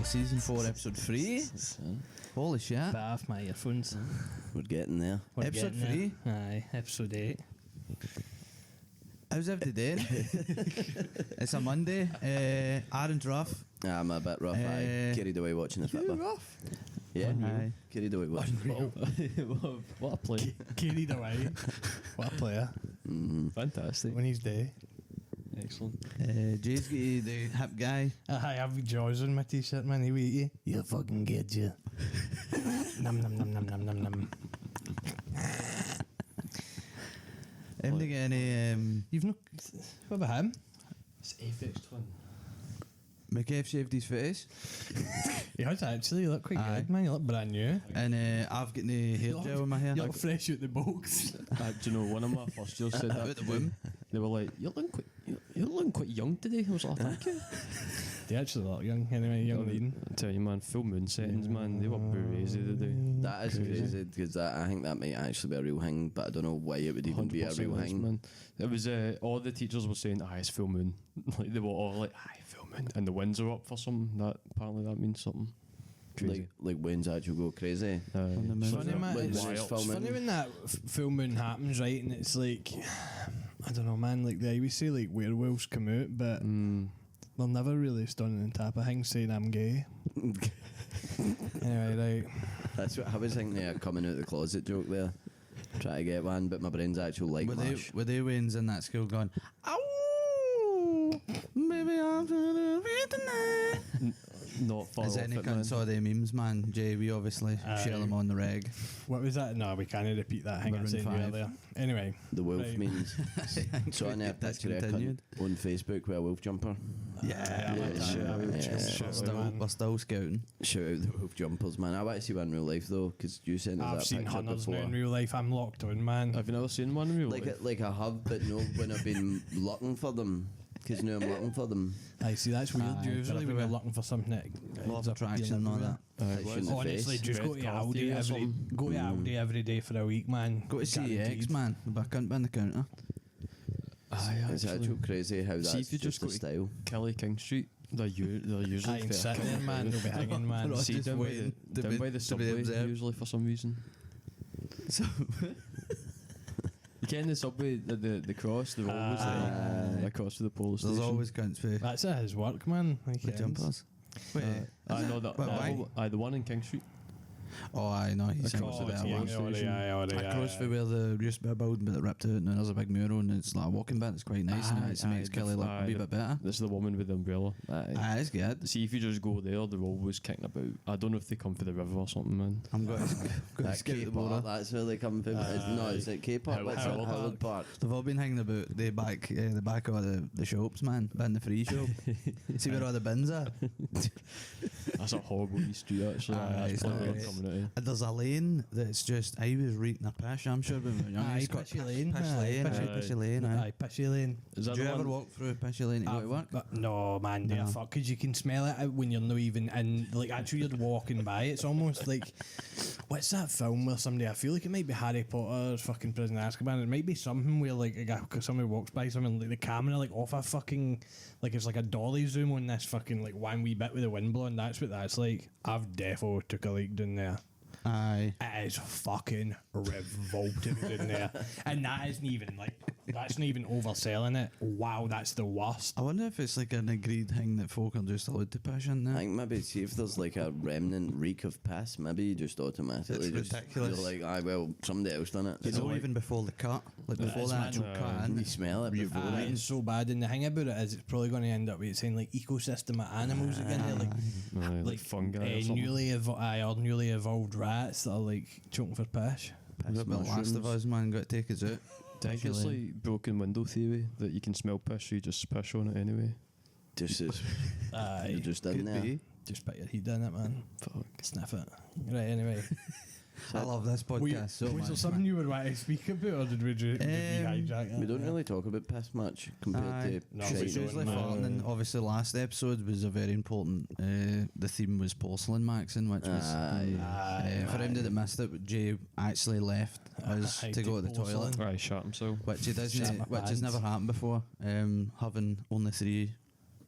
season 4, episode 3. Holy shit. But I have my earphones. We're getting there. Episode 3? Aye, episode 8. How's every day? It's a Monday. Aaron's rough. I'm a bit rough. I carried away watching the football. rough? Yeah, Aye. carried away watching football. What a play. Carried away. What a player. Fantastic. When he's day. Excellent. Jay's the hip guy. I have jaws on my t-shirt, man. He eat you. You fucking get you. Num num num num num num num. Him to get any... You've not... What about him? It's Apex Twin. McKev shaved his face. He has actually. You look quite Aye. good, man. You look brand new. And I've got the hair gel in my hair. You look fresh out the box. Do you know, one of my first years said that Out the to me. womb. They were like, you're looking quite young today. I was like, thank you. They actually look young. Anyway, young leading. I tell you, man, full moon settings, man, they were crazy today. That is crazy because I think that might actually be a real thing, but I don't know why it would even be a real 100% thing. man. It was all the teachers were saying, it's full moon. Like they were all like, full moon, and the winds are up for something. That apparently that means something crazy. Like winds actually go crazy. On the moon. Funny, man. Like It's, when it's it's filming. funny when that full moon happens, right? And it's like, I don't know, man. Like they always say, like werewolves come out, but they're never really stunning on top of things saying I'm gay. Anyway, right. That's what I was thinking there, coming out the closet joke there. Try to get one, but my brain's actual like mash. Were they wins in that school going, ow, maybe I'm gonna be tonight. Not far Has off any it, cunt man. saw the memes, man? Jay, we obviously share them on the reg. What was that? No, we can't repeat that thing I Maroon said 5. earlier. Anyway, The wolf right. means. So in there, That's picture a continued. cunt on Facebook with a wolf jumper. Yeah, we're still scouting. Shout out the wolf jumpers, man. I want to see one in real life though, because you sent us I've that seen picture hunters now before. in real life. I'm locked on, man. Have you never seen one in real life? Like I have, but no, when I've been looking for them, because now I'm looking for them. I see, that's weird. Aye, Usually when everywhere. you're looking for something that Law of attraction and all that. Like, in the Honestly, face. just go to Red Aldi coffee or every something. go to Aldi every day for a week, man. Go to CEX, Guaranteed. man. The back behind the counter. It's actually crazy how that's See if you just just a go style. to Kelly King Street, they're usually I can sit there, man. They'll be hanging, man. Right. See Just down by waiting the, to down be- by the to be subway observed. usually for some reason. So, You get in the subway, the cross, they're always there, across to the police there's station. always cunts for That's at his work, man. Like, the jumpers. Wait, I know that. But why? The one in King Street. oh, I know. He's Across across the there. yeah, One. yeah. Across for where the used to be a building but it ripped out and then there's a big mural and it's like a walking bit. It's quite nice and it makes Kelly look a wee bit better. This is the woman with the umbrella. It's good. See if you just go there, they're always kicking about. I don't know if they come for the river or something, man. I'm going to That skip the K-pop, border. that's where they come from. No, it's like K-pop. What's that? Howard Howard Park. They've all been hanging about the back of the shops, man, in the free shop. See where all the bins are. That's a horrible East Street, actually. Aye, That's it's probably not our great. community. And there's a lane that's just, I was reading a pish, I'm sure when we were young. Aye, It's got Pishy Lane. Pish Aye, Lane, Pishy- Pishy Lane, aye. Aye, Pishy Lane. Is that Do you the ever one? walk through Pishy Lane to go to work? But no, man, they're No. fuck, because you can smell it out when you're not even in. Like, actually, you're walking by. It's almost like, what's that film where somebody, I feel like it might be Harry Potter's fucking Prisoner of Azkaban. It might be something where, like, a guy, somebody walks by something, like, the camera, like, off a fucking, like, it's like a dolly zoom on this fucking, like, one wee bit with the wind blowing. That's what that's like. I've defo took a leak down there. Aye. It is fucking revolting down there. And that isn't even, like, that's not even overselling it. Wow, that's the worst. I wonder if it's like an agreed thing that folk are just allowed to pish in I there. think maybe see if there's like a remnant reek of piss, maybe you just automatically It's just ridiculous. you're like, well, somebody else done it. You So, know, even before the cut, like before is, the man. actual cut in, you smell it before it. It's so bad, and the thing about it is it's probably going to end up with it saying like ecosystem of animals again. They're Aye, like fungi or something. newly evolved rats that are like choking for pish. What about The Last of Us, man, got to take us out. I think it's like broken window theory that you can smell piss, so you just piss on it anyway. Just as Aye, you're just in Could there. be. just put your head in it, man. Fuck. Sniff it. Right, anyway. I love this podcast so was much. there something you would want to speak about, or did we hijack that? We don't really talk about piss much compared Aye. to No, It's we shite. don't, usually man. fun, and obviously last episode was a very important. The theme was porcelain maxing, which was for anybody that missed it, Jay actually left us I to go to the did porcelain. toilet, Right, shot himself. which he Shit my doesn't, which has pants. never happened before. Having only 3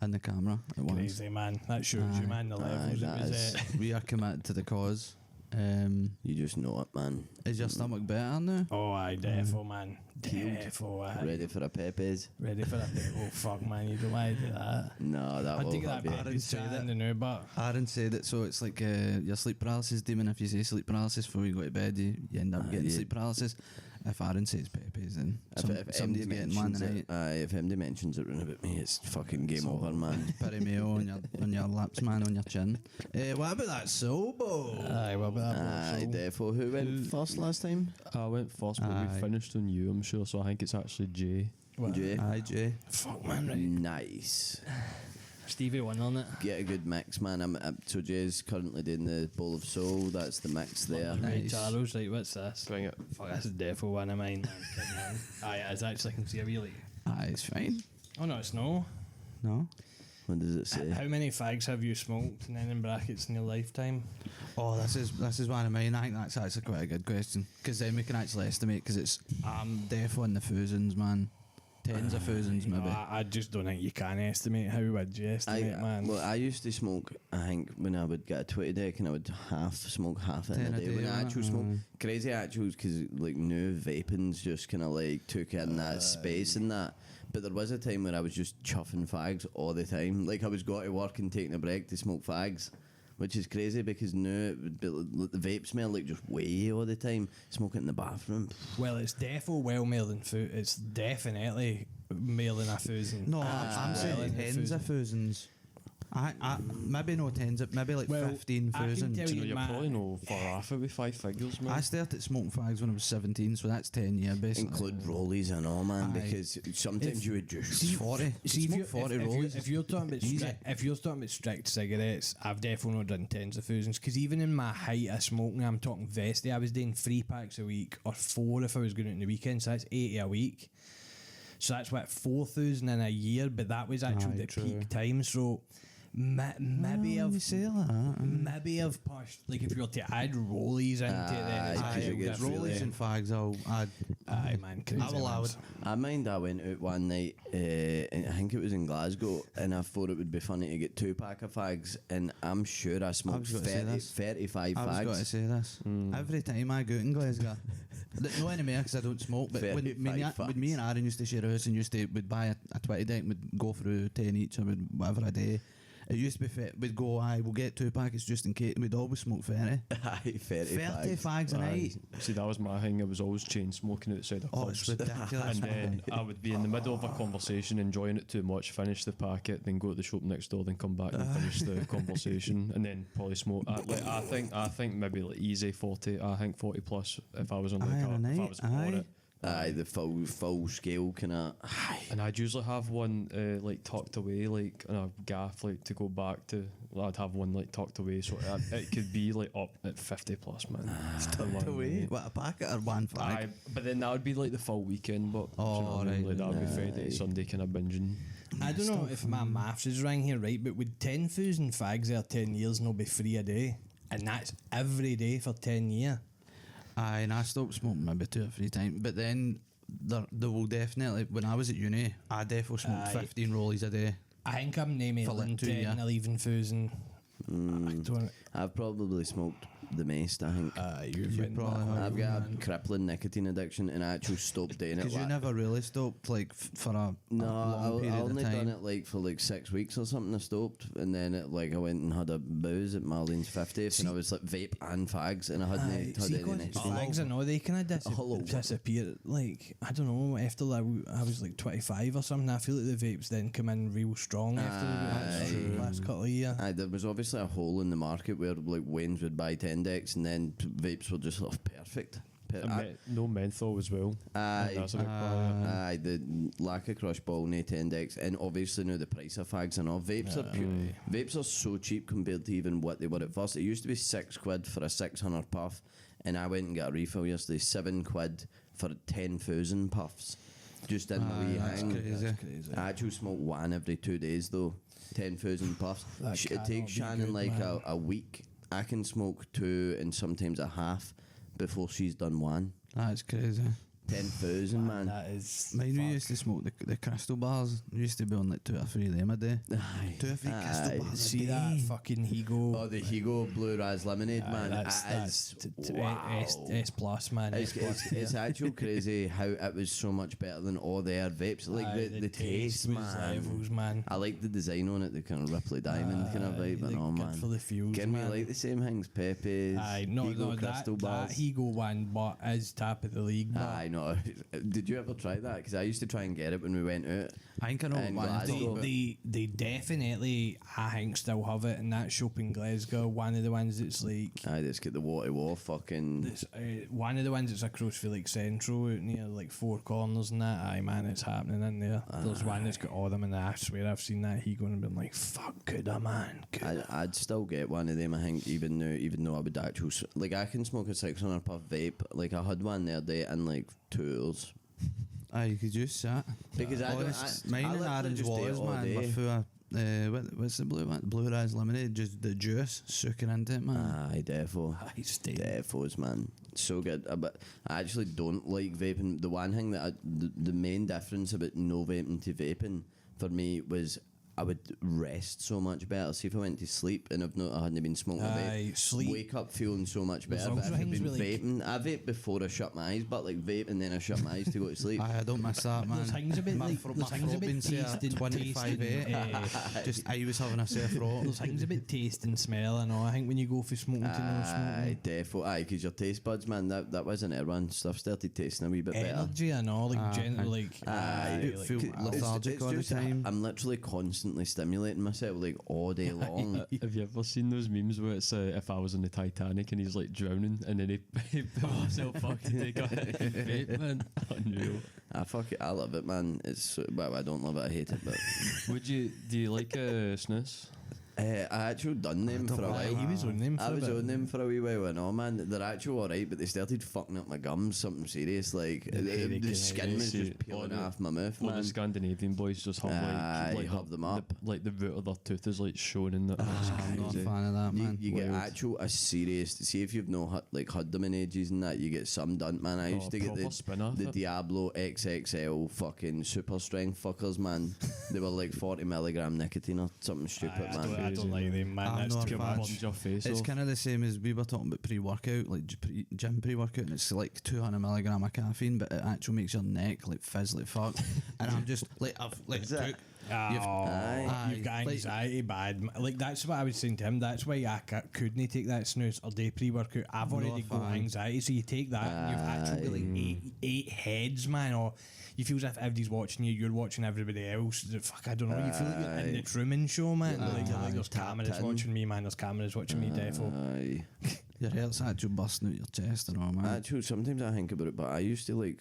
and the camera at once. Crazy, man. That shows you, man, the levels. that It was, is- We are committed to the cause. You just know it, man. Is your stomach better now? oh, aye, defo, man. Defo, aye. Ready for a Pepe's? Ready for that? Oh, fuck, man. You don't want to do that. No, that I will think that have you. Pepe's say chat that. in the new, but Aaron said it, so it's like your sleep paralysis demon. If you say sleep paralysis before you go to bed, you end up getting yeah. sleep paralysis. If Aaron says Pepe's, then If somebody's MD getting one mentions tonight. it, if MD mentions it round about me, it's fucking game over, man. Perry Mayo on your laps, man, on your chin. What about that Sobo? aye, what about that? Aye, defo. Who went first last time? I went first, but Aye. we finished on you, I'm sure, so I think it's actually Jay. What? Jay. Aye, Jay. Fuck, man, right. Nice. Stevie won on it. Get a good mix, man. So Jay's currently doing the bowl of soul. That's the mix there. Right, Nice. Charles, right, what's this? Bring it. Fuck, this is defo one of mine, man. Aye, it's actually, I can see a really. Aye, it's fine. Oh, no, it's no. No? What does it say? How many fags have you smoked, and then in brackets, in your lifetime? Oh, this is one of mine. I think that's actually quite a good question, because then we can actually estimate, because it's definitely in the thousands, man. Tens of thousands, maybe. No, I just don't think you can estimate. How would you estimate, man? Well, I used to smoke, I think, when I would get a 20 deck and I would smoke half it in 10 a a day. day, When I actually aye. smoke, crazy actuals, because like new vaping's just kind of like took in that space and that. But there was a time where I was just chuffing fags all the time. Like I was going to work and taking a break to smoke fags. Which is crazy because now it would be, the vape smell like just way all the time. Smoke it in the bathroom. Well, it's defo well more than food. It's definitely more than 1,000. No, I'm saying well, tens of thousands. I maybe no tens, maybe like Well, 15,000. I can tell You know, you're man. probably no far off it with 5 figures, man. I started smoking fags when I was 17, so that's 10 years basically. Include rollies and all, man, Aye. because sometimes you would just... 40. See, Smoke 40 rollies. if you're talking about Easy. if you're talking about strict cigarettes, I've definitely not done tens of thousands. Because even in my height of smoking, I'm talking vesty, I was doing 3 packs a week or 4 if I was going out on the weekend. So that's 80 a week. So that's what 4,000 in a year. But that was actually Aye, the true. peak time. So maybe Well, I've you say that. maybe I've pushed, like if you were to add rollies into it, then it's Aye, because it gets different. really- Rollies and fags, I'd Aye, man, crazy. I will allow ones. it. I mind I went out one night, and I think it was in Glasgow, and I thought it would be funny to get 2-pack of fags, and I'm sure I smoked was gonna say 30, this. 35 I was going to fags. say this. Every time I go out in Glasgow, no anymore because I don't smoke, but when 35 me and Aaron used to share a house and would buy a 20 deck and would go through 10 each or whatever a day. It used to be we'd go, we'll get 2 packets just in case, and we'd always smoke 30. Aye, 30 30 fags. fags a night. See, that was my thing. I was always chain smoking outside of Oh, clubs. it's ridiculous. And then I would be in the middle of a conversation, enjoying it too much, finish the packet, then go to the shop next door, then come back and finish the conversation, and then probably smoke. I think maybe like easy 40. I think 40 plus if I was on the Aye, car, on a if I night, was on aye. it. Aye, the full scale kind of... And I'd usually have one like tucked away, like in a gaff, like to go back to. I'd have one like tucked away, so it could be like up at 50 plus, man. Tucked away. What, a packet or one fag? Aye, but then that would be like the full weekend. But do you know what I mean? right, Like, that would be Friday, aye. Sunday kind of binging. I don't know if my maths is right here, right? But would 10,000 fags there 10 years not be free a day? And that's every day for 10 years. Aye, and I stopped smoking maybe 2 or 3 times, but then there will definitely, when I was at uni, I definitely smoked Aye. 15 rollies a day. I think I'm naming For like 2 10, years. 11,000. I don't. I've probably smoked the most, I think. You probably have. I've got a crippling nicotine addiction, and I actually stopped doing it. Because you never really stopped, like, for a No, long period I of only time. done it like for like 6 weeks or something. I stopped, and then I went and had a booze at Marlene's 50th, and I was like vape and fags, and I hadn't Aye, had see, any going next to week. fags, I know they kind of Hello. disappear. Like, I don't know, after I was like 25 or something, I feel like the vapes then come in real strong after the last couple of years. Aye, there was obviously a hole in the market where like Wayne's would buy 10 decks, and then vapes were just perfect. And no menthol as well. Aye, That's a big part of it. aye, the lack of crush ball, no 10 decks, and obviously now the price of fags and all. Vapes are pure. Vapes are so cheap compared to even what they were at first. It used to be £6 for a 600 puff, and I went and got a refill yesterday, £7 for 10,000 puffs. Just in the wee that's hang. crazy. I actually smoke one every 2 days though. 10,000 puffs. That It cannot takes be Shannon good, like man. a week. I can smoke 2 and sometimes a half before she's done one. That's crazy. 10,000, man. That is. Mine, we used to smoke the crystal bars. We used to be on like 2 or 3 of them a day. Aye. 2 or 3 crystal Aye. bars a See day. that fucking Higo. Oh, the Higo Blue Raz Lemonade, man. That's Wow. S plus, man. It's actual crazy how it was so much better than all their vapes. Like the taste, was man. levels, man. I like the design on it, the kind of Ripley Diamond kind of vibe, and all, good man. for the feels, Can we man. like the same things? Pepe's, Aye, Higo that Crystal Bars. Higo one, but is top of the league. But I know. Did you ever try that? Because I used to try and get it when we went out. I think I know In what one Glasgow. you're talking about. they definitely, I think, still have it, and that shop in Glasgow, one of the ones that's like. Aye, let's get the wall fucking. This, one of the ones that's across for like Central out near like Four Corners and that. Aye, man, it's happening in there. There's one that's got all them, and I swear I've seen that Higo and been like, fuck, coulda, man. Coulda. I'd still get one of them. I think even though I would actually like I can smoke a 600 puff vape. Like I had one the other day in like 2 hours. Aye, you could use that. Because Mine I and literally orange just do it was, all man, day. were full of, what's the blue one? Blue Rise Lemonade, just the juice soaking into it, man. Aye, defo. Aye, stay. Defos, man. So good. But I actually don't like vaping. The one thing that the main difference about no vaping to vaping for me was I would rest so much better. See if I went to sleep and I hadn't been smoking a Aye, vape, sleep. wake up feeling so much There's better. But also if I'd things been with, like- vaping, I vape before I shut my eyes, but like vape and then I shut my eyes to go to sleep. Aye, I don't miss that, man. There's things about my like throat, there's my things throat about been set at taste and 25 taste. just I was having a sore throat. There's things about taste and smell and all. I think when you go for smoking to no Aye, smoking, defo. Aye, because your taste buds, man, that wasn't it, man. Stuff started tasting a wee bit better. energy and all, like gentle, like Aye, You feel It's- lethargic it's all the just time. I'm literally constantly stimulating myself like all day long. Have you ever seen those memes where it's if I was on the Titanic and he's like drowning and then he put himself up to take a vape, man? Unreal. I love it, man. It's well, I don't love it. I hate it, but Do you like snus? I actually done them for a Aye, while. he was on them for I a was bit. on them for a wee while, and all, man, they're actually alright, but they started fucking up my gums, something serious. Like the skin was just peeling off my mouth, Well, the man. Scandinavian boys just have Aye, like have them up. like the root of their tooth is like showing in that. I'm not a crazy. fan of that, man. You get Wild. a serious. See if you've not had them in ages and that, you get some done, man. I used to get proper spin off the it. Diablo XXL fucking super strength fuckers, man. They were like 40 milligram nicotine or something stupid, man. I don't like them, man. I'm That's not too a much. fan. Burns your face It's off. kind of the same as we were talking about pre-workout, like gym pre-workout, and it's like 200 milligram of caffeine, but it actually makes your neck like fizz like fuck. And I'm just like, I've like Is it? took. Aye. You've got Like- anxiety bad. Like that's what I was saying to him. That's why I couldn't take that snooze or day pre-workout. I've Not already a got fan. anxiety, so you take that and you've actually like eight heads, man. Or you feel as if everybody's watching you, you're watching everybody else. Fuck, I don't know. You feel like you're in the Truman Show, man. Like there's cameras tapped in. watching me, man. There's cameras watching me, defo. Aye. Your heart's actually busting out your chest and all, man. Actually, sometimes I think about it, but I used to like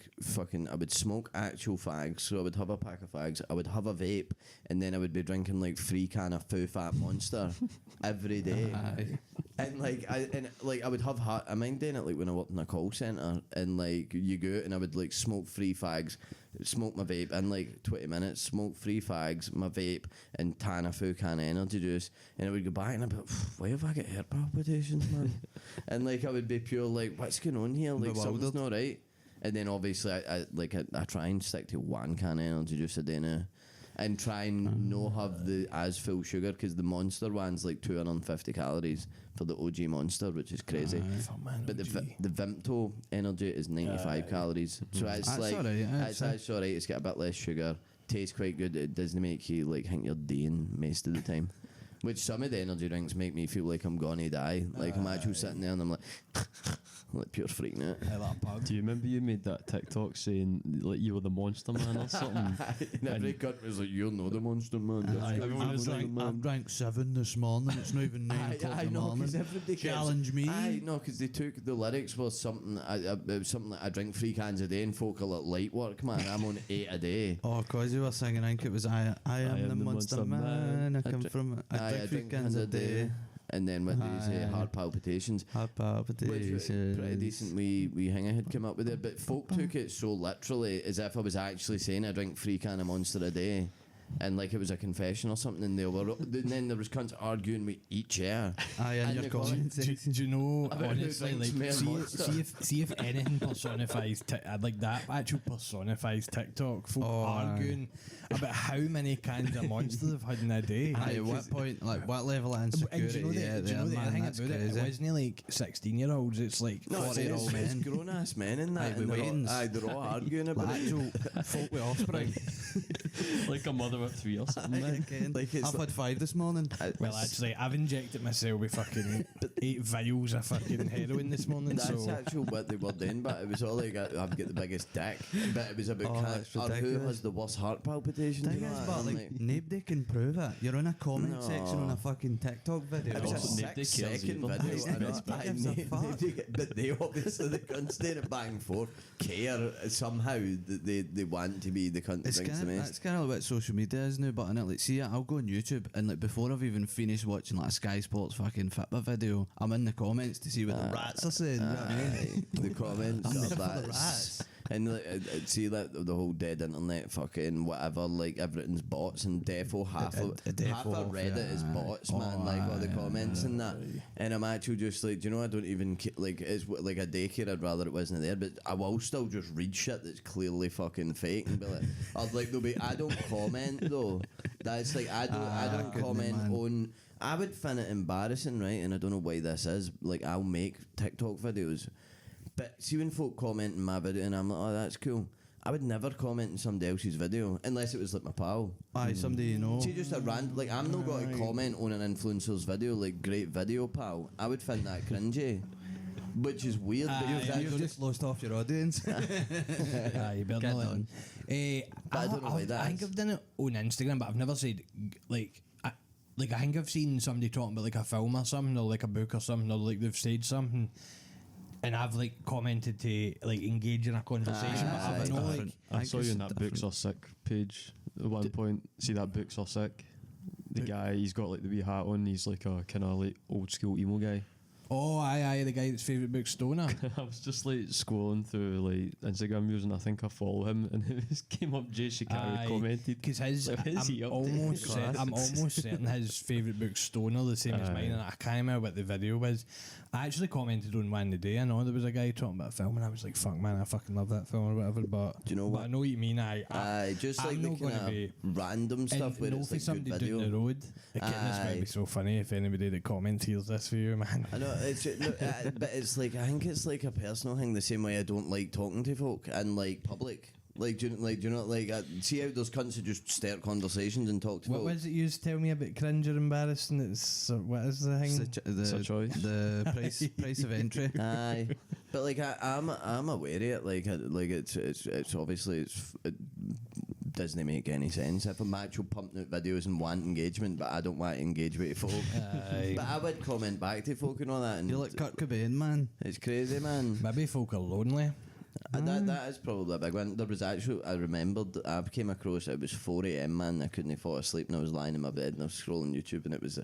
I would smoke actual fags. So I would have a pack of fags, I would have a vape, and then I would be drinking like 3 can of Foo Fat Monster every day. Aye. And I would have I mind doing it like when I worked in a call centre, and like you go out and I would like smoke 3 fags, smoke my vape in like 20 minutes, smoke 3 fags, my vape, and tan a full can of energy juice, and I would go back and I'd be like, why have I got heart palpitations, man? And like I would be pure like, what's going on here? Like something's not right. And then obviously I try and stick to 1 can of energy juice a day now. And try and not have the as full sugar, because the Monster one's like 250 calories for the OG Monster, which is crazy. Fuck, man, But OG. the Vimto energy is 95 calories, so it's That's like alright, it's alright. It's got a bit less sugar, tastes quite good. It doesn't make you like think you're dying most of the time. Which some of the energy drinks make me feel like I'm gonna die. Like I'm actually sitting there and I'm like, like pure freaking out. I like pub. Do you remember you made that TikTok saying like you were the monster man or something? And every cut was like, you're not the monster man. I've drank 7 this morning. It's not even 9 o'clock in the morning. Challenge me. I know, because they took the lyrics was something. It was something like I drink 3 cans a day and folk are like light work, man. I'm on 8 a day. Oh, cause you were singing, I think it was I am the monster man. I come from. I drink 3 cans a day. And then what do you say? Aye. Heart palpitations. Heart Which was palpitations. pretty decent. We hang had come up with it, but folk took it so literally as if I was actually saying I drink 3 can of Monster a day. and like it was a confession or something, and then there was cunts arguing with each other. Aye, in And your the comments. Do you know, About who honestly, thinks like, Mayor Monster. see if anything personifies, like that actual personifies TikTok, folk arguing about how many kinds of monsters they've had in a day. Aye, at what point, like, what level of And insecurity? do you know the man, thing that's about it? It crazy. wasn't like 16-year-olds. It's like No, 40-year-old it's men. grown ass men in that. Aye, and with they're all, weddings. aye, they're all arguing about Like it. actual folk with offspring. Like a mother with 3 or something. Aye, again. Like it's I've had 5 this morning. well, actually, I've injected myself with fucking 8 vials of fucking heroin this morning. That's So actual what they were doing, but it was all like I've got the biggest dick. But it was about that's or who ridiculous. has the worst heart palpitation. Thing is, but like, nobody can prove it. You're in a comment No. section on a fucking TikTok video. it was a Also, nobody 6-second cares video, either. and it's Nobody gives a fuck. but they obviously the cunts doing it back and forth care somehow that they want to be the cunt that It's thinks the kind of, most. that's kind of what social media is now, but like, see, I'll go on YouTube and like before I've even finished watching like a Sky Sports fucking Fitbit video, I'm in the comments to see what the rats are saying. You know what I mean? The comments I'm are there for the that. rats. And like, see that the whole dead internet fucking whatever, like everything's bots and defo half of Reddit is bots, man. Like all the comments and that. And I'm actually just like, do you know, I don't even like it's like a daycare. I'd rather it wasn't there, but I will still just read shit that's clearly fucking fake and be like, I'd like there'll be. I don't comment though. That's like I don't good comment man. on. I would find it embarrassing, right? And I don't know why this is. Like I'll make TikTok videos. But see when folk comment in my video and I'm like, oh, that's cool. I would never comment in somebody else's video unless it was like my pal. Aye, somebody you know. See, just a random, like I'm not going to comment on an influencer's video, like great video, pal. I would find that cringy, which is weird. because I You've don't- just lost off your audience. you better Get not let done. them. But I don't know why that I think is. I've done it on Instagram, but I've never said like. I think I've seen somebody talking about like a film or something, or like a book or something, or like they've said something, and I've like commented to like engage in a conversation. But Aye, I've not like. different. I saw you it's in that Books Are Sick page at one point. See that Books Are Sick? The guy, he's got like the wee hat on. He's like a kind of like old school emo guy. Oh, aye, the guy that's favourite book Stoner. I was just like scrolling through like Instagram views and I think I follow him and it just came up Jay Shikari commented. Because his, Like, what is he I'm up to? almost I'm almost certain his favourite book's Stoner, the same as Aye. mine, and I can't remember what the video was. I actually commented on one today. I know there was a guy talking about a film, and I was like, "Fuck, man, I fucking love that film or whatever." But Do you know but what? I know what you mean. I just like I'm the not gonna kind be of random stuff where and it's for like somebody good down video. the road. Again, this might Aye. be so funny if anybody that comments hears this for you, man. I know it's but it's like I think it's like a personal thing. The same way I don't like talking to folk in like public. Like do you know like see how those cunts who just start conversations and talk to What folk. was it you used to tell me about cringe or embarrassing? What is the thing? It's a choice. The price of entry. Aye, but like I'm aware of it. Like it's obviously it doesn't make any sense. If I'm actually pumping out videos and want engagement, but I don't want to engage with folk. Aye. But I would comment back to folk and all that. And You're like Kurt Cobain, man. it's crazy, man. Maybe folk are lonely. That is probably a big one. There was actually, I remembered, I came across, it was 4 a.m, man. I couldn't fall asleep and I was lying in my bed and I was scrolling YouTube and it was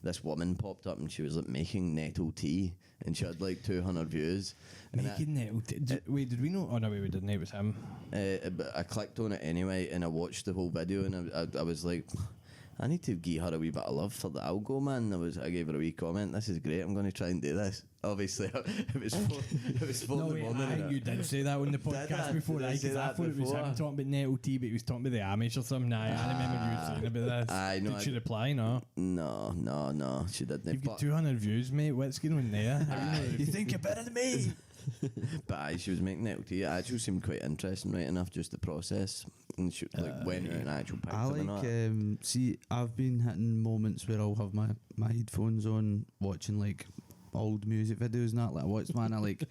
this woman popped up and she was like making nettle tea and she had like 200 views. And Making nettle wait, did we know? Oh no, we didn't. It was him. but I clicked on it anyway and I watched the whole video and I was like, I need to give her a wee bit of love for the algo, man. I gave her a wee comment. This is great. I'm going to try and do this. Obviously, it was 4 No, in the wait, morning. I think you did say that on the podcast I? before. Did I say Because I that thought it was before? him talking about nettle tea, but he was talking about the Amish or something. I remember you saying about this. aye, no, Did she I- reply? No. No, she didn't. You've got But- 200 views, mate. What's going on there? You think you're better than me? But aye, she was making nettle tea. It actually seemed quite interesting, right enough, just the process. And she like went out and actually picked I them and all that. like see, I've been hitting moments where I'll have my headphones on, watching like old music videos and that. Like I watched one, I like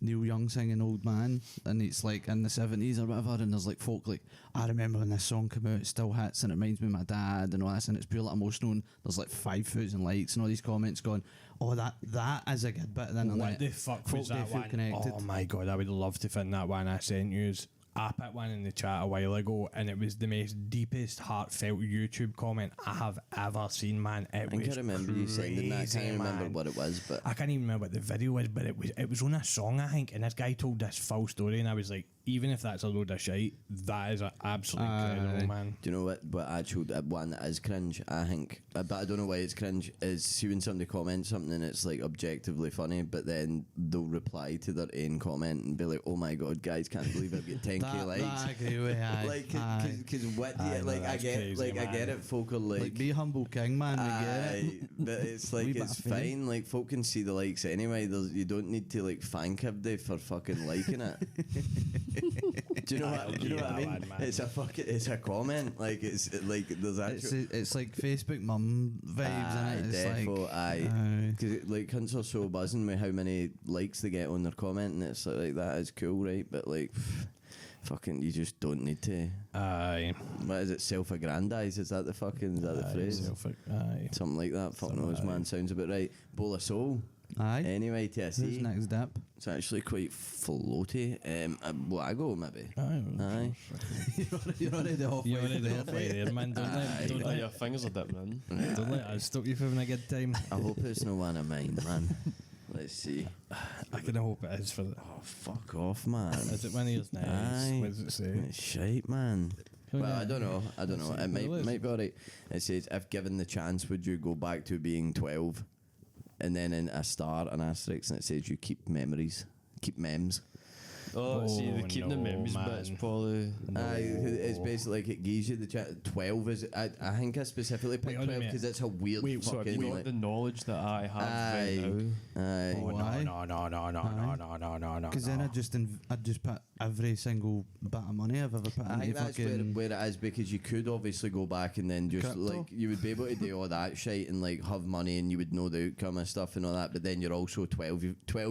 Neil Young singing "Old Man," and it's like in the 70s or whatever. And there's like folk like, I remember when this song came out, it still hits, and it reminds me of my dad and all this, and it's pure like emotional. And there's like 5,000 likes and all these comments going, oh, that is a good bit of the internet. What the fuck Folk was do that feel one? connected. Oh my god, I would love to find that one I sent you. I put one in the chat a while ago, and it was the most deepest, heartfelt YouTube comment I have ever seen, man. I think I remember you sending that. I can't remember what it was, but I can't even remember what the video was, but it was on a song, I think, and this guy told this full story, and I was like, even if that's a load of shite, that is absolutely incredible, man. do you know what actual one that is cringe, I think, but I don't know why it's cringe, is see when somebody comments something and it's like objectively funny, but then they'll reply to their own comment and be like, oh my god guys, can't believe I've got 10k likes. I agree with you. Like, cause what do you, like, I get crazy, like man. I get it, folk are like be humble king, man. We get it. but it's like, Wee bit it's of fame. fine, like folk can see the likes anyway. You don't need to like thank everybody for fucking liking it. Do you know what I mean? Man. It's a comment, like it's like there's actually It's like Facebook mum vibes, isn't it? It's like, aye. because like cunts are so buzzing with how many likes they get on their comment, and it's like that is cool, right? But like, fucking, you just don't need to. Aye. What is it? Self-aggrandise? Is that the phrase? Aye. Something like that. Fuck Something knows, like man. Sounds about right. Bowl of soul. Aye. Anyway, Who's TSC. next up? It's actually quite floaty. Well, I go maybe. Aye. You're already halfway You're already there. halfway there, man. Don't Oh, let your fingers are dipping in. don't let us stop you from having a good time. I hope it's no one of mine, man. Let's see. I can hope it is for the. Oh, fuck off, man. Is it one of yours? Nice. Aye. What does it say? It's shite, man. Oh, Well, yeah. I don't know. It might be alright. It says, if given the chance, would you go back to being 12? And then in a star, an asterisk, and it says you keep memories, keep memes. Oh, see, the keeping the no, memories bit's man. probably. It's basically like it gives you the 12 is. I think I specifically picked Wait, hold on 12 a because it's a weird Wait, so have fucking. you Not like, the knowledge that I have Aye. right now. aye. Oh, Why? no. Because then I'd just put every single bit of money I've ever put I into think that's fucking. where it is, because you could obviously go back and then just Crypto? like you would be able to do all that shit and like have money and you would know the outcome and stuff and all that, but then you're also 12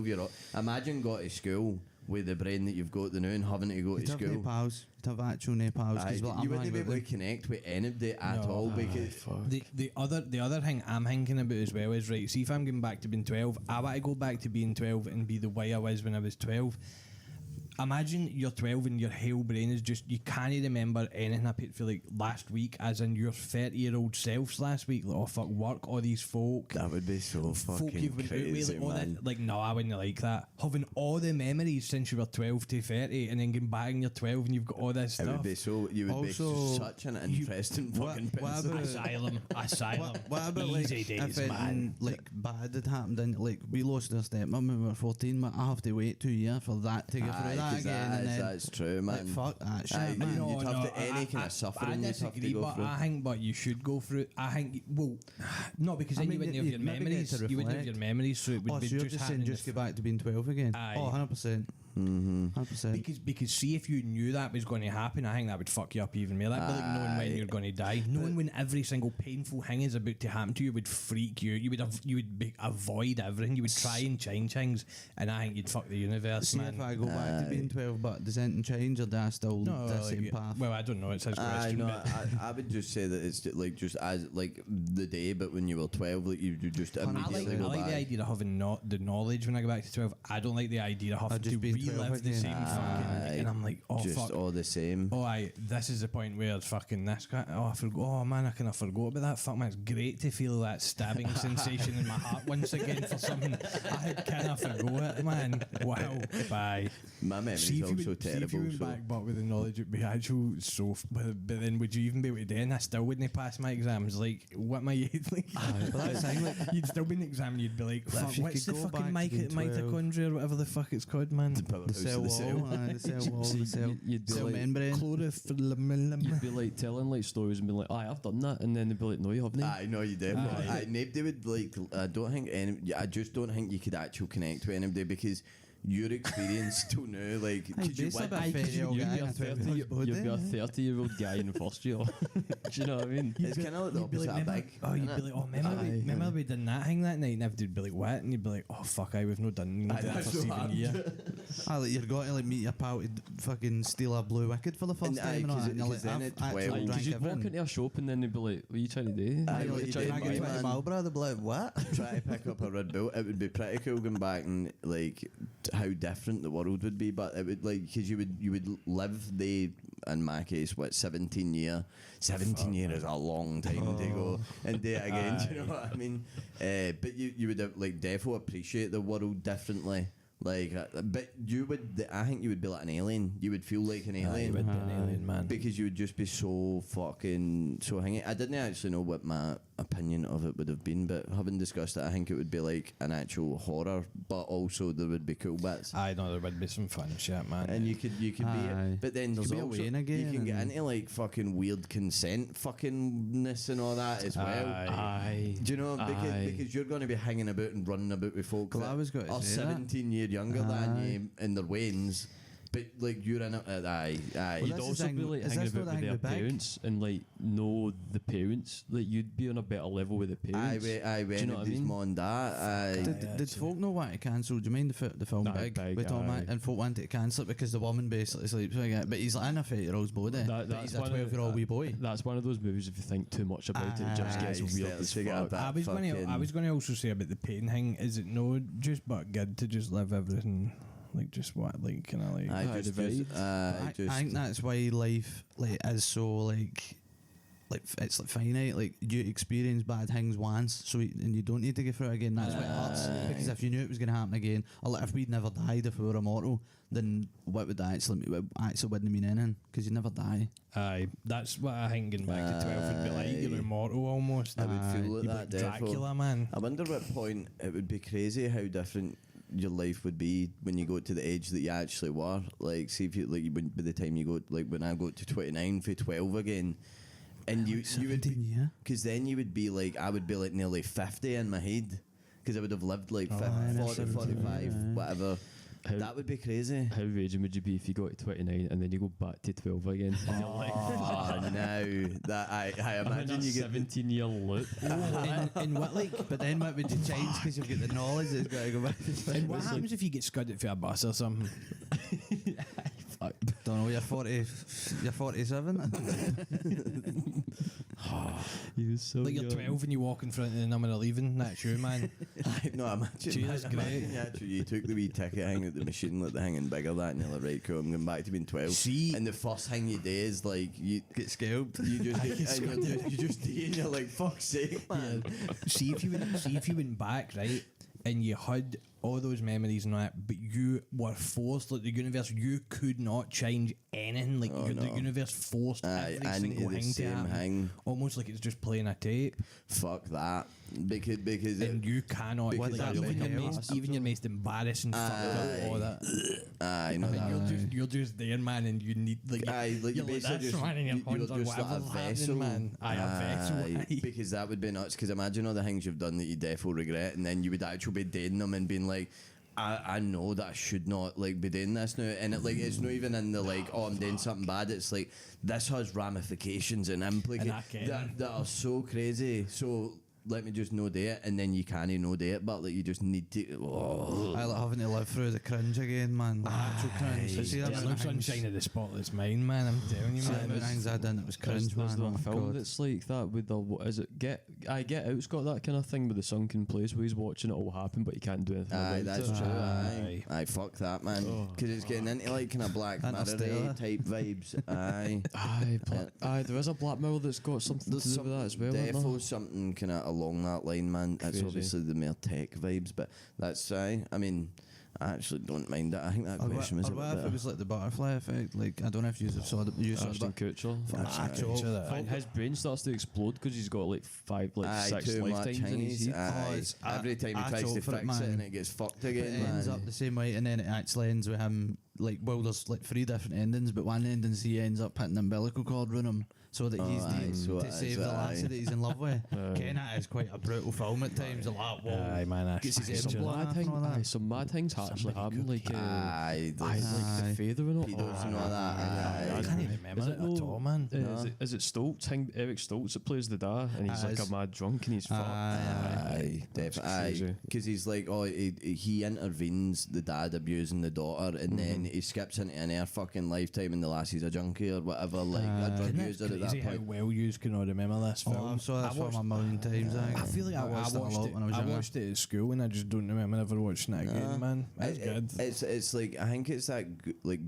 year old. Imagine go to school with the brain that you've got the now and having to go You'd to have school. Nepals. You'd have actual Nepals. Aye, Because you wouldn't be able to connect with anybody at No. all because The other thing I'm thinking about as well is, right, see if I'm going back to being 12, I want to go back to being 12 and be the way I was when I was 12. Imagine you're 12 and your whole brain is just, you can't remember anything I put for like last week, as in your 30-year-old selves last week. Like, oh fuck, work, all these folk. that would be so Folk fucking you've been out with, crazy, like, all man. that, like, no, I wouldn't like that. Having all the memories since you were 12 to 30 and then getting back and you're 12 and you've got all this It would stuff. be so. You would Also, be such an interesting fucking what person. about- Asylum. What about like Easy days, if man. anything like bad had happened and like we lost our stepmom when we were 14, but I have to wait 2 years for that to get through Aye, that 'cause again, and then that's true, man. like fuck that shit, Aye, man. you'd have to any kind of suffering I you'd have to disagree, go but through. I think, but you should go through it. I think, well, not because I then mean, you wouldn't have you'd your maybe get memories. to You wouldn't have reflect. your memories, so it would Oh, be so you're just just saying happening. just go back to being 12 again? Aye. Oh, 100%. Mm-hmm. 100%. Because see, if you knew that was going to happen, I think that would fuck you up even more. That'd be like knowing when Aye. you're going to die. Knowing when every single painful thing is about to happen to you would freak you. You would avoid everything. You would try and change things, and I think you'd fuck the universe, See man. if I go back to being 12, but does anything change or do I still No, the same path? well, I don't know. It's his I question. know. but I would just say that it's like just as like the day, but when you were 12, like you just I immediately like go back. the idea of having the knowledge when I go back to 12. I don't like the idea of having just to being 12 relive the again. same fucking. Aye. And I'm like, oh just fuck. all the same. Oh, aye, this is the point where fucking this guy. Oh, I forgot. Oh man, I kind of forgot about that. Fuck man, it's great to feel that stabbing sensation in my heart once again for something I had kind of forgot, man. Wow, bye. My memory's See if you also went, see if you terrible. went So back, but with the knowledge, it'd be actual but then would you even be able to do it? And I still wouldn't pass my exams. Like, what am I like? But that's the thing, like, You'd still be in the exam and you'd be like, But fuck, if you what's could the go fucking back to being 12. mitochondria or whatever the fuck it's called, man? the cell wall, the cell wall, the cell, You'd be cell like- membrane. You'd be like telling like stories and be like, "Aye, I've done that," and then they'd be like, "No, you haven't." I know you definitely. Aye. Nobody would like. I just don't think you could actually connect with anybody because your experience till now, like, could you based win? on a fairy tale You'd guy be a in 12 years, 30 bud, you'd be a eh? 30-year-old guy in first year. Do you know what I mean? It's kind of like the You'd be opposite like, of remember, big. oh, you'd innit? be like, oh, remember we done that thing that night, and everybody'd be like, what? And you'd be like, oh, fuck, we've not done Aye, that that's for so 7 hard. years. Like you're going to like meet your pal to fucking steal a blue wicked for the first And aye, time, and all 'cause that, and you're because like, then I've at actually 12 drank Because you'd walk everything. into a shop and then they'd be like, "What are you trying to do?" Aye, You're what like, you "You're doing, dragging boy, 20 man?" Marlboro, they'll be like, what? Try to pick up a Red Bull. It would be pretty cool going back and like how different the world would be, but it would like because you would live in my case 17 year is a long time to go and do it again. Do you know what I mean? But you would like definitely appreciate the world differently. Like, but I think you would be like an alien. You would feel like an alien. You would be an alien, man. Because you would just be so hangy. I didn't actually know what my opinion of it would have been, but having discussed it, I think it would be like an actual horror, but also there would be cool bits. I know there would be some fun shit, man. And you could be, but then there's be also away again you can get and- into like fucking weird consent fuckingness and all that as well. Aye. Do you know Aye. because you're going to be hanging about and running about with folk Well, that I was going to are say that. 17 years younger than you in their wains, but like you're in it. Aye. Well, You'd that's the also thing, be like is hanging this not about the with their thing with big? parents and like know the parents. Like you'd be on a better level with the parents. Do you know what I mean? Mom and dad. Did folk not want to cancel? Do you mind the film Nah, Big Big, with Tom aye. Hanks? And folk wanted to cancel it because the woman basically sleeps with it. But he's like in a 30-year-old's body. But That's he's a one of 12-year-old wee boy. That's one of those movies. If you think too much about it, it just gets weird as fuck. I was going to also say about the pain thing. Is it no just but good to just live everything like just what like kind of like I think that's why life like is so like it's like finite. Like you experience bad things once, and you don't need to go through it again. That's why it hurts. Because if you knew it was going to happen again, or like if we'd never died, if we were immortal, then what would that actually wouldn't mean anything? Because you never die. Aye, that's what I think. Getting back to 12 would be like you're immortal almost. I would feel You'd be like like that. Dracula, man. I wonder what point it would be crazy how different your life would be when you go to the age that you actually were. Like, see if you like by the time you go, like when I go to 29 for 12 again, and you would, because then you would be like, I would be like nearly 50 in my head, because I would have lived like 40, 45, whatever. That would be crazy. How raging would you be if you got to 29 and then you go back to 12 again? And you're like, Now that I imagine you get 17-year loop. and what like? But then what would you change? Because you've got the knowledge that's got to go back. And what happens if you get scudded for a bus or something? Don't know. You're 40. You're 47. He was so Like you're young. 12 and you walk in front of the number of leaving. That's you, man. no, imagine. Gee, that's imagine great. actually you took the wee ticket hang at the machine, like the hanging bigger that, and you're like, right, cool, I'm going back to being 12. See, And the first thing you do is like you Get scalped. you just you just do, and you're like, fuck's sake, man. see if you went back, right, and you had all those memories and all that, but you were forced, like the universe, you could not change anything. Like the universe forced every single the thing to same happen. thing. Almost like it's just playing a tape, Fuck that. Because and you cannot. because Like, that'll even your most embarrassing fuck up, all that. I know And that. you're just there, man, and you need like Aye, like you're you like basically that's fine, and your you're hands on just like a whatever's happening, vessel, man. Aye, a vessel. Aye. because that would be nuts. Because imagine all the things you've done that you definitely regret, and then you would actually be doing them and being like, I know that I should not like be doing this now, and it like it's not even in the like, oh, I'm doing something bad. It's like this has ramifications and implications that are so crazy. So let me just no do it, and then you can't no do it, but like you just need to. I like having to live through the cringe again, man. The actual cringe. See that It's amount no of things- sunshine of the spotless mind, man. I'm telling you, see the man. amount of things I done. It was cringe, There's man. a Oh my film God. that's like that with the what is it? Get Out's got that kind of thing with the sunken place where he's watching it all happen, but he can't do anything Aye, about that's it. true. Aye. Aye, fuck that, man. Because it's getting into like kind of Black Interstellar. Mirror type vibes. Aye. Aye, there is a Black Mirror that's got something to do with that as well. isn't there? Defo something kind of along that line, man. That's Crazy. obviously the more tech vibes, but that's I mean, I actually don't mind that. I think that Or question was a what bit if it better. was like the butterfly effect? Like I don't know if you saw the Ashton Kutcher. Actually, His brain starts to explode because he's got like Aye, six too much lifetimes in his Chinese. head. Aye. it's- Every time he I tries to hope for it, fix it man. and it gets fucked It again, ends man. up the same way, and then it actually ends with him. Like, well, there's like 3 different endings, but one ending he ends up putting the umbilical cord around him so that he's aye, so to it save is, the aye. lassie that he's in love with. Ken, that is quite a brutal film at times. A lot. Whoa. Aye, man. Gets his head Some blown mad off and all things, that. some mad things actually happen, like Aye, like the Aye. feather and all. pedos and all that. aye, Aye. I can't even remember remember it at all, man. Is it Stoltz? Eric Stoltz that plays the dad, and he's like a mad drunk and he's fucked. Aye, definitely. Because he's like, he intervenes the dad abusing the daughter, and then he skips into an air fucking lifetime, and the lassie's a junkie or whatever, like a drug user at that How point. well you can all remember this film. I saw this film a million times. I feel like I watched it at school, and I just don't remember ever watching it again, man. That's good. It's like, I think it's that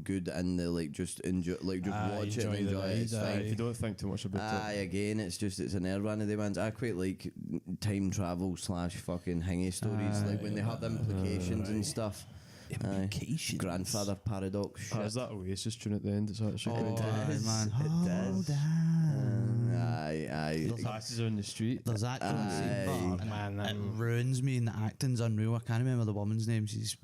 good in the like just enjoy, like just watch it and enjoy the enjoy it. It's ride, fine. If you don't think too much about it. Again, it's an air one of the ones. I quite like time travel / fucking hingy stories, like when they have implications and stuff. Implications. Grandfather paradox. Is that Oasis tune at the end? It's actually It great. does. man. It does. Aye. Taxis on the street. There's acting in the scene, but Man, it ruins me, and the acting's unreal. I can't remember the woman's name. She's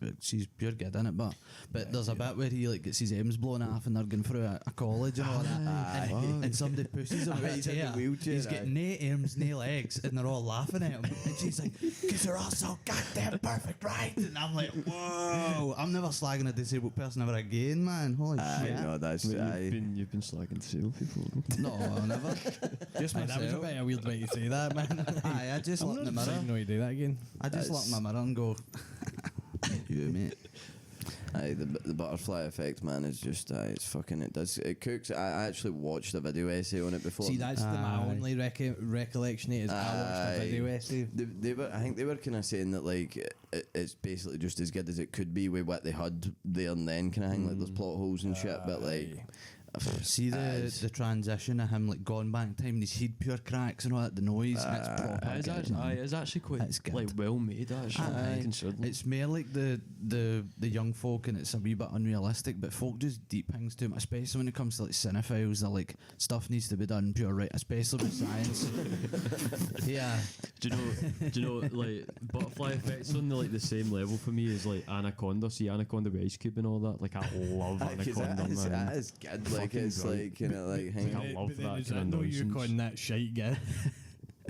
pure good in it, but there's a bit where he like gets his M's blown off, and they're going through a college and all that, and somebody pushes him in a chair. He's getting nae arms, nae legs, and they're all laughing at him. And she's like, "'Cause they're all so goddamn perfect, right?" And I'm like, "Whoa, I'm never slagging a disabled person ever again, man. Holy shit!" No, that's You've been slagging disabled people. No, I'll never. Just that was a myself. bit of a weird way to say that, man. Aye, I just look in the mirror. No, you do that again. I just look in my mirror and go, "You mate." Aye, the butterfly effect, man, is just it's fucking, it does, it cooks. I actually watched a video essay on it before. See, that's my only recollection of it is I watched a video essay. I think they were kind of saying that like it's basically just as good as it could be with what they had there and then, kind of thing. Like there's plot holes and shit, but like. See the transition of him like gone back in time, and his head pure cracks and all that, the noise, and it's proper. It's actually quite It's good. like well made. Actually, considered. It's more like the young folk, and it's a wee bit unrealistic, but folk just deep things to him, especially when it comes to like cinephiles. They're like, stuff needs to be done pure right, especially with science. Yeah. Do you know like butterfly effects on the same level for me as like Anaconda. See Anaconda with Ice Cube and all that. Like I love Anaconda, man. That is good. Like it's right. like, you know, like hang I love that Is kind that of no you nonsense. calling that shite, get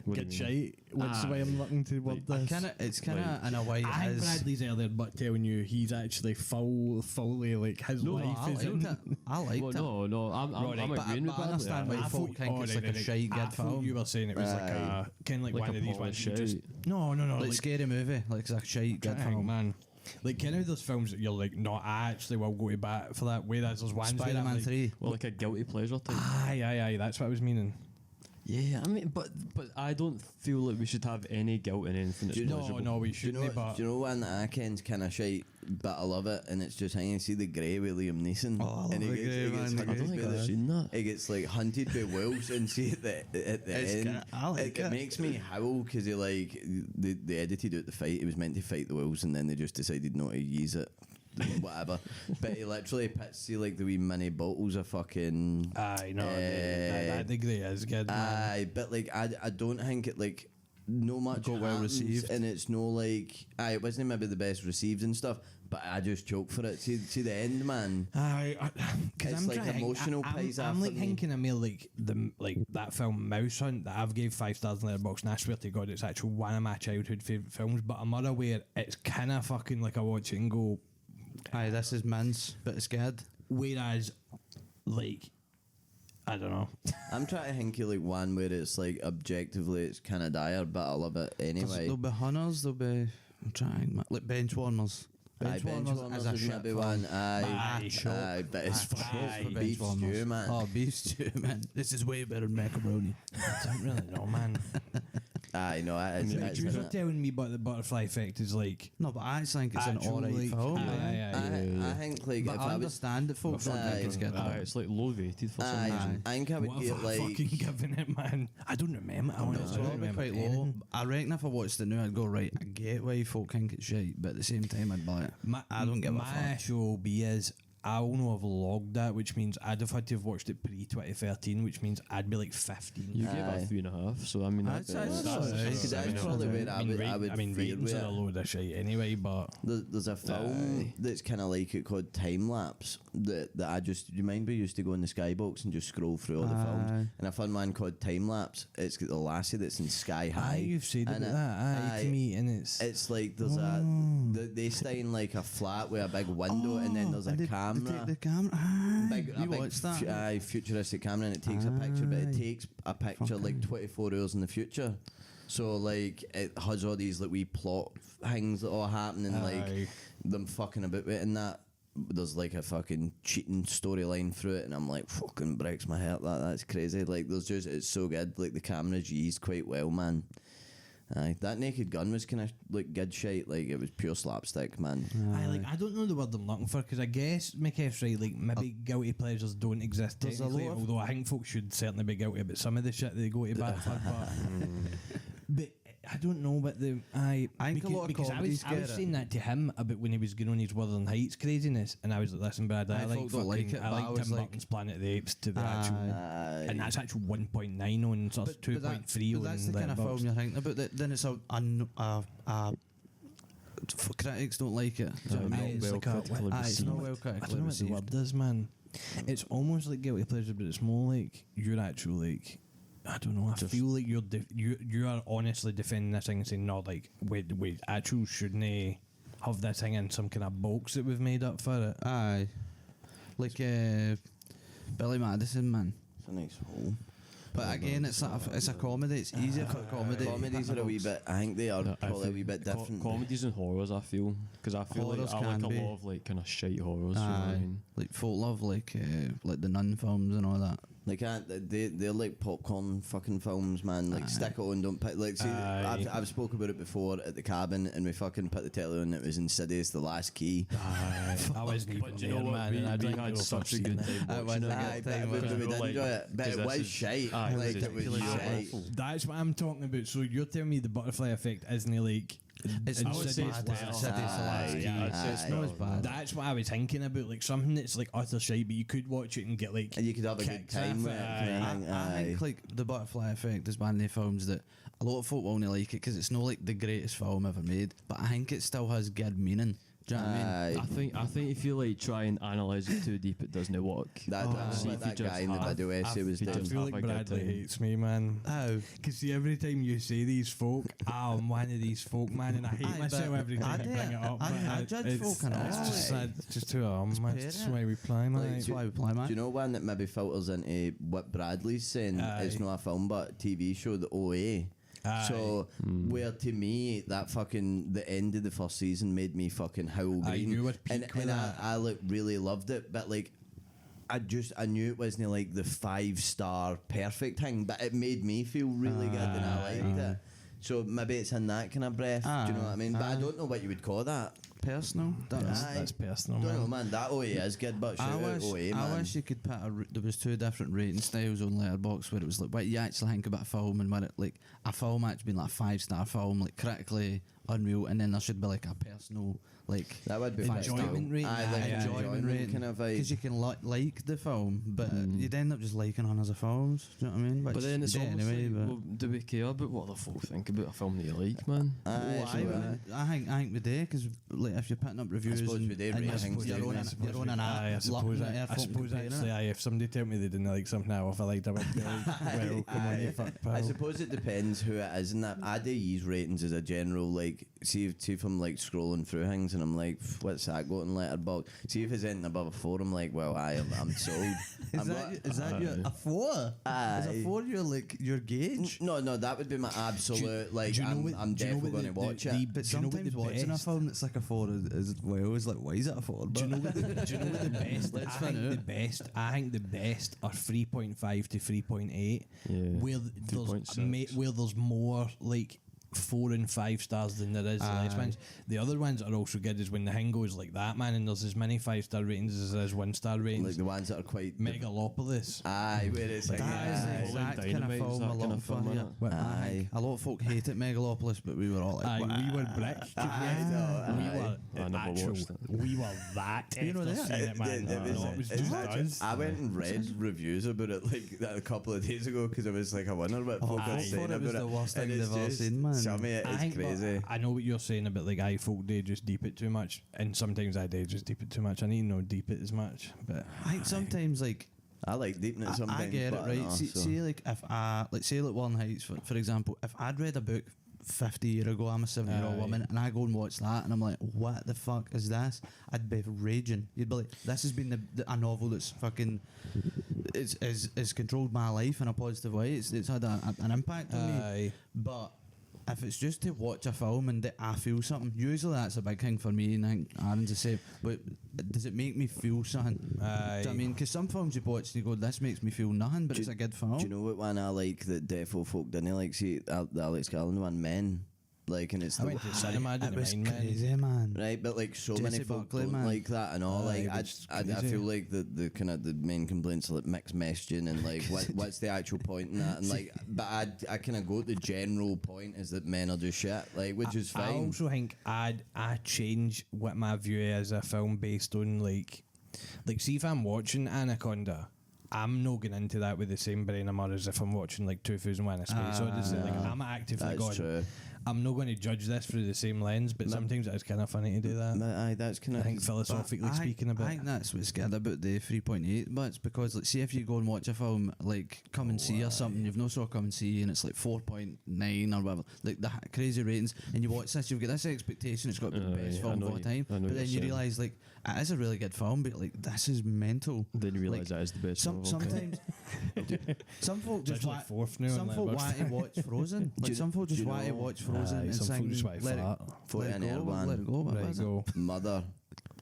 What do you get mean? shite? What's the way I'm looking toward this? It's kind of in a way. I think it is. Bradley's earlier, but telling you he's actually fully like his No, life I is liked in. it. I liked Well, it. no, I'm agreeing with but I Bradley. understand why I folk thought- think it's like a right. shite I good thought film. you were saying it was like a kind of like Like one a of these ones polished you just shite. no, Like scary movie, like it's a shite good Hang film. man. Like kind of those films that you're like, no, I actually will go to bat for that. Whereas there's ones where I'm Spider-Man like, 3. Well, like a guilty pleasure type. Aye, that's what I was meaning. Yeah, I mean, but I don't feel like we should have any guilt in anything that's pleasurable. No, we Do you shouldn't. know? But Do you know one that I ken's kind of shite, but I love it, and it's just hanging. See The Grey with Liam Neeson. Oh, I love and The Grey, man, The hunted I don't think by I've the- seen that. He gets like hunted by wolves, and see at the It's end, kinda- I like it it. makes me howl because he like they edited out the fight. He was meant to fight the wolves, and then they just decided not to use it. Whatever, but he literally puts see like the wee mini bottles of fucking. aye, no, that degree is good. Man. Aye, but like I don't think it like no much Got well happens, received. and it's no like it wasn't maybe the best received and stuff, but I just choke for it. See the end, man. Because It's I'm like trying to think, emotional I'm pays I'm after like me. thinking of more like that film Mouse Hunt that I've gave 5 stars in Letterboxd, and I swear to God it's actually one of my childhood favourite films. But I'm unaware it's kind of fucking like I watch it and go. Aye, this is mince, but it's good. Whereas, like, I don't know. I'm trying to think of like one where it's like objectively it's kind of dire, but I love it 'Cause anyway. there'll be hunters, there'll be. I'm trying, like bench warmers. Aye, bench warmers is a is shit maybe film. one. Aye, Aye, but it's Aye, fucking bench beef warmers. stew, man. Oh, beef stew, man. This is way better than macaroni. I don't really know, man. Aye, no, it's You were telling me about the butterfly effect is like. No, but I actually think it's an Actual, alright like, film. I think like But if I I was understand that folks don't think it's good. Aye, it's like low rated for some Aye, reason. I think I would What get have I like fucking given it, man? I don't remember. I honestly It's don't probably remember quite low. anything. I reckon if I watched it now, I'd go, right, I get why folk think it's shite, but at the same time, I'd buy it. I don't give a My fuck. issue will be is I'll know I've logged that, which means I'd have had to have watched it pre-2013, which means I'd be like 15. You gave Aye. it a 3.5, so I mean That's alright. because that's probably where I would fear ratings with are a it. load of shit anyway, but There's a film that's kind of like it called Time Lapse that I just, you mind we used to go in the Skybox and just scroll through all the films, Aye. and I found one called Time Lapse. It's got the lassie that's in Sky High. aye, you've said about and that, to me, and it's It's like there's they stay in like a flat with a big window, and then there's a and they camera. The camera. Aye, Big, we a big watched that. futuristic camera, and it takes a picture, but it Aye. takes a picture like 24 hours in the future. So like it has all these like wee plot things that all happen, and like them fucking about with it, and that there's like a fucking cheating storyline through it, and I'm like, fucking breaks my heart. That's crazy. Like there's just, it's so good. Like the camera's used quite well, man. Aye, that Naked Gun was kind of like good shite. Like it was pure slapstick, man. I don't know the word I'm looking for, because I guess McKeff's right. Like maybe guilty pleasures don't exist There's a technically, lot of- although I think folks should certainly be guilty about some of the shit they go to bat for. But I don't know, but I think a lot of because I was comedies get it. saying that to him about when he was going on his Wuthering Heights craziness, and I was like, listen, Brad, I like folk don't like fucking, it, I but I like was Tim like- Burton's Planet of the Apes to the actual, Aye. and that's actual 1.9 on sort of 2.3 on that's the kind of film Letterboxd. you're thinking about. Then it's critics don't like it. Do you know what I mean? It's like a- critically Aye, it's received. not well I critically don't know what the received. word is, man. It's almost like guilty pleasure, but it's more like you're actually like, I don't know. I feel like you are honestly defending this thing and saying, no, like wait, actually shouldn't have this thing in some kind of box that we've made up for it? Aye, like Billy Madison, man. It's a nice hole. But again, it's a comedy. It's easier for comedy. Comedies are a wee bit. I think they are I probably a think wee bit different. Comedies and horrors, I feel, because I feel Horrors like I like can a be. lot of like kind of shite horrors. You know what I Aye, mean? like folk love like the Nun films and all that. Like they're like popcorn fucking films, man. Like Aye. stick it on, don't put like. See, Aye. I've spoke about it before at the cabin, and we fucking put the telly on. It was Insidious: The Last Key. I wasn't even But you know there, what? man. and I We didn't had know such a if I've good seen it. time watching it. Aye, but we did Like, enjoy it, but 'cause it this was is- shite. Aye, Like this it was is shite. awful. That's what I'm talking about. So you're telling me the butterfly effect isn't like? It's not as Insidious bad Last as Key. Insidious Last Aye, Key. aye, It's aye. not as bad. That's what I was thinking about, like something that's like utter shite, but you could watch it and get like. And you could have a good kicks time off with it. it, Kind of thing. I think like the Butterfly Effect is one of the films that a lot of folk won't like it because it's not like the greatest film ever made, but I think it still has good meaning. Do you know what I mean? Aye. I think if you like try and analyse it too deep, it doesn't work. That's See what if that you guy in just the have- video essay was if you I doing. just feel have like a good Bradley time. hates me, man. How? Because see, every time you say these folk, I'm one of these folk, man, and I hate Aye, myself but every time I I bring it up. I but judge it's, folk and it's all. just sad. It's just who I am, man. It's just parent. why we play, man. Like, That's why we play, man. Do you know one that maybe filters into what Bradley's saying? It's Aye. not a film, but a TV show, the OA. Aye. So, where to me, that fucking, the end of the first season made me fucking howl Aye, green. you were and peak with and that. I like really loved it, but like, I knew it wasn't like the 5-star perfect thing, but it made me feel really good and I liked it. So maybe it's in that kind of breath. Do you know what I mean? But I don't know what you would call that. Personal. Aye. That's personal, Don't know, man. man. That OA is good, but shout out OA, man. I wish you could put there was two different rating styles on Letterboxd where it was like what you actually think about a film and what it like a film actually being like a 5-star film, like critically unreal, and then there should be like a personal like That would be Enjoyment rating. Aye, like Aye, an aye. enjoyment rating kind of because vibe. you can like the film, but you'd end up just liking hundreds of films. Do you know what I mean? But Which then it's you do almost anyway. like, But well, do we care about what the folk think about a film that you like, man? Aye, Oh, so, I think we do because like if you're putting up reviews, suppose and, we do and rate you're, things, you're don't on we? an you're on an Aye, I app, suppose, looking at your I folk suppose comparing actually, it. aye, if somebody tell me they didn't like something now, if I liked it, I would be like, well, come on, you fuck I pal. suppose it depends who it is, and that I do use ratings as a general. Like, see if I'm like scrolling through things and I'm like, what's that got in Letterboxd? See if it's anything above a 4, I'm like, well, I'm sold. Is that your a 4? Is Aye. a 4 your gauge? No, that would be my absolute. Like, do you know I'm, what- I'm do you know definitely what going to the- watch the- it. But Do you know what sometimes the watching a best- film that's like a 4 is well, it's like why is it a 4? Do you know what the best? Let's I find think out. the best. I think the best are 3.5 to 3.8. Yeah. Where there's 3.6. where there's more like 4 and 5 stars than there is the less Aye. ones. The other ones that are also good is when the hang goes like that, man, and there's as many 5-star ratings as there is 1-star ratings. Like the ones that are quite. Megalopolis. Aye, where it's like. That is the aye. exact kind of Dynamite is film that a kind lot of of film, fun. innit? What- Aye. A lot of folk hated Megalopolis, but we were all like, Aye, "Wow." we were brick. Aye, no, we aye. were I never actual- watched it. We were that. You know after that? seeing it, man. No, it was it's just actually- us. I went and read reviews about it like that a couple of days ago because I was like, I wonder what folk I are saying thought it was about the worst And thing it's they've ever just- seen, man. Some of it I is think, but crazy. I know what you're saying about like folk they just deep it too much, and sometimes I do just deep it too much. I need to know deep it as much, but I think sometimes like I like deeping it sometimes. I get it but right. no, See, so- see, like if I like say like Wuthering Heights for example, if I'd read a book 50 years ago. I'm a 7-year-old Aye. woman, and I go and watch that, and I'm like, what the fuck is this? I'd be raging. You'd be like, this has been a novel that's fucking it's controlled my life in a positive way. It's had an impact on me. Aye. But if it's just to watch a film and that I feel something, usually that's a big thing for me, and I think Aaron's the same. But does it make me feel something? Do you know what I mean? Because some films you watch and you go, this makes me feel nothing, but it's a good film. Do you know what one I like that defo folk didn't like? See, the Alex Garland one, Men. Like, and it's I went to the cinema, I It didn't was mind, man. crazy, man. right, but like so Jesse many folk Buckley, don't man. like that and all. Aye, Like, it's I crazy. feel like the kind of the main complaints are like mixed messaging and like what's the actual point in that, and like, but I kind of go to the general point is that men are just shit, like, which is I fine. also think I change what my view is a film based on like see if I'm watching Anaconda, I'm not going into that with the same brain as if I'm watching like 2001: A Space Odyssey. Like, I'm actively That's going, true. I'm not going to judge this through the same lens, but sometimes it's kind of funny to do that. Aye, that's kind I of think philosophically speaking a bit. I think that's what's good about the 3.8. But it's because, like, see if you go and watch a film like Come and See or something, you've no saw Come and See, and it's like 4.9 or whatever, like the crazy ratings, and you watch this, you've got this expectation it's got to be the best yeah, film I of know all you- time. I know But what then you're you saying. realise like it is a really good film, but like this is mental. Then you realise Like, that is the best film of all time. Sometimes some folk just It's like want fourth now some on folk that want to watch Frozen. Like some folk do just you want to know- watch Frozen Aye, and some folk sing just want to let it, fart. Put it in there, man. let it go. What There was you it? go. Mother.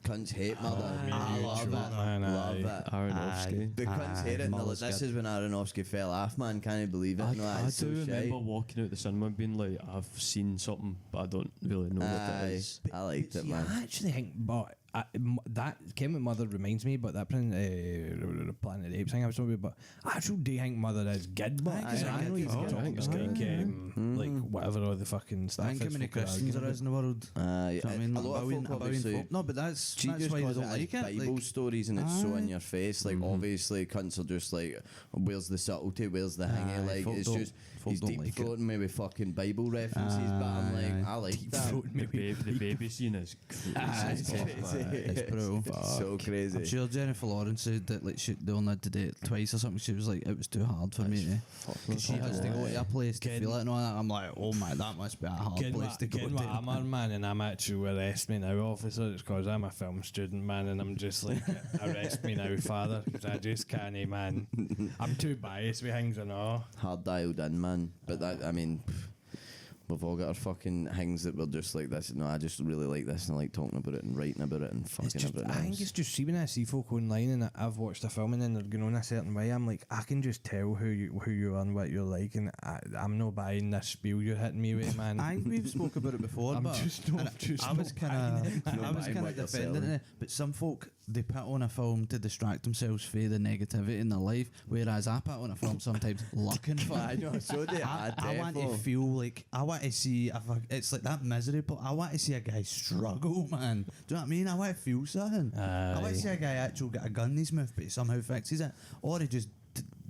Cunts hate Mother. I love it. Man, Love aye. it. Aronofsky. The cunts hate it, and they're like, this is when Aronofsky fell off, man. Can't you believe it? I, No, I it's so do remember shy. walking out the cinema and being like, I've seen something, but I don't really know what it Aye, is. I liked it, See, man. I actually think, but that came with Mother reminds me, but that Planet of the Apes thing I was talking about. But I actually do think Mother is good, but I think I know it's he's good. talking I think it's like, good. like whatever all the fucking stuff. I think how is many folk are Christians there arguing is in the world. Do you know what I mean? A lot of folk obviously. folk. No, but that's See, just why they because don't it has like it. Bible Like, stories and it's so Aye. in your face. Like, obviously, cunts are just like, where's the subtlety? Where's the Aye, hangy? Like, folk it's don't- just folk he's don't deep like it. throating me with fucking Bible references. But I'm like, Aye. I like that. The baby scene is crazy. It's crazy. It's brutal. It's so I'm crazy. sure Jennifer Lawrence said that like they only had to do it twice or something. She was like, it was too hard for me. Because she has to go to a place to feel it and all that. I'm like, oh my, that must be a hard place to go Getting what to. I'm on, man, and I'm actually arrest me now, officer. It's because I'm a film student, man, and I'm just like, arrest me now, father, because I just can't, man. I'm too biased with things and all. Hard dialed in, man. But that, I mean, we've all got our fucking things that we're just like this. No, I just really like this and I like talking about it and writing about it and It's fucking just, everything I think else. it's just see when I see folk online and I've watched a film and then they're going on a certain way, I'm like, I can just tell who you are and what you're like, and I'm not buying this spiel you're hitting me with, man. I think we've spoke about it before, I'm but just not- and just I was not kind of, Not I was buying kind what of you're defending selling. it. But some folk they put on a film to distract themselves from the negativity in their life, whereas I put on a film sometimes looking for. I know, so do I want to feel like I want to see it's like that misery, but I want to see a guy struggle, man. Do you know what I mean? I want to feel something. I want to see a guy actually get a gun in his mouth, but he somehow fixes it, or he just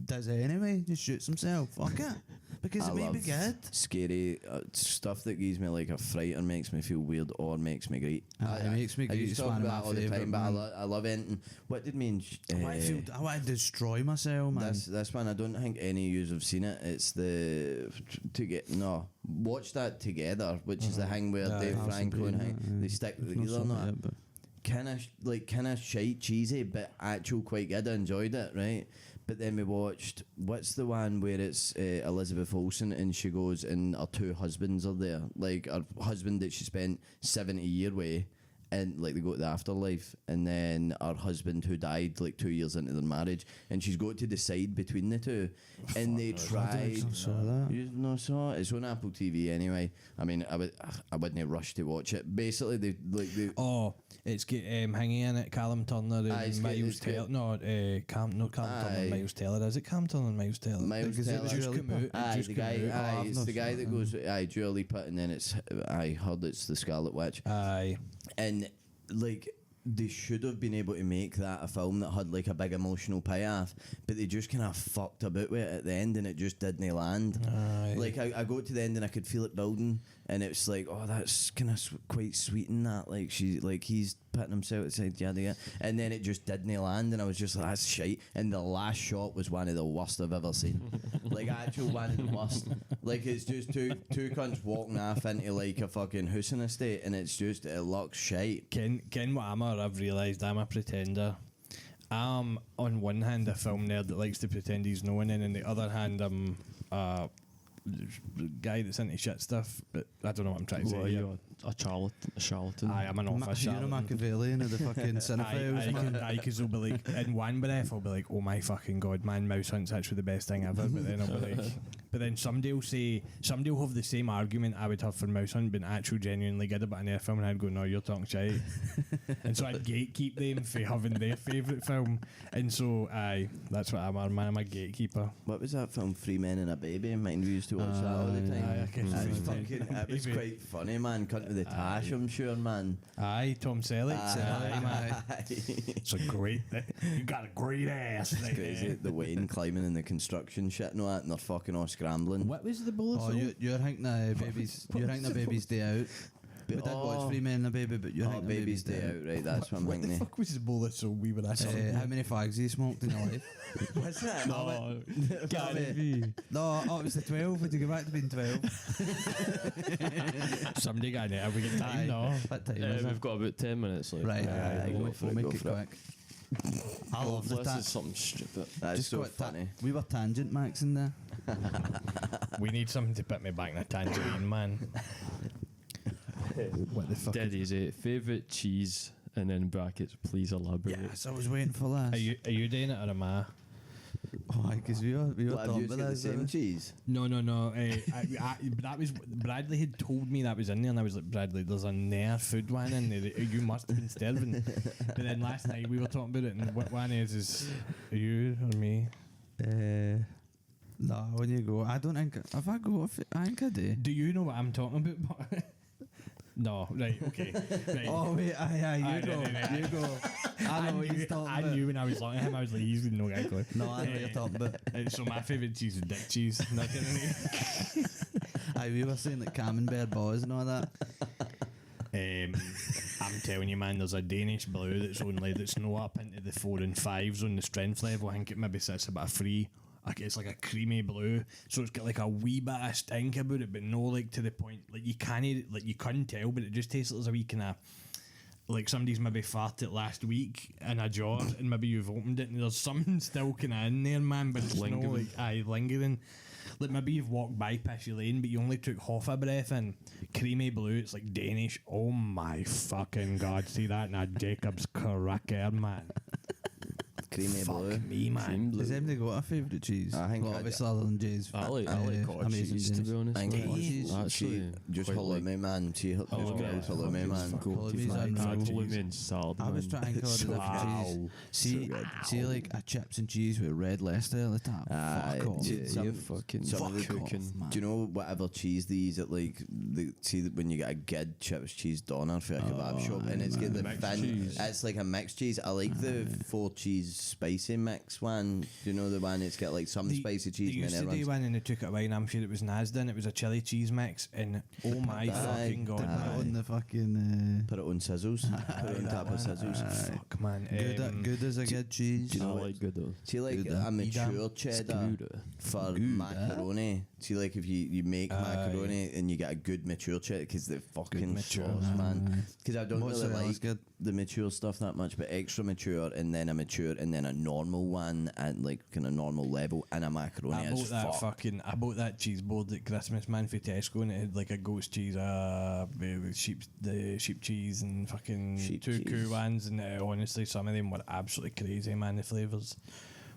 does it anyway, just shoots himself. Fuck it, because it may be good. Scary stuff that gives me like a fright or makes me feel weird or makes me great. It makes me I great. used It's to talk one of about my it all the favourite, time, but man. I love anything. What did mean? I want to destroy myself, man. This one, I don't think any of you have seen it. It's watch that together, which is the thing where Dave Alison Franco and Brie, they stick I've not together seen and it that. yet, but- Kind of shite cheesy, but actual quite good. I enjoyed it, right? But then we watched, what's the one where it's Elizabeth Olsen and she goes and her two husbands are there, like her husband that she spent 70 years with, and like they go to the afterlife, and then her husband who died like 2 years into their marriage, and she's got to decide between the two, and they tried. I saw that. You no saw it? It's on Apple TV anyway. I mean, I wouldn't rush to watch it. Basically, they. Oh, it's got hanging in it Callum Turner and Aye, it's got- Miles it's got- Taylor. No, Callum Turner Aye. and Miles Taylor. Is it Callum Turner and Miles Taylor? Miles Because it Taylor. was just Dua come out. Lipa. It Aye, just the come guy. out. Aye, I've it's not the guy seen that it. goes. Aye, Dua Lipa, and then it's. I heard it's the Scarlet Witch, Aye. and like they should have been able to make that a film that had like a big emotional payoff, but they just kind of fucked about with it at the end, and it just didn't land. Aye. Like I got to the end and I could feel it building, and it's like, oh, that's kind of quite sweet in that. Like he's patting himself aside, yeah. And then it just didn't land, and I was just like, that's shite. And the last shot was one of the worst I've ever seen. Like actual one of the worst. Like it's just two cunts walking off into like a fucking housing estate, and it looks shite. Ken what I've realised I'm a pretender. I'm on one hand a film nerd that likes to pretend he's knowing, and on the other hand I'm a guy that's into shit stuff, but I don't know what I'm trying to say. You're a charlatan. Aye, I'm an office You're a charlatan. Machiavellian of the fucking cinephiles, man. Aye, because they'll be like, in one breath I'll be like, oh my fucking god, man, Mouse Hunt's actually the best thing ever, but then I'll be like, but then somebody will have the same argument I would have for Mouse Hunt, being actually genuinely good about an air film, and I'd go, no, you're talking shite. And so I'd gatekeep them for having their favourite film, and so aye, that's what I'm a gatekeeper. What was that film, Three Men and a Baby? Mine we used to watch that all the time. Aye, I can It was quite funny, man. Cut with the tash, I'm sure, man. Aye, Tom Selleck. Aye, man. Aye. It's a great. You got a great ass. It's crazy. The Wayne climbing in the construction shit and all that, and they're fucking all scrambling. What was the bullet? Oh, you're thinking of babies. You're thinking of Baby's Day Out. We did watch Three Men and a Baby, but you're thinking of Baby's Day Out, right? That's what I'm What the thinking. fuck was his bullet? So we were actually. How many fags have you smoked in your life? What's that? No, No, it was the 12. Would you go back to being 12? Somebody got it. Have we got time? No. What time is we've it? got about 10 minutes left. Right, go for we'll it, make go it for it. quick. I love the This is something stupid. That's Just so got funny. we were tangent Max in there. We need something to put me back in a tangerine, man. What the fuck? Dead easy. Favourite cheese, and then brackets, please elaborate. Yes, I was waiting for that. Are you doing it or am I? Oh, because we were What, have talking you about got the that. same cheese? No. That was Bradley had told me that was in there, and I was like, Bradley, there's a Nair food one in there. You must have been starving. But then last night we were talking about it, and what one is you or me? No, when you go, I don't think. If I go, I think I do. Do you know what I'm talking about? No, right, okay. Right. Oh wait, you go, right. you go. I know what he's talking I about. knew when I was looking at him, I was like, he's no guy clue. No, I know what you're talking about. So my favourite cheese is dick cheese. Not kidding. Aye, we were saying that Camembert boys and all that. I'm telling you, man, there's a Danish blue that's no up into the 4 and 5s on the strength level. I think it maybe sits about 3. It's like a creamy blue, so it's got like a wee bit of stink about it, but no like to the point like you couldn't tell, but it just tastes like there's a wee kind of like somebody's maybe farted last week in a jar, and maybe you've opened it and there's something still kind of in there, man, but it's Lingering. lingering. Like maybe you've walked by Pissy Lane, but you only took half a breath in. Creamy blue, it's like Danish. Oh my fucking god! See that in a Jacob's cracker, man. Creamy Fuck blue. me, man. Has anybody got a favourite cheese? I think well, I obviously other than Jay's. I like cottage amazing cheese, to be honest. I think Cottage cheese, cheese. Actually, just quite halloumi, man. See, just grilled halloumi, man. Halloumi's unreal. and salad. I was trying to think of the different cheese. See like a chips and cheese with red Leicester at the top. Aye, Fuck off. dude, You're fucking some of the cooking. man. Do you know whatever cheese they use at like see that when you get a good chips cheese doner for a kebab shop and it's got the Mixed thin, cheese. it's like a mixed cheese. I like the 4 cheese spicy mix one. Do you know the one? It's got like some spicy cheese They and used then to do everyone's one and they took it away, and I'm sure it was Nasdaq. It was a chili cheese mix, and oh my fucking god, Put it man. on the fucking. put it on sizzles. Put it on top of sizzles. Fuck, man. Good as a good cheese. you I know like good though. See like Gouda. a mature cheddar Gouda. for macaroni. See like if you make macaroni and you get a good mature cheddar because the fucking mature. sauce, man. Because I don't Mozzarella really is like good. the mature stuff that much, but extra mature and then a mature and then a normal one at like kind of normal level and a macaroni I is fuck. I bought that cheese board at Christmas, man, for Tesco, and it had like a goat's cheese, the sheep cheese, and fucking Sheep two cheese. cool ones, and honestly, some of them were absolutely crazy, man. The flavours.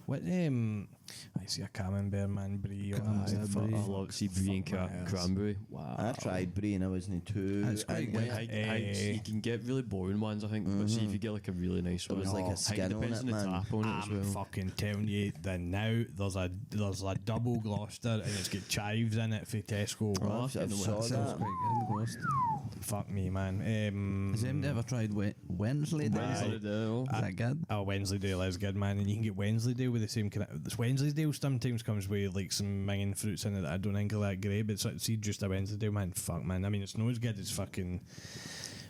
What I see a camembert, man, brie. Camembert. I love see brie and cranberry. Wow. I tried brie and I wasn't too. That's quite into good. it. You can get really boring ones, I think, but see if you get like a really nice one. was like a it skin on depends it, on the man. tap on it as I'm well. fucking telling you that now there's a double Gloucester and it's got chives in it for Tesco. Oh, I've saw Sounds that. quite good. Ghost. Fuck me, man. Has anybody ever tried Wednesday? Wednesday, Is that good? Wednesday Dale is good, man, and you can get Wednesday Dale with the same kind of. This Wensleydale sometimes comes with like some minging fruits in it that I don't think are that great, but see just a Wensleydale, man, fuck man. I mean, it's not as good as fucking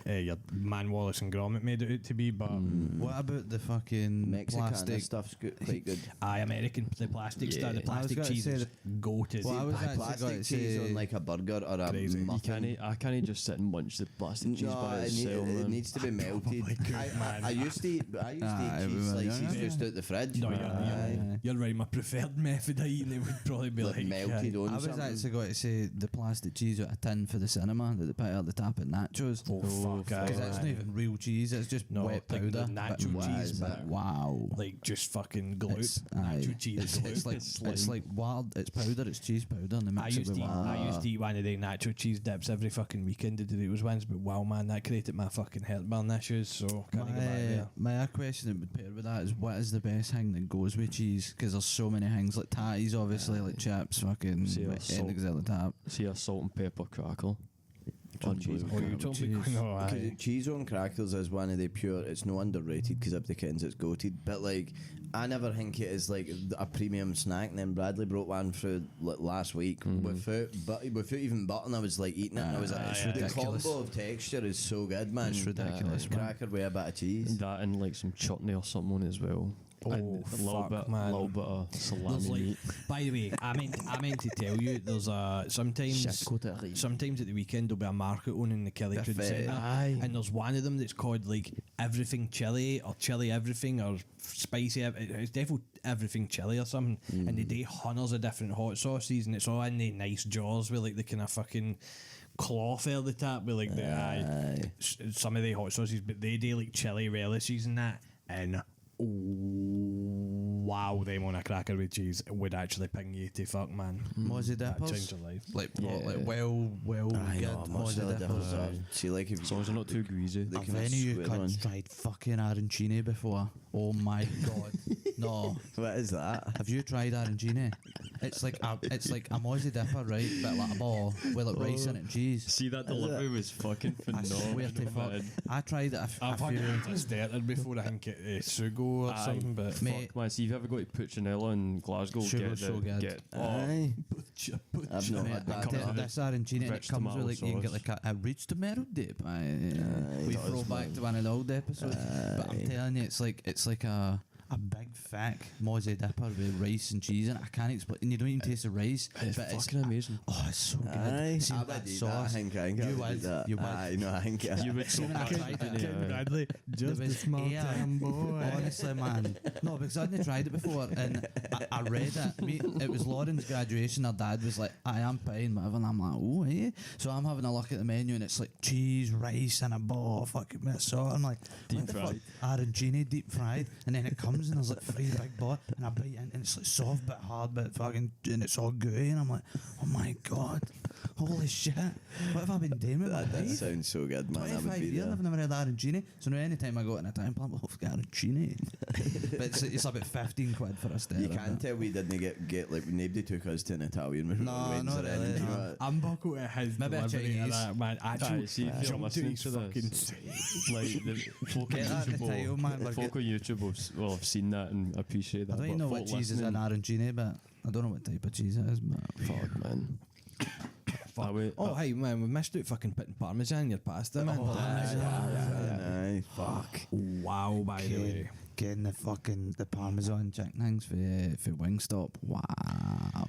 your man Wallace and Gromit made it out to be, but What about the fucking Mexican plastic? stuff's quite good. American, the plastic stuff, the I was plastic gonna cheese say is that- goated. Well, I was actually Plastic going to cheese say on like a burger or a Crazy. muffin. I can't just sit and munch the plastic cheese No, by it, itself, it man. needs to be melted. probably could, man. I used to eat cheese everyone, slices yeah. just out the fridge. No, Aye. you're right. My preferred method of eating it would probably be Like like melted on I was something. actually going to say the plastic cheese out of tin for the cinema that they put at the top at nachos. Oh, fuck, aye. Because that's not even real cheese, it's just No, wet like powder. the nacho but cheese, but but wow. like just fucking gloop. Aye. Nacho cheese It's, gloop. it's like wild, it's powder, it's cheese powder, and they I mix it used, with to eat, wild. I used to eat one of the nacho cheese dips every fucking weekend to do those ones, but wow, man, that created my fucking heartburn issues, so can't go back there. My question that would pair with that is what is the best thing that goes with cheese? Because there's so many things like tatties, obviously, like chips, fucking See, like salt. anything at the top. See a salt and pepper crackle. Cheese. Oh, you told me, Cheese. no, Because aye. cheese on crackers is one of the pure. It's no underrated because everybody kens it's goated. But like, I never think it is like a premium snack. And then Bradley brought one through like, last week without even butter. And I was like eating it, and I was like, It's the ridiculous. combo of texture is so good, man. It's ridiculous, man. Cracker with a bit of cheese. That and like some chutney or something on it as well. Oh, and a little fuck, bit, man. little bit of salami There's like, meat. by the way, I meant to tell you, there's sometimes at the weekend there'll be a market on in the Kelly Trade Defect. Centre, Aye. and there's one of them that's called like everything chili or chili everything or spicy. It's definitely everything chili or something, and they do hundreds of different hot sauces, and it's all in the nice jars with like the kind of fucking cloth over the top with like some of the hot sauces, but they do like chili relishes and that, and wow, them on a cracker with cheese would actually ping you to fuck, man. Mozzie That dippers, changed your life. like Yeah. like well I good know, Mozzie mozzarella dippers. dippers are. See, like if As long as they're not too greasy. They Have can any of you square on. cunts tried fucking arancini before? Oh my god, no. What is that? Have you tried arancini? It's like a Mozzie dipper, right? But like a ball with like rice in it and cheese. See, that delivery was fucking I swear to fuck. phenomenal. I tried it I've a had few. it started before I think it Sugo or Aye. something, but Mate, Fuck, man, see if you ever go to Puccinella in Glasgow, Sugar's get so good. Aye. I've not Mate, had that. this- no. this arancini and it Rich comes with tomato like you can get sauce. like a rich tomato dip. We it throw does, back man. to one of the old episodes, but I'm telling you, it's like a big thick Mozzie dipper with rice and cheese, and I can't explain. And you don't even taste the rice. It's but fucking amazing. Oh, it's so good. Aye. See I that would eat sauce. that. I think I You would would, eat that. you would. Aye, no, I think You would so When I much, tried it, didn't you? Bradley, just There a was small air. town boy. Honestly, man. No, because I hadn't tried it before, and I read it. It was Lauren's graduation. Her dad was like, I am paying whatever, and I'm like, oh, hey. So I'm having a look at the menu, and it's like cheese, rice, and a ball of fucking bit of salt. I'm like, Deep what the fuck? fried. Arancini, deep fried, and then it comes, and there's like 3 big ball, and I bite in, and it's like soft but hard, but fucking, and it's all gooey, and I'm like, oh my god, holy shit, what have I been doing with my That life? sounds so good, man. I would 25 be years there. I've never had arancini, so now anytime I go in a time plant, I've got arancini. But it's about 15 quid for a stir. You can tell we didn't get like nobody took us to an Italian when we No, were Windsor not and really, you no. know, I'm buckled at his Maybe a delivery of Chinese. that, man. Aye, Actually, see, if you're jumped to listening his to fucking this, like the folk on Get that in the YouTube, title, man, we're folk on YouTube have seen that and appreciate that. I don't even but know what folk cheese is in listening, arancini, but I don't know what type of cheese it is, but Fuck, man. Ah, wait, Oh, hey, man, we missed out fucking putting parmesan in your pasta, man. aye, fuck. Wow, by the way. getting the Parmesan chicken things for Wingstop. Wow.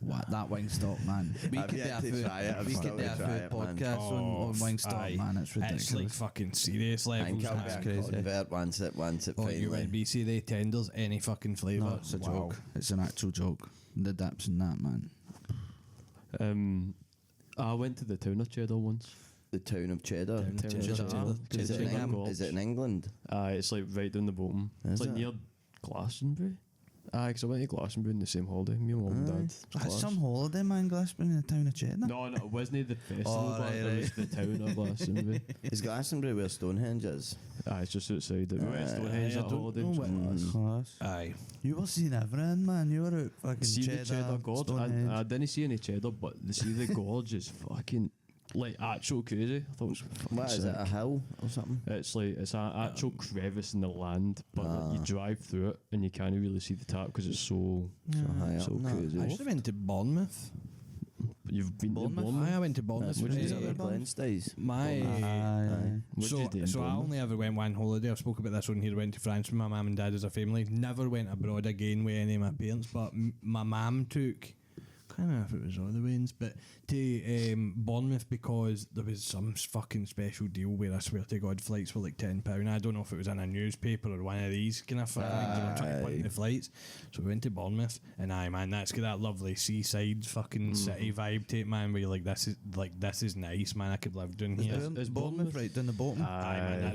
What that Wingstop, man. We I've could do yet a to try it. I've we still could do to a try food it, man. podcast on Wingstop, aye. man. It's ridiculous. It's like fucking serious I levels. think I'll man. be a crazy. convert once it Oh, you finally. would be see they tenders any fucking flavour. no, it's a Wow. joke. It's an actual joke. The dips and that, man. I went to the town of Cheddar once. The town of Cheddar. Town of Town of Cheddar. Cheddar. Is it, Cheddar in, Gorge. is it in England? It's like right down the bottom. Is It's like it? near Glastonbury. Because I went to Glastonbury in the same holiday. Me and mum and dad. That's Class. some holiday, man. Glastonbury in the town of Cheddar. No, it wasn't the festival, Oh, but right, it was the town of Glastonbury. Is Glastonbury where Stonehenge is? It's just outside. We went to Stonehenge I that don't holiday. know which what was it class. Class. Aye. You were seeing everything, man. You were out fucking See Cheddar, the Cheddar Gorge? Stonehenge. I didn't see any cheddar, but see the gorge is fucking like actual crazy. I thought it was fucking What is it? sick. A hill or something? It's like it's an actual crevice in the land, but like, you drive through it and you can't really see the tap because it's so high so up. No. crazy. I actually went to Bournemouth. You've been Bournemouth? to Bournemouth? I went to Bournemouth. What did you uh, do? Glenstays. My What did you do in so I Bournemouth? only ever went one holiday. I've spoken about this on here. I went to France with my mum and dad as a family. Never went abroad again with any of my parents. But my mum took, I can't remember if it was all the ways, but to Bournemouth because there was some fucking special deal where I swear to God flights were like £10. I don't know if it was in a newspaper or one of these kind of fucking things. They were trying to put the flights. So we went to Bournemouth, and man, that's got that lovely seaside fucking city vibe to it, man. Where you're like, this is nice, man. I could live down here. Is Bournemouth right down the bottom? Aye, man,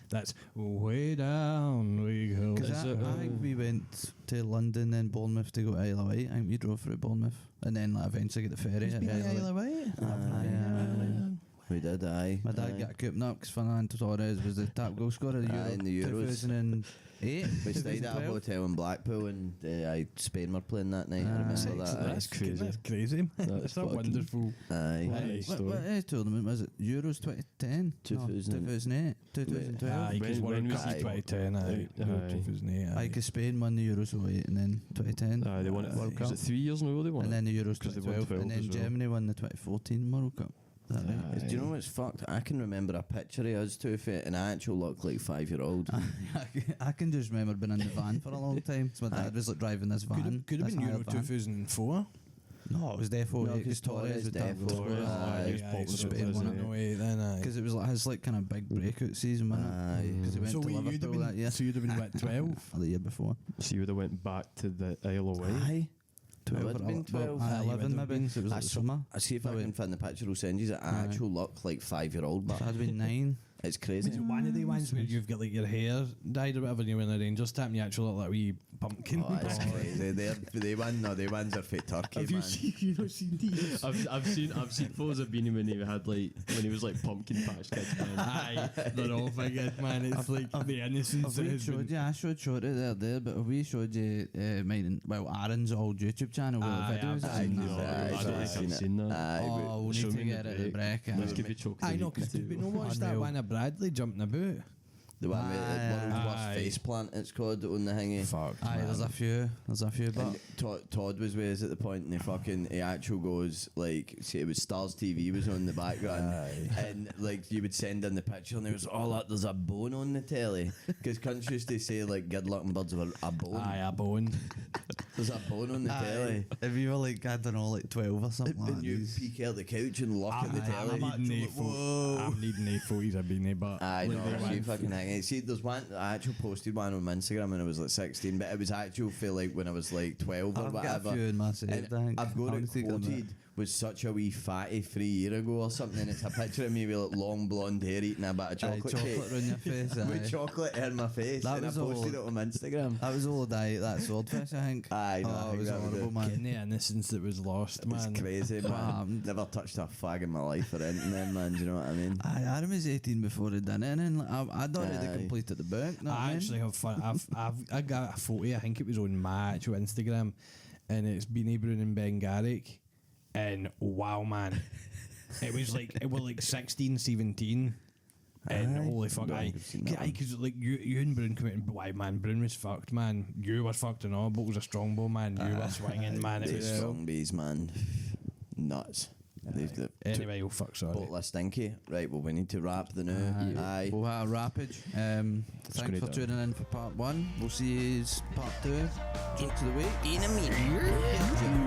that's way down we go. Because I think we went to London and Bournemouth to go to Isle of Wight. I think we drove through Bournemouth and then like, eventually get the ferry. at Isle of Wight. We did, aye. My dad got cooped up because Fernando Torres was the top goal scorer of the Euro In the Euros. 2008. We stayed at a 2012. hotel in Blackpool and Spain were playing that night. I remember that. aye. That's crazy. That's crazy, man. That's That's a fucking- wonderful. Aye. Aye. What tournament was it? Euros 2010? 2000. 2008? 2012? Aye, because When World was Cup it? 2010, aye. Aye. 2008, Aye, because Spain won the Euros 08 and then 2010. They won it. World Was Cup. it 3 years in a row they won And it? then the Euros 'Cause they won 2012. And 12 then as well. Germany won the 2014 World Cup. Is that right? Do you know what's fucked? I can remember a picture of us two fit, and I actually look like 5-year-old. I can just remember being in the van for a long time. So my dad was like driving this van. Could have this been higher Euro van. 2004. No, it was defo. No, 'cause because Torres Torres was defo. Torres, Aye, he was popping so Spain, it was wasn't in he? 08 then, aye. Because it was like his like kind of big breakout season, wasn't Aye. it? Because he went So to wait, you'd have Liverpool that year. been, so you'd have been what, 12? Or the year before. So you would have went back to the Isle of Wight. Aye. 12 would have or been well, 12. aye, Aye, you 11 would have maybe. been. So it was I like the saw- summer. I see if I can find the picture. I'll send you. It actually look like 5-year-old, So but I'd been 9. it's crazy. Is it one of the ones where you've got like your hair dyed or whatever and you're wearing a Rangers tap and you actually look like a wee pumpkin? Oh, it's crazy. They ones are for Turkey, Have man. you not seen these? I've seen photos of Beanie when he had like when he was like pumpkin patch kids. Man. Aye, they're all figured, man. It's like the innocence Have that we has showed been. you? I showed it there, but have we showed you mine and, well, Aaron's old YouTube channel with Aye, videos? I've seen No. that. I don't think I've seen that. Oh, we Show need to me the get it at the break. break. Let's give you chocolate. I know, because did we not watch that Unreal. one of Bradley jumping about? The one with the world's worst Aye. face plant, it's called, on the thingy. Fuck. Aye, there's a few, but And Todd was with us at the point, and he actually goes like, see, it was Stars TV was on the background, and like you would send in the picture, and there was there's a bone on the telly, because countries used to say like good looking birds have a bone. Aye, a bone. There's a bone on the telly. if you were like, I don't know, like 12 or something like And you that. peek out the couch and look at the telly. I'm needing a photos of Beanie, but I like, know, they see went- fucking hang. See, there's one I actually posted one on my Instagram when I was like 16, but it was actually feel like when I was like 12 or I've got whatever. a few in my saved, And I think. I've got I'll it take them quoted was such a wee fatty 3 year ago or something, and it's a picture of me with like long blonde hair eating a bit of Aye, chocolate chocolate cake. around your face. With Aye. chocolate in my face, That and I was posted all- it on my Instagram. That was all that swordfish, I think. Aye, no, I oh, think it was that was horrible, it. man. Getting the innocence that was lost, man. It's crazy, man. Never touched a fag in my life or anything, then, man. Do you know what I mean? Aye, Adam was 18 before he done it, and then, like, I'd already Aye. completed the book. know what I mean? actually have fun. I got a photo. I think it was on my actual Instagram, and it's Beanie Brown and Ben Garrick, and wow, man, it was like 16, 17. And holy fuck, No, aye. I've seen that one. Because like you and Brown come out and why man, Brown was fucked, man. You were fucked and all, but was a strongbow, man. You were swinging, man. It These was strong bees, man. Nuts. They've got anyway. Oh fuck, sorry. bottle of stinky. Right, well, we need to wrap the new. Aye. We'll have a rapage. Thanks gonna for do. tuning in for part 1. We'll see you part 2. Jokes of the week. In a minute.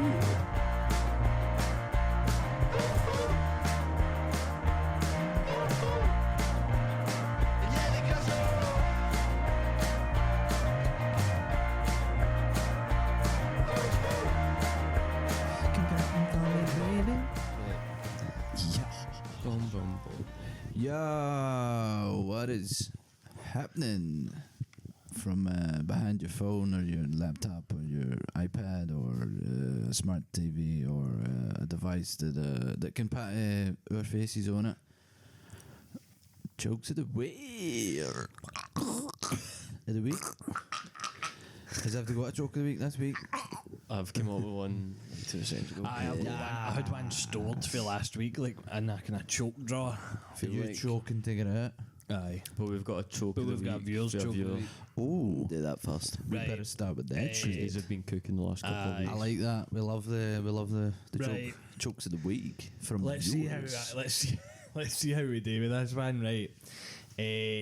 Bum, bum, bum. Yo, what is happening from behind your phone or your laptop or your iPad or smart TV or a device that can put our faces on it? Jokes of the week. Of the week. Has everybody got a joke of the week this week? I've come up with one 2 seconds ago. I had one stored for last week, like in a kind of choke drawer. Are you choking to get it out? Aye. But we've got a choke But of the we've got week viewers for a choke of the viewer. week. Oh, do that first. We Right. better start with that. Because these have been cooking the last couple of Aye. weeks. I like that. We love the Right. chokes of the week from Let's see how viewers. let's see how we do with this one, right?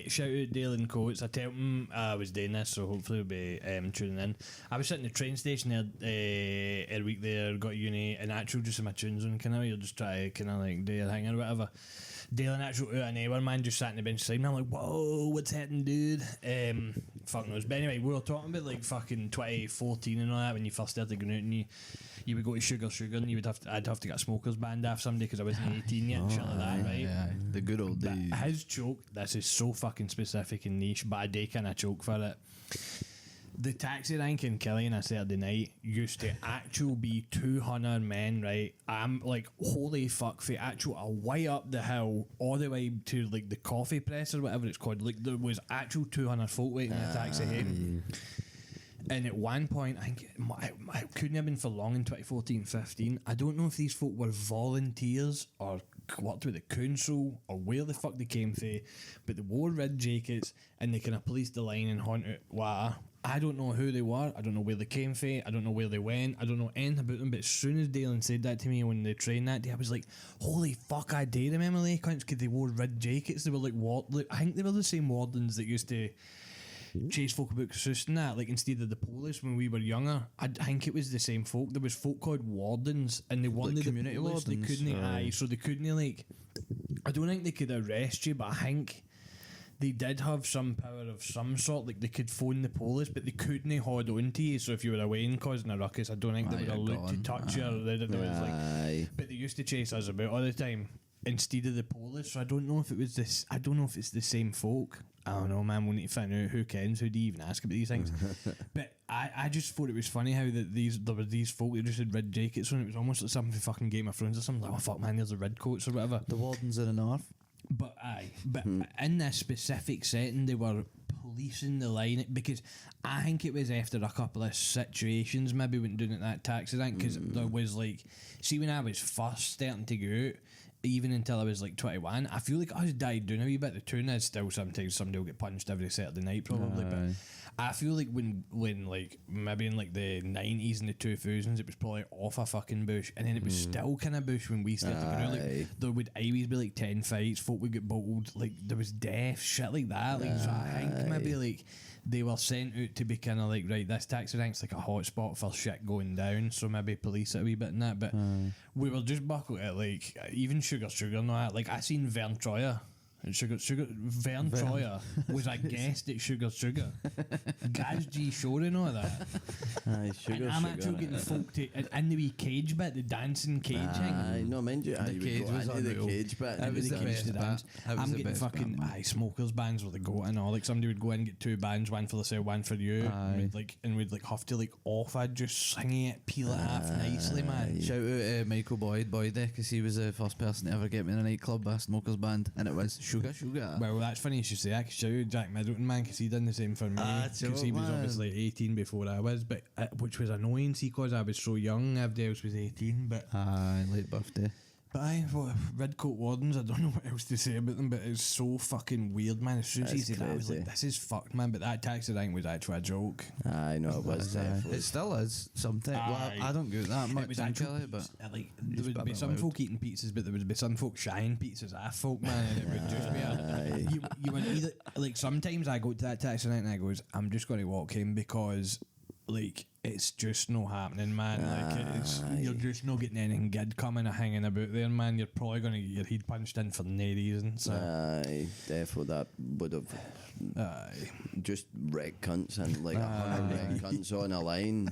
Shout out Dale and Coates. I tell him I was doing this, so hopefully he'll be tuning in. I was sitting in the train station there every week there, got uni, and actual just in my tunes on, kind of, you'll just try to kind of like do your thing or whatever. Dale and actual out of nowhere, man, just sat on the bench beside me. I'm like, whoa, what's happening, dude? Fuck knows. But anyway, we were talking about like fucking 2014 and all that when you first started going out, and you would go to Sugar, and I'd have to get a smokers band off somebody because I wasn't 18 yet and shit like that, right? Yeah, the good old But days. his joke, this is so fucking specific and niche, but I do kind of choke for it. The taxi rank in Killie on a Saturday night used to actual be 200 men, right? I'm like, holy fuck, for actual a way up the hill, all the way to like the coffee press or whatever it's called. Like there was actual 200 folk waiting in a taxi home. And at one point, I think it couldn't have been for long in 2014-15. I don't know if these folk were volunteers or worked with the council or where the fuck they came from, but they wore red jackets and they kind of policed the line and haunted water. I don't know who they were. I don't know where they came from. I don't know where they went. I don't know anything about them. But as soon as Dalen said that to me on the train that day, I was like, holy fuck, I do remember they cunts because they wore red jackets. They were like, I think they were the same wardens that used to chase folk about Seuss and that, like instead of the police when we were younger. I think it was the same folk. There was folk called wardens, and they wanted community the police. They wardens? couldn't, so they couldn't like. I don't think they could arrest you, but I think they did have some power of some sort. Like they could phone the police, but they couldn't hold on to you. So if you were away and causing a ruckus, I don't think they would have looked to touch you. Or there was like, but they used to chase us about all the time instead of the police. So I don't know if it was this. I don't know if it's the same folk. I don't know, man. We need to find out who kens. Who do you even ask about these things? But I just thought it was funny how that there were these folk that just had red jackets on. It was almost like something from fucking Game of Thrones or something. Like, oh fuck, man, there's the red coats or whatever. The wardens in the north. But in this specific setting, they were policing the line because I think it was after a couple of situations, maybe when doing it that taxi rank, because there was like, see, when I was first starting to go out, even until I was like 21, I feel like I just died down a wee bit. The tune is still sometimes somebody will get punched every Saturday night probably, but I feel like when like maybe in like the 90s and the 2000s, it was probably off a fucking bush, and then it was still kind of bush when we started going out. Like there would always be like 10 fights, folk would get bottled, like there was death, shit like that. Like so I think maybe like they were sent out to be kind of like, right, this taxi rank's like a hot spot for shit going down, so maybe police it a wee bit in that. But we were just buckled at like even Sugar and all that. Like I seen Vern Troyer. And Vern Troyer was a guest at Sugar. Gaz G showed and all that. Aye, And I'm actually getting folk to in the wee cage bit, the dancing cage thing. No, mind you, The you cage would go was into the unreal. cage bit. That was the the cage best to bit. dance. That was I'm the getting best fucking bit. smokers bands where they go and all. Like somebody would go in and get 2 bands, one for the sale, one for you. And we'd like have to like offer just singing it, peel it off nicely, man. Shout out Michael Boyd, because he was the first person to ever get me in a nightclub, a smokers band, and it was Sugar. Well, that's funny you should say that, 'cause shout out Jack Middleton, man, because he done the same for me, because he was man. obviously 18 before I was, but which was annoying, see, because I was so young, everybody else was 18, but Late birthday. But aye, well, Red Coat Wardens, I don't know what else to say about them, but it's so fucking weird, man. As soon as he That's said that, I was like, crazy. this is fucked, man. But that taxi rank was actually a joke. I know it was definitely. It still is sometimes. Well, I don't go that It much was in actual Kelly, but like, it's there would a be bit some loud. folk eating pizzas, but there would be some folk shying pizzas off folk, man. And it would just be you would either, like, sometimes I go to that taxi rank and I goes, I'm just going to walk in because, like, it's just not happening, man. Like, you're just not getting anything good coming or hanging about there, man. You're probably going to get your head punched in for no reason. So, Aye, therefore that would have just wrecked cunts and like 100 wrecked cunts on a line,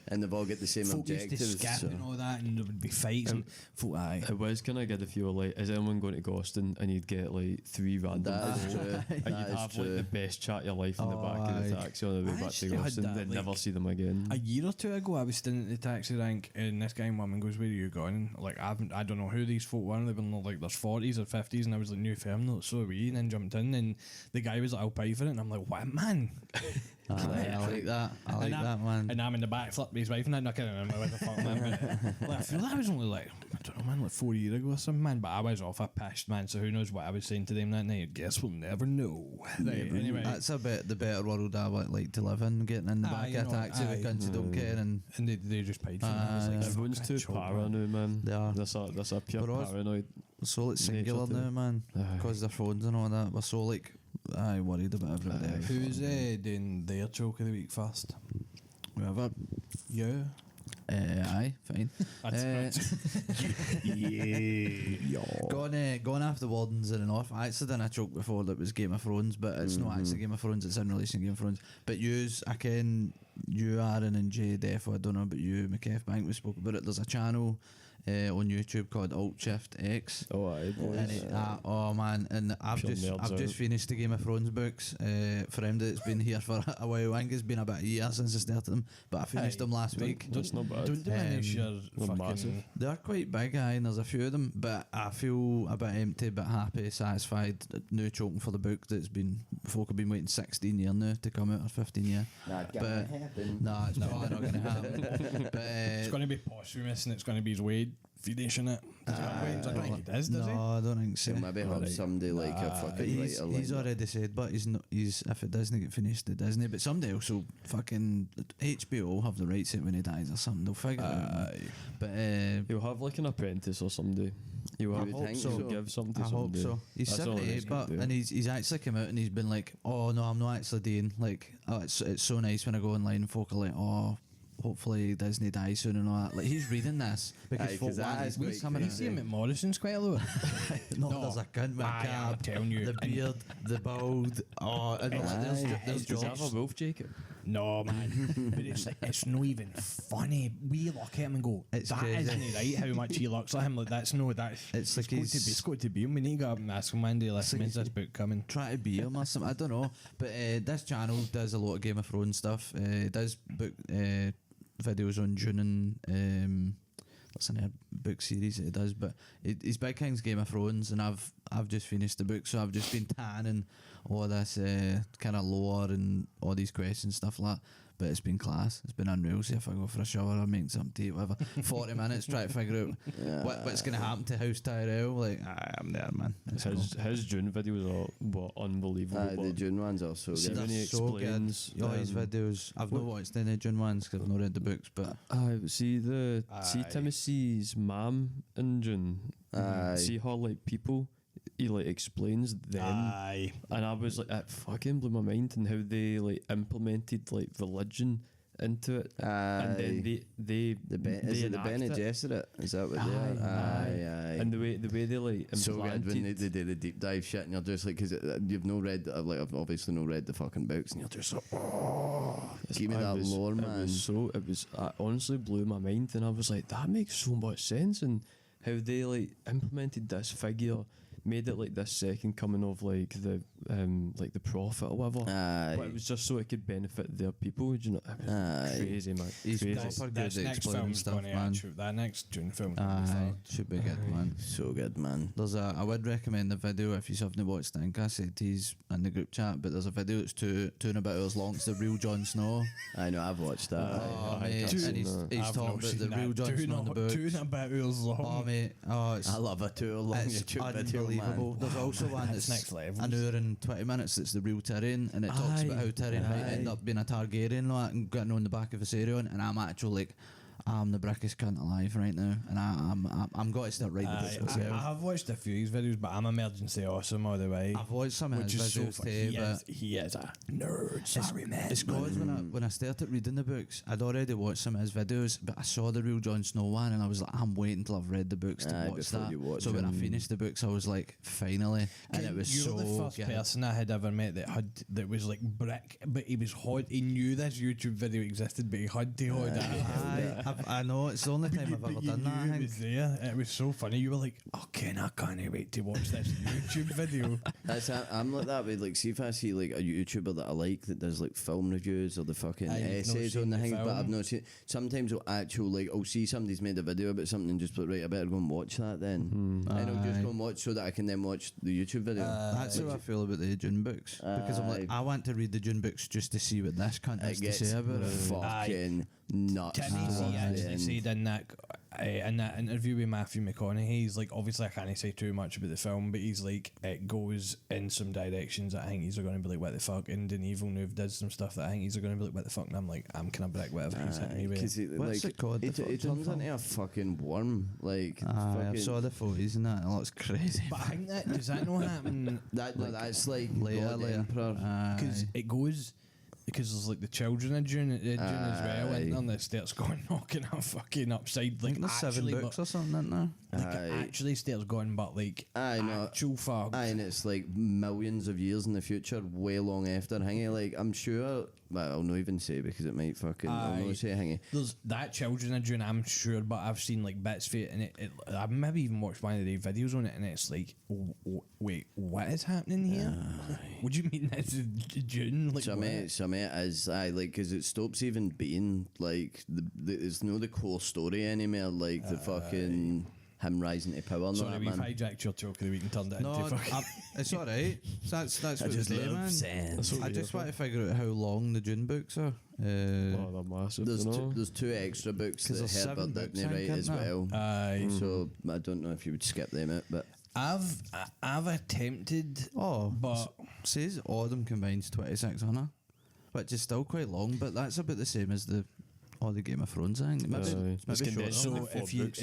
and they've all got the same folk used to objectives. skip So. and all that, and there would be fights. And folk, It was kind of good if you were like, is anyone going to Goston, and you'd get like 3 random That is people, true. and That you'd is have true. like the best chat of your life in the back of the Aye. taxi on the way I back to actually had Goston, that, then like, never see them again. a year or two ago, I was standing at the taxi rank, and this guy and woman goes, "Where are you going?" Like, I don't know who these folk were. They were like their 40s or 50s, and I was like, "New firm, so are we?" And then jumped in, and the guy was like, "I'll pay for it," and I'm like, "What, man?" I like that. I like that, man. And I'm in the back flip with his wife, and I'm not kidding. I'm like, what the fuck, man? But, like, I feel that was only like, I don't know, man, like 4 years ago or something, man. But I was off a pissed, man. So who knows what I was saying to them that night? Guess we'll never know. Right, anyway, That's a bit the better world I would like to live in. Getting in the back you of a know, taxi with cunts who don't care, and they just paid for it. I was like, Everyone's fuck, too chill, man. paranoid, man. They are. That's a pure But us- paranoid. so it's singular Nature to now, man. Aye. Because their phones and all that. We're so like, worried about everybody else. Who's doing their joke of the week first? Whoever. Yeah. Aye, fine. That's Going after Wardens in and off. I actually done a joke before that was Game of Thrones, but it's not actually Game of Thrones, it's in relation to Game of Thrones. But I ken you, Aaron, and Jay Defo, I don't know about you, McKeff Bank, we spoke about it. There's a channel on YouTube called Alt Shift X. Oh, aye, boys. And oh man, and I've Pure just nerds out. finished the Game of Thrones books. For him that's been here for a while, I think it's been about a year since I started them, but I finished them last week. That's not bad. Don't diminish your They're fucking... massive. They're quite big, aye, and there's a few of them, but I feel a bit empty, but happy, satisfied. No choking for the book that's been folk have been waiting 16 years now to come out, or 15 years. But nah, it's probably not going to happen. But It's going to be posthumous, and it's going to be his Wade finishing it. Does he does he? no, I don't think so. So maybe have somebody like a But fucking he's writer he's lined up. already said, but he's if it doesn't get finished, it doesn't. But somebody else will fucking HBO will have the rights to it when he dies or something. They'll figure it out. Man. But You'll have like an apprentice or somebody. You'll I have would think to so. give something to I hope somebody. so. He's That's all it 78, is, but do. and he's actually come out and he's been like, oh no, I'm not actually doing like. Oh, it's so nice when I go online and folk are like, oh, hopefully Disney dies soon and all that. Like he's reading this because Aye, folk 'cause that want is his quite coming You out. crazy. see him at Morrison's quite a lot. No, No. there's a cunt with a Aye, I'm cab, telling you. the beard, the bald. Oh, and there's Does he have George. a wolf jacket? No, man. But it's not even funny. We look at him and go, It's that crazy. isn't right how much he looks like him. Like, that's no, that's... It's like it's got to be him. We need to go up and ask him one day, listen, like when's this book coming? Try to be him or something. I don't know. But this channel does a lot of Game of Thrones stuff. It does book videos on Dune and what's in a book series that he does. But he's big King's Game of Thrones, and I've just finished the book, so I've just been tanning all this kind of lore and all these questions stuff like that. But it's been class. It's been unreal. See if I go for a shower or make something to eat, whatever. 40 minutes try to figure out what's going to happen to House Tyrell. Like, I'm there, man. It's His June videos were unbelievable. Aye, the but June ones are so See, good. when he they're so good. explains, All his videos. I've not watched any June ones because I've not read the books, but see Aye. Timothy's mum in June. Aye. See her like people. He like explains them, Aye. and I was like, it fucking blew my mind, and how they like implemented like religion into it, and then they Is it the enact Bene it. Gesserit? Is that what they are? Aye. And the way they like So good when implanted. they do the deep dive shit, and you're just like, because you've no read, I've obviously no read the fucking books, and you're just like, oh, give me that lore, man. It honestly blew my mind, and I was like, that makes so much sense, and how they like implemented this figure, made it like this second coming of like the prophet or whatever. Aye. But it was just so it could benefit their people. Do you know? It was Aye. crazy, man. He's Crazy. proper good This at next explaining film's stuff, going to man. actually... That next June film going to be Aye, fucked. should be good, man. So good, man. I would recommend the video if you haven't watched it. I think I said he's in the group chat, but there's a video that's two and a bit hours long. It's the real Jon Snow. I know, I've watched that. Oh, I mate, can't and he's see I've talking not about seen the that. real Jon Snow in the books. 2.5 hours long. Oh, mate, it's I love a 2 long it's YouTube video, unbelievable. man. There's also one That's that's next level. an hour and 20 minutes. That's the real Tyrion, and it talks about how Tyrion might end up being a Targaryen and all that, and getting on the back of Viserion. And I'm actually like, I'm the brickest cunt alive right now, and I'm going to start writing the books I myself. have watched a few of his videos, but I'm emergency awesome all the way. I've watched some of Which his is so videos funny. too, but He is a nerd. Sorry, man. it's because when I started reading the books, I'd already watched some of his videos, but I saw the real Jon Snow one, and I was like, I'm waiting till I've read the books to Aye, watch before that. you watch So when I them. finished the books, I was like, finally, and it was you so were the first good. person I had ever met that was like brick, but he was hot. He knew this YouTube video existed, but he had to hold it. Aye, I know, it's the only time I've ever But done you that. I knew it think. was there. It was so funny. You were like, "Oh, Ken, I can't wait to watch this YouTube video." I'm like that with like, see if I see like a YouTuber that I like that does like film reviews or the fucking You've not essays on seen the the thing, but I've film. not seen. Sometimes I'll see somebody's made a video about something and just put, right, I better go and watch that then, and I'll just go and watch so that I can then watch the YouTube video. That's how I feel about the Dune books, because I'm like, I want to read the Dune books just to see what this cunt has It to gets say about it. fucking nuts. Timmy towards Z the actually end. said in that interview with Matthew McConaughey, he's like, obviously I can't say too much about the film, but he's like, it goes in some directions that I think he's going to be like, what the fuck? And Denis Villeneuve does some stuff that I think he's going to be like, what the fuck? And I'm like, I'm kind of brick whatever he's hitting me with. Because What's it called, the It fucking turns film? into a fucking worm. Like I fucking, saw the photos and that. It looks crazy. But I think does that not happen? that's like Later, God later. Emperor. Because it goes. Because there's like the children in June as well, Aye. and then it starts going knocking her fucking upside. I Like think there's 7 actually, books or something, isn't there? like it actually starts going, but like Aye, no. actual fuck. Aye, and it's like millions of years in the future, way long after. Hingy, like I'm sure. Well, I'll not even say because it might fucking. I'll Aye. not say Hingy. There's that children in June, I'm sure, but I've seen like bits of it, and I've maybe even watched one of the videos on it, and it's like, wait, what is happening here? What do you mean this is June? Like, Some it is like because it stops even being like it's no the core story anymore. Like the fucking him rising to power. and all sorry, that, we've man. hijacked your talk of the week and turned it No, into fucking. it's all right. That's what I we just do, love man. sand. I just want to figure out how long the Dune books are. Oh, they're massive. There's two extra books 'Cause that there's 7 Herbert books, didn't I write think, as isn't there? well. Aye. So I don't know if you would skip them out, but I've attempted, Oh, but says Autumn combines 2600, which is still quite long, but that's about the same as the Game of Thrones, I think. Maybe, Aye. maybe It's condensed. shorter. so only 4 if you books,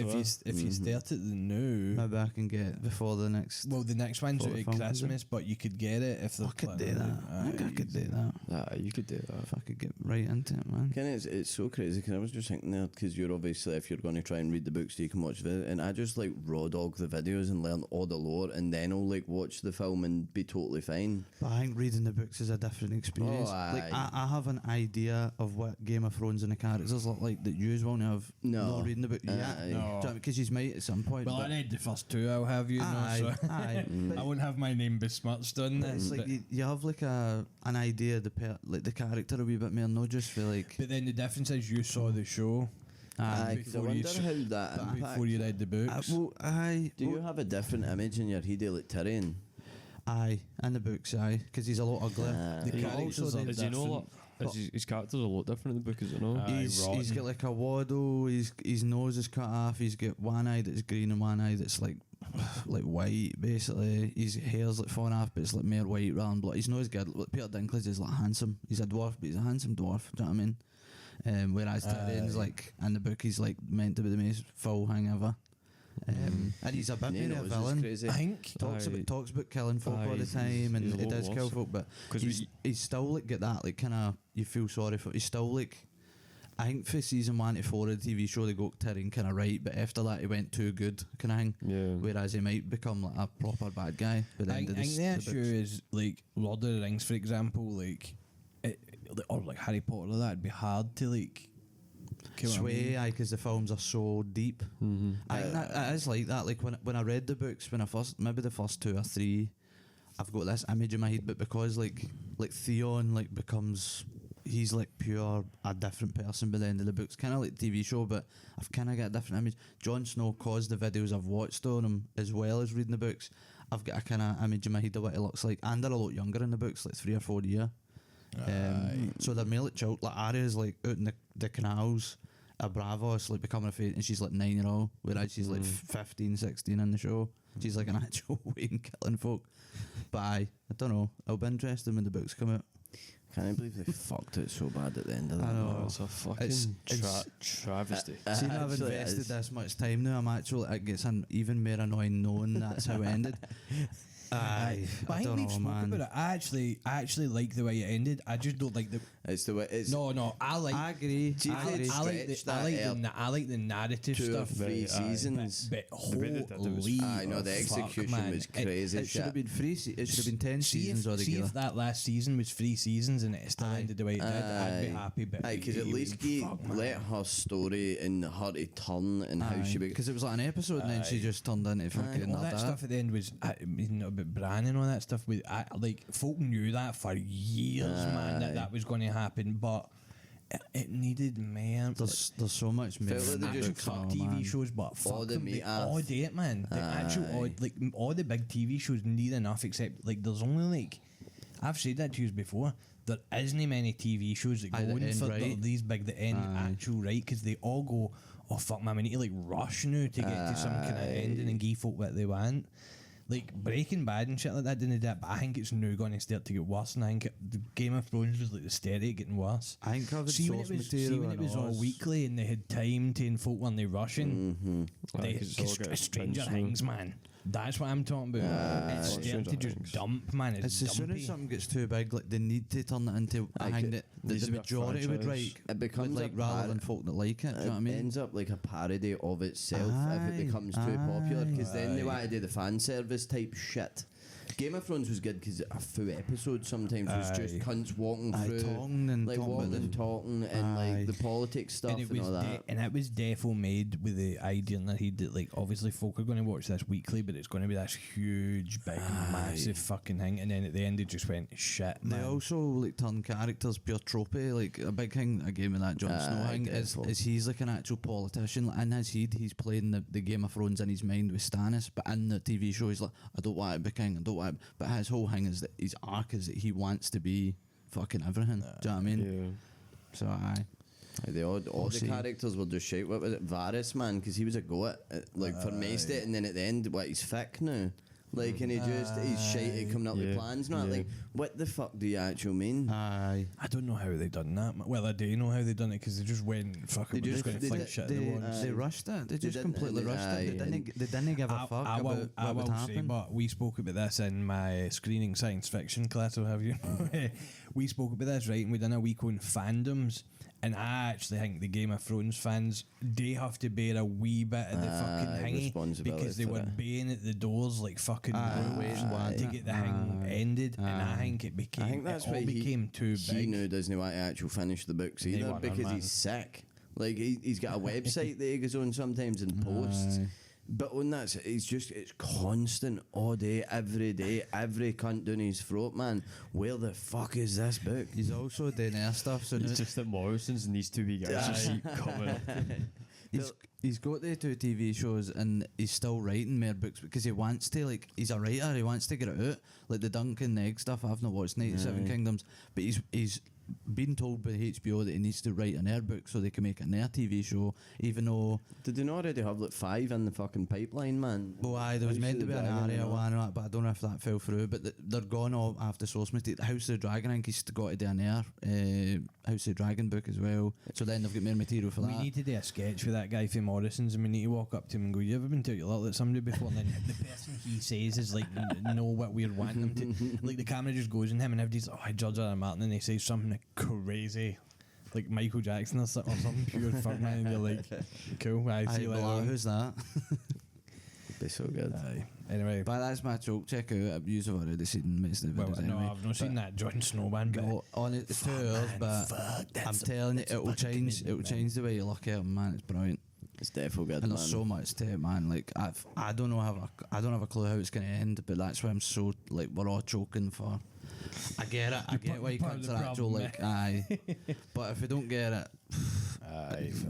if you start at the new, Maybe I can get before the next. well, the next one's Before out the at film comes Christmas, but you could get it if I they're could do planning that. it. I think I could do that. You could do that. If I could get right into it, man. Ken, it's so crazy because I was just thinking there because you're obviously if you're going to try and read the books you can watch the video, and I just like raw dog the videos and learn all the lore, and then I'll like watch the film and be totally fine. But I think reading the books is a different experience. Oh, like aye. I have an idea of what Game of Thrones and the characters look like that you won't have. No. Not reading the book yet. Aye. No. Because you might at some point. Well, I but read the first 2. I'll have you know, aye, so aye. But I won't have my name besmirched on it's this. like you have like an idea of the character a wee bit more, not just for like. But then the difference is you saw the show Aye, 'cause I before you wonder s- how that impacts. before you read the books. Do you have a different image in your head like Tyrion? Aye, in the books, aye, because he's a lot uglier. The But characters also are the- Is he no lot? His character's a lot different in the book, is it no? Aye, He's rotten. got like a waddle. His nose is cut off. He's got one eye that's green and one eye that's like white. Basically, his hair's like falling off, but it's like more white rather than black. He's not as good. Like Peter Dinklage is like handsome. He's a dwarf, but he's a handsome dwarf. Do you know what I mean? Whereas Tyrion's like in the book, he's like meant to be the most foul thing ever. And he's a bit Yeah, more no, a it's just villain. crazy. I think Talks about killing folk Aye, all the he's- time, and he's a he lot does kill worse. folk, but 'Cause he's still like get that like kind of you feel sorry for. He's still like. I think for season 1 to 4 of the TV show they got Tyrion kind of right, but after that he went too good kind of thing. Yeah. Whereas he might become like a proper bad guy by the I end of think the the issue books. is like Lord of the Rings, for example, like or like Harry Potter, like that it'd be hard to like Sway, aye, because the films are so deep. Mm-hmm. I think that it is like that. Like when I read the books, when I first maybe the first 2 or 3, I've got this image in my head, but because like Theon like becomes. He's like pure a different person by the end of the books, kind of like TV show, but I've kind of got a different image. Jon Snow, cause the videos I've watched on him as well as reading the books, I've got a kind of image in my head of what he looks like, and they're a lot younger in the books, like 3 or 4 years. So they're more like child. Like Arya's like out in the canals, a Bravos like becoming a fate, and she's like 9-year-old, whereas she's like 15, 16 in the show. She's like an actual Wayne killing folk. But I don't know. I'll be interested when the books come out. Can't believe they fucked it so bad at the end of that. I know. Oh, it's a fucking It's- travesty. See, now I've Actually, it invested is. this much time now. I'm actually it gets even more annoying knowing that's how it ended. Aye, But I think don't we've know, spoken man. about it. I actually like the way it ended. I just don't like the. It's the way it's. No, I like. I agree. See, I they like stretched I like the narrative 2 or stuff. 3 Right, aye. seasons. But The way they did it was- holy, I know the fuck, execution man. was crazy. It should have been 3. It should have been 10 seasons See altogether. if that last season was 3 seasons and it still Aye. ended the way it did, I'd be happy. But Because at it- least fuck, man. let her story and her to turn and how she Because it was like an episode, and then she just turned into fucking all that dad. stuff at the end was you know, about Bran and all that stuff. Like folk knew that for years, man, that was going to happen, but it needed man. There's so much more. Felt like they Actual just fuck TV shows, but fuck all the them, meat they off. all day it, man. The actual all the big TV shows need enough, except like there's only like I've said that to you before. There isn't many TV shows that go Aye, that in end for right. these big that end actual right, because they all go, oh fuck man, we need to like rush now to get to some kind of ending and give folk what they want. Like Breaking Bad and shit like that didn't do that, but I think it's now going to start to get worse, and I think the Game of Thrones was like the start of getting worse. I think covered See when source it was, material. see when it was all weekly and they had time to, and folk weren't they rushing. Aye, 'cause it's all getting Stranger pinched now. Things, man. That's what I'm talking about. It's starting to Stranger just Things. dump, man. It's It's as soon dumpy. as something gets too big, like they need to turn it into a Aye, thing that needs the to be a majority would franchise. like. It becomes like a rather than folk that like it. Do you know what I mean? ends up like a parody of itself if Aye, it becomes too popular, because then they aye. want to do the fan service type shit. Game of Thrones was good because a full episode sometimes was just Aye. cunts walking Aye, through, talking and like talking about walking and the- talking and Aye. like the politics stuff And and, it was all that. and it was defo made with the idea in their head that like obviously folk are going to watch this weekly, but it's going to be this huge, big, massive fucking thing. And then at the end, it just went shit. They Man. also like turn characters pure tropey. Like a big thing again with that Jon Snow Aye, thing is definitely. he's like an actual politician. Like, in his head, he's playing the Game of Thrones in his mind with Stannis, but in the TV show, he's like, I don't want to be king. I don't want. But his whole thing is that his arc is that he wants to be fucking everything. Do you know what I mean? Yeah. So aye. Like, all We'll the see. characters were just shite. What was it, Varys, man? Because he was a goat, like for most of it, and then at the end, what, he's thick now. Like, and he's shite at coming up with Yeah, plans now. yeah. Like, what the fuck do you actually mean? Aye. I don't know how they done that. Well, I do know how they done it because they just went fucking. They We're just just- going to they fling did- shit in the walls. They rushed it. They just didn't- completely rushed it. aye, They didn't give a fuck I about will what would say, happen. but we spoke about this in my screening science fiction class, or have you? We spoke about this, right? And we done a week on fandoms. And I actually think the Game of Thrones fans, they have to bear a wee bit of the fucking thingy responsibility because they for were it. baying at the doors like fucking waiting, to wasn't get it? the thing ended. And I think it became, I think that's it all why became too he big. now doesn't want to actually finish the books They either want because man. he's sick. Like he's got a website that he goes on sometimes and posts. Aye. But on that, it's constant all day, every cunt down his throat, man. Where the fuck is this book? He's also doing air stuff. So It's now just that Morrison's and these two wee guys just keep coming. he's got the 2 TV shows and he's still writing more books because he wants to. Like he's a writer. He wants to get it out. Like the Dunk and the Egg stuff. I've not watched 97 Kingdoms, but he's been told by HBO that he needs to write an air book so they can make an air TV show. Even though, Did they not already have like 5 in the fucking pipeline, man? well, aye, there was House meant of to be the an Dragon area and all. one, or that, but I don't know if that fell through. But they're gone all after source material. The House of the Dragon, I think he's got to do an air House of the Dragon book as well. So then they've got more material for We that. need to do a sketch for that guy from Morrison's, and we need to walk up to him and go, "You ever been to your lot at somebody before?" And then the person he says is like, know what we're wanting them to. Like the camera just goes in him, and everybody's like, "Oh, George R. R. Martin," and they say something like crazy, like Michael Jackson or something pure fuck man, and you're like, "Cool, I Aye, see you but later." like, on. who's that? Be so good. Aye. Anyway, But that's my joke. Check out. You've already seen most of the well, videos no, anyway. I've not seen that Jon Snow man, but Go on it. It's 2 hours, but I'm telling you, it will change. It will change the way you look at it, man. It's brilliant, It's definitely good, and man. there's so much to it, man. Like I don't have a clue how it's going to end, but that's why I'm so like we're all choking for. I get it. I get why you part of can't the actual problem, like aye, but if we don't get it,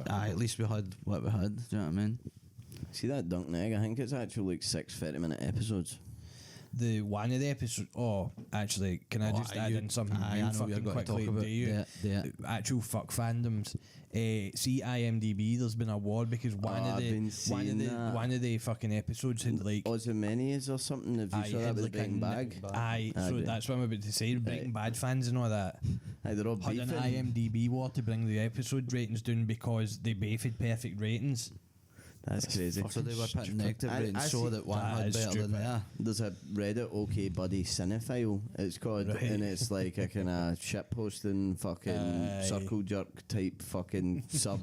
aye, at least we had what we had. Do you know what I mean? See that Dunk and Egg? I think it's actually like 6 30-minute episodes. the one of the episodes. Oh, actually, can I Oh, just aye, add you- in something aye, real I know what you're fucking gonna talk quickly? about. Do you? Yeah. Actual fuck fandoms. See IMDb. There's been a war because I've been seeing that. one of the fucking episodes had like. Ozymandias or something, if you Aye, saw had that with like the Breaking a Bag. Aye, so Aye. that's what I'm about to say. Breaking Bad fans and all that Aye, they're all had an beefing. IMDb war to bring the episode ratings down because they both had perfect ratings. That's crazy. So they were putting stupid. negative ratings so that one that had is better than stupid. the other. There's a Reddit OK Buddy Cinephile, it's called, Right. and it's like a kind of shitposting fucking Aye. circle jerk type fucking sub.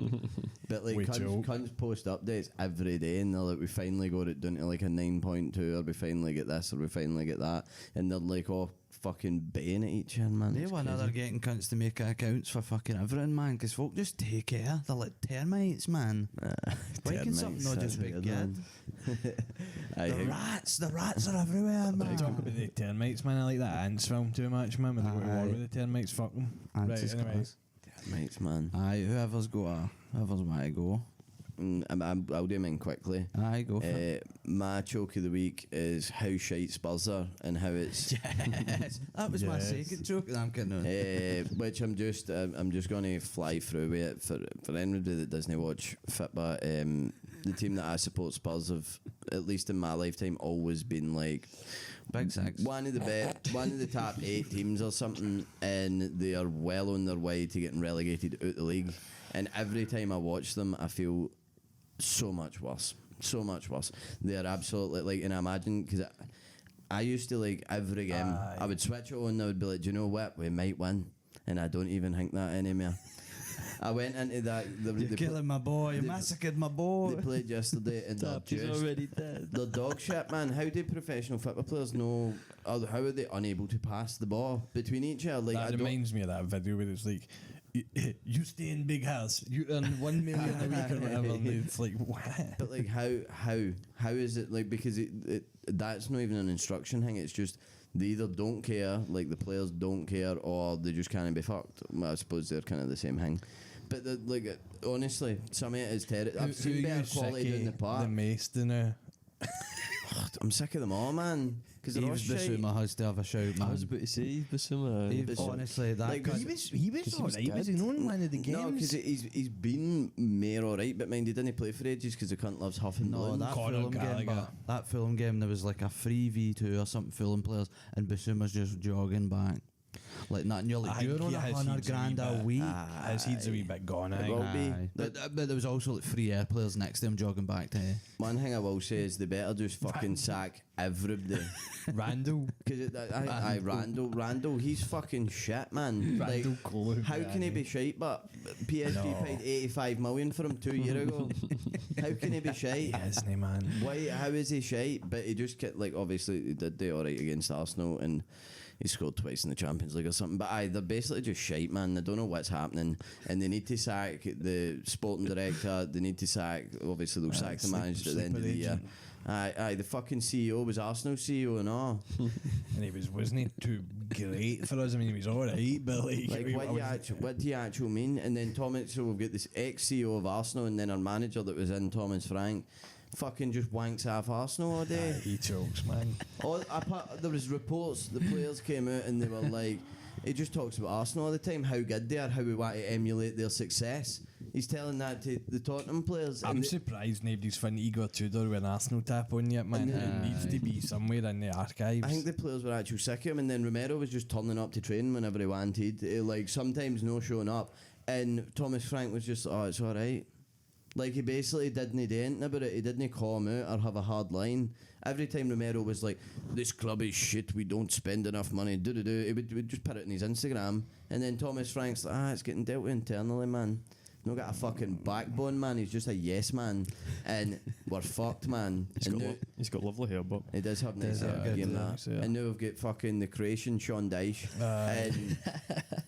But like We joke. cunts post updates every day, and they're like, we finally got it down to like a 9.2, or we finally get this, or we finally get that, and they're like all fucking baying at each other, man. They It's were crazy. another getting cunts to make accounts for fucking everything, man, because folk just take care. They're like termites, man. Why can something not just be good? I The think rats are everywhere, man. Talking about the termites, man. I like that Ants film too much, man. When they go to war Aye. with the termites, fuck them. Ants is class. termites, man. Aye, whoever's want to go. I'll do mine quickly. Aye, go for it. My choke of the week is how shite Spurs are, and how it's Yes, that was my Yes. second joke. I'm kidding. On. which I'm just going to fly through with it for anybody that doesn't watch football. The team that I support, Spurs, have at least in my lifetime always been like Big Six. one of the top 8 teams or something, and they are well on their way to getting relegated out the league. And every time I watch them, I feel so much worse. They are absolutely like, and I imagine because I used to like every game, I would switch it on and I would be like, do you know what, we might win, and I don't even think that anymore. I went into that. You're killing my boy. You massacred my boy. They played yesterday, and they're just dead. they're dog shit, man. How do professional football players know? Or how are they unable to pass the ball between each other? Like, That reminds me of that video where it's like, you stay in big house, you earn 1 million a week or whatever. And it's like, what? But like, how is it like? Because it that's not even an instruction thing. It's just they either don't care, like the players don't care, or they just can't be fucked. Well, I suppose they're kind of the same thing. But like, honestly, some of it is terrible. I've seen better quality down the park. The Mace now. I'm sick of them all, man. Because they're all Eves shite. Basuma has to have a shout, man. I was about to say Basuma. Eves, honestly, that Like, cunt- He was alright. Was he known one of the games? No, because he's been mere alright, but mind, he didn't play for ages because the cunt loves huffing No, balloons. that Conor Fulham game, Gallagher. that Fulham game, there was like a 3v2 or something Fulham players, and Basuma's just jogging back. Like that, and you're like, I you're think on he has 100 heaps a grand wee a bit. week. His head's a wee bit gone, I It think. will be. Aye. But there was also like 3 air players next to him jogging back to One thing I will say is they better just fucking sack everybody. Randall. Because Randall, he's fucking shit, man. Like, Randall Cole. how can he be shite? But PSG No. paid 85 million for him 2 years ago. How can he be shite? Isn't he, man? Why? How is he shite? But he just kept, like, obviously he did do alright against Arsenal, and he scored twice in the Champions League or something. But they're basically just shite, man. They don't know what's happening, and they need to sack the sporting director. They need to sack. Obviously, they'll sack the manager at the end of the year. Aye, the fucking CEO was Arsenal CEO and all. And he wasn't he too great for us? I mean, he was alright, but like What do you actually mean? And then so we've got this ex-CEO of Arsenal, and then our manager that was in, Thomas Frank, fucking just wanks off Arsenal all day. he chokes, man. There was reports, the players came out and they were like, he just talks about Arsenal all the time, how good they are, how we want to emulate their success. He's telling that to the Tottenham players. I'm and surprised nobody's found Igor Tudor with an Arsenal tap on yet, man. It needs to be somewhere in the archives. I think the players were actually sick of him, and then Romero was just turning up to train whenever he wanted, like sometimes no showing up, and Thomas Frank was just, oh, it's alright. Like, he basically didn't do anything about it. He didn't call him out or have a hard line. Every time Romero was like, this club is shit, we don't spend enough money, he would just put it on his Instagram. And then Thomas Frank's like, it's getting dealt with internally, man. Not got a fucking backbone, man. He's just a yes man. And we're fucked, man. He's got lovely hair, but He does have nice hair, good, give him that. yeah. And now we've got fucking the Croatian Sean Dyche. And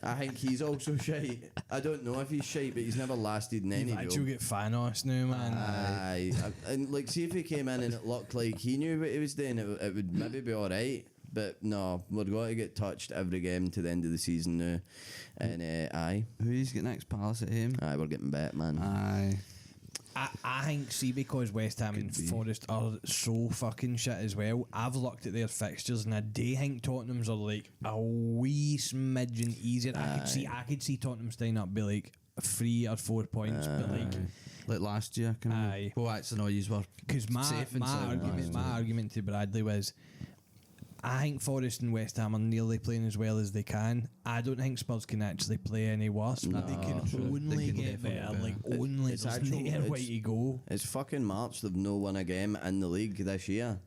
I think he's also shite. I don't know if he's shite, but he's never lasted in any You've actually job. get Thanos now, man. Aye. And like, see if he came in and it looked like he knew what he was doing, it would maybe be alright. But no, we're going to get touched every game to the end of the season now. And aye. who's got next Palace at him? Aye, we're getting bet, man. Aye. I think, see, because West Ham and Forest are so fucking shit as well, I've looked at their fixtures and I do think Tottenham's are like a wee smidgen easier. I could see Tottenham staying up be like 3 or 4 points, but like, Like last year, can Aye. we? Well, actually, no, you were because my safe and sound last argument, year. my argument to Bradley was, I think Forest and West Ham are nearly playing as well as they can. I don't think Spurs can actually play any worse, but they can only can get definitely better. better. Like, only. It's There's actual- nowhere way it's- to go. It's fucking March. They've no won a game in the league this year.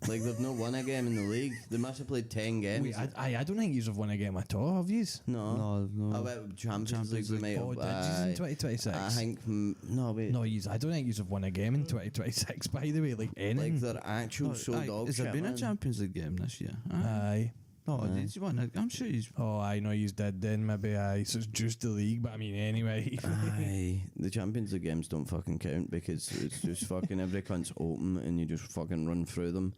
Like, they've not won a game in the league. They must have played 10 games. Wait, I don't think you've won a game at all, have you? no. No. Oh, wait, Champions League, we might Oh, have. did you in 2026? I think. No, wait. No, I don't think you've won a game in 2026, by the way. Like, anything. Like, they're actual dog Has there shit, been a man. Champions League game this year? Aye. Oh, did you win? I'm sure he's. Oh, I know you did then, maybe aye. So it's just the league, but I mean, anyway. Aye, the Champions League games don't fucking count because it's just fucking every cunt's open and you just fucking run through them.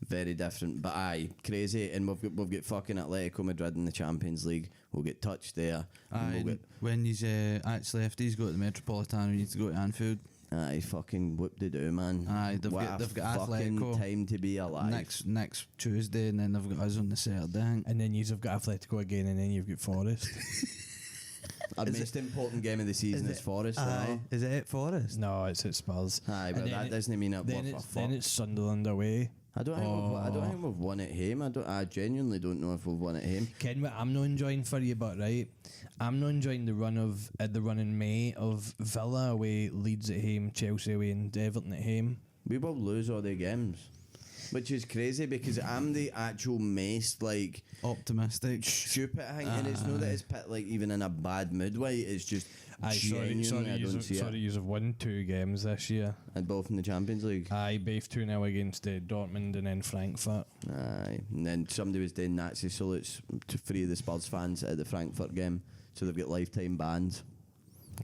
Very different, but aye, crazy. And we've got fucking Atletico Madrid in the Champions League. We'll get touched there. And Aye, we'll when he's actually left, he's got the Metropolitano. He needs to go to Anfield. aye, fucking whoop de doo, man. Aye, they've What got a fucking Atletico time to be alive. next Tuesday, and then they've got us on the Saturday. I think. And then you've got Atletico again, and then you've got Forest. Our most important game of the season is Forest. Aye, Is it at Forest? No, it's at Spurs. aye, And but then that doesn't mean it Then worth a it's, fuck. then it's Sunderland away. I don't think we've won at home. I genuinely don't know if we've won at home. Ken, what I'm not enjoying for you, but right, I'm not enjoying the run in May of Villa away, Leeds at home, Chelsea away, and Everton at home. We will lose all the games, which is crazy because I'm the actual most like Optimistic. stupid thing, and it's not that it's like even in a bad mood way. It's just genuinely I don't see sorry, it. you've won 2 games this year. And both in the Champions League. Aye, both 2-0 against Dortmund and then Frankfurt. Aye, and then somebody was doing Nazi salutes to 3 of the Spurs fans at the Frankfurt game, so they've got lifetime bans.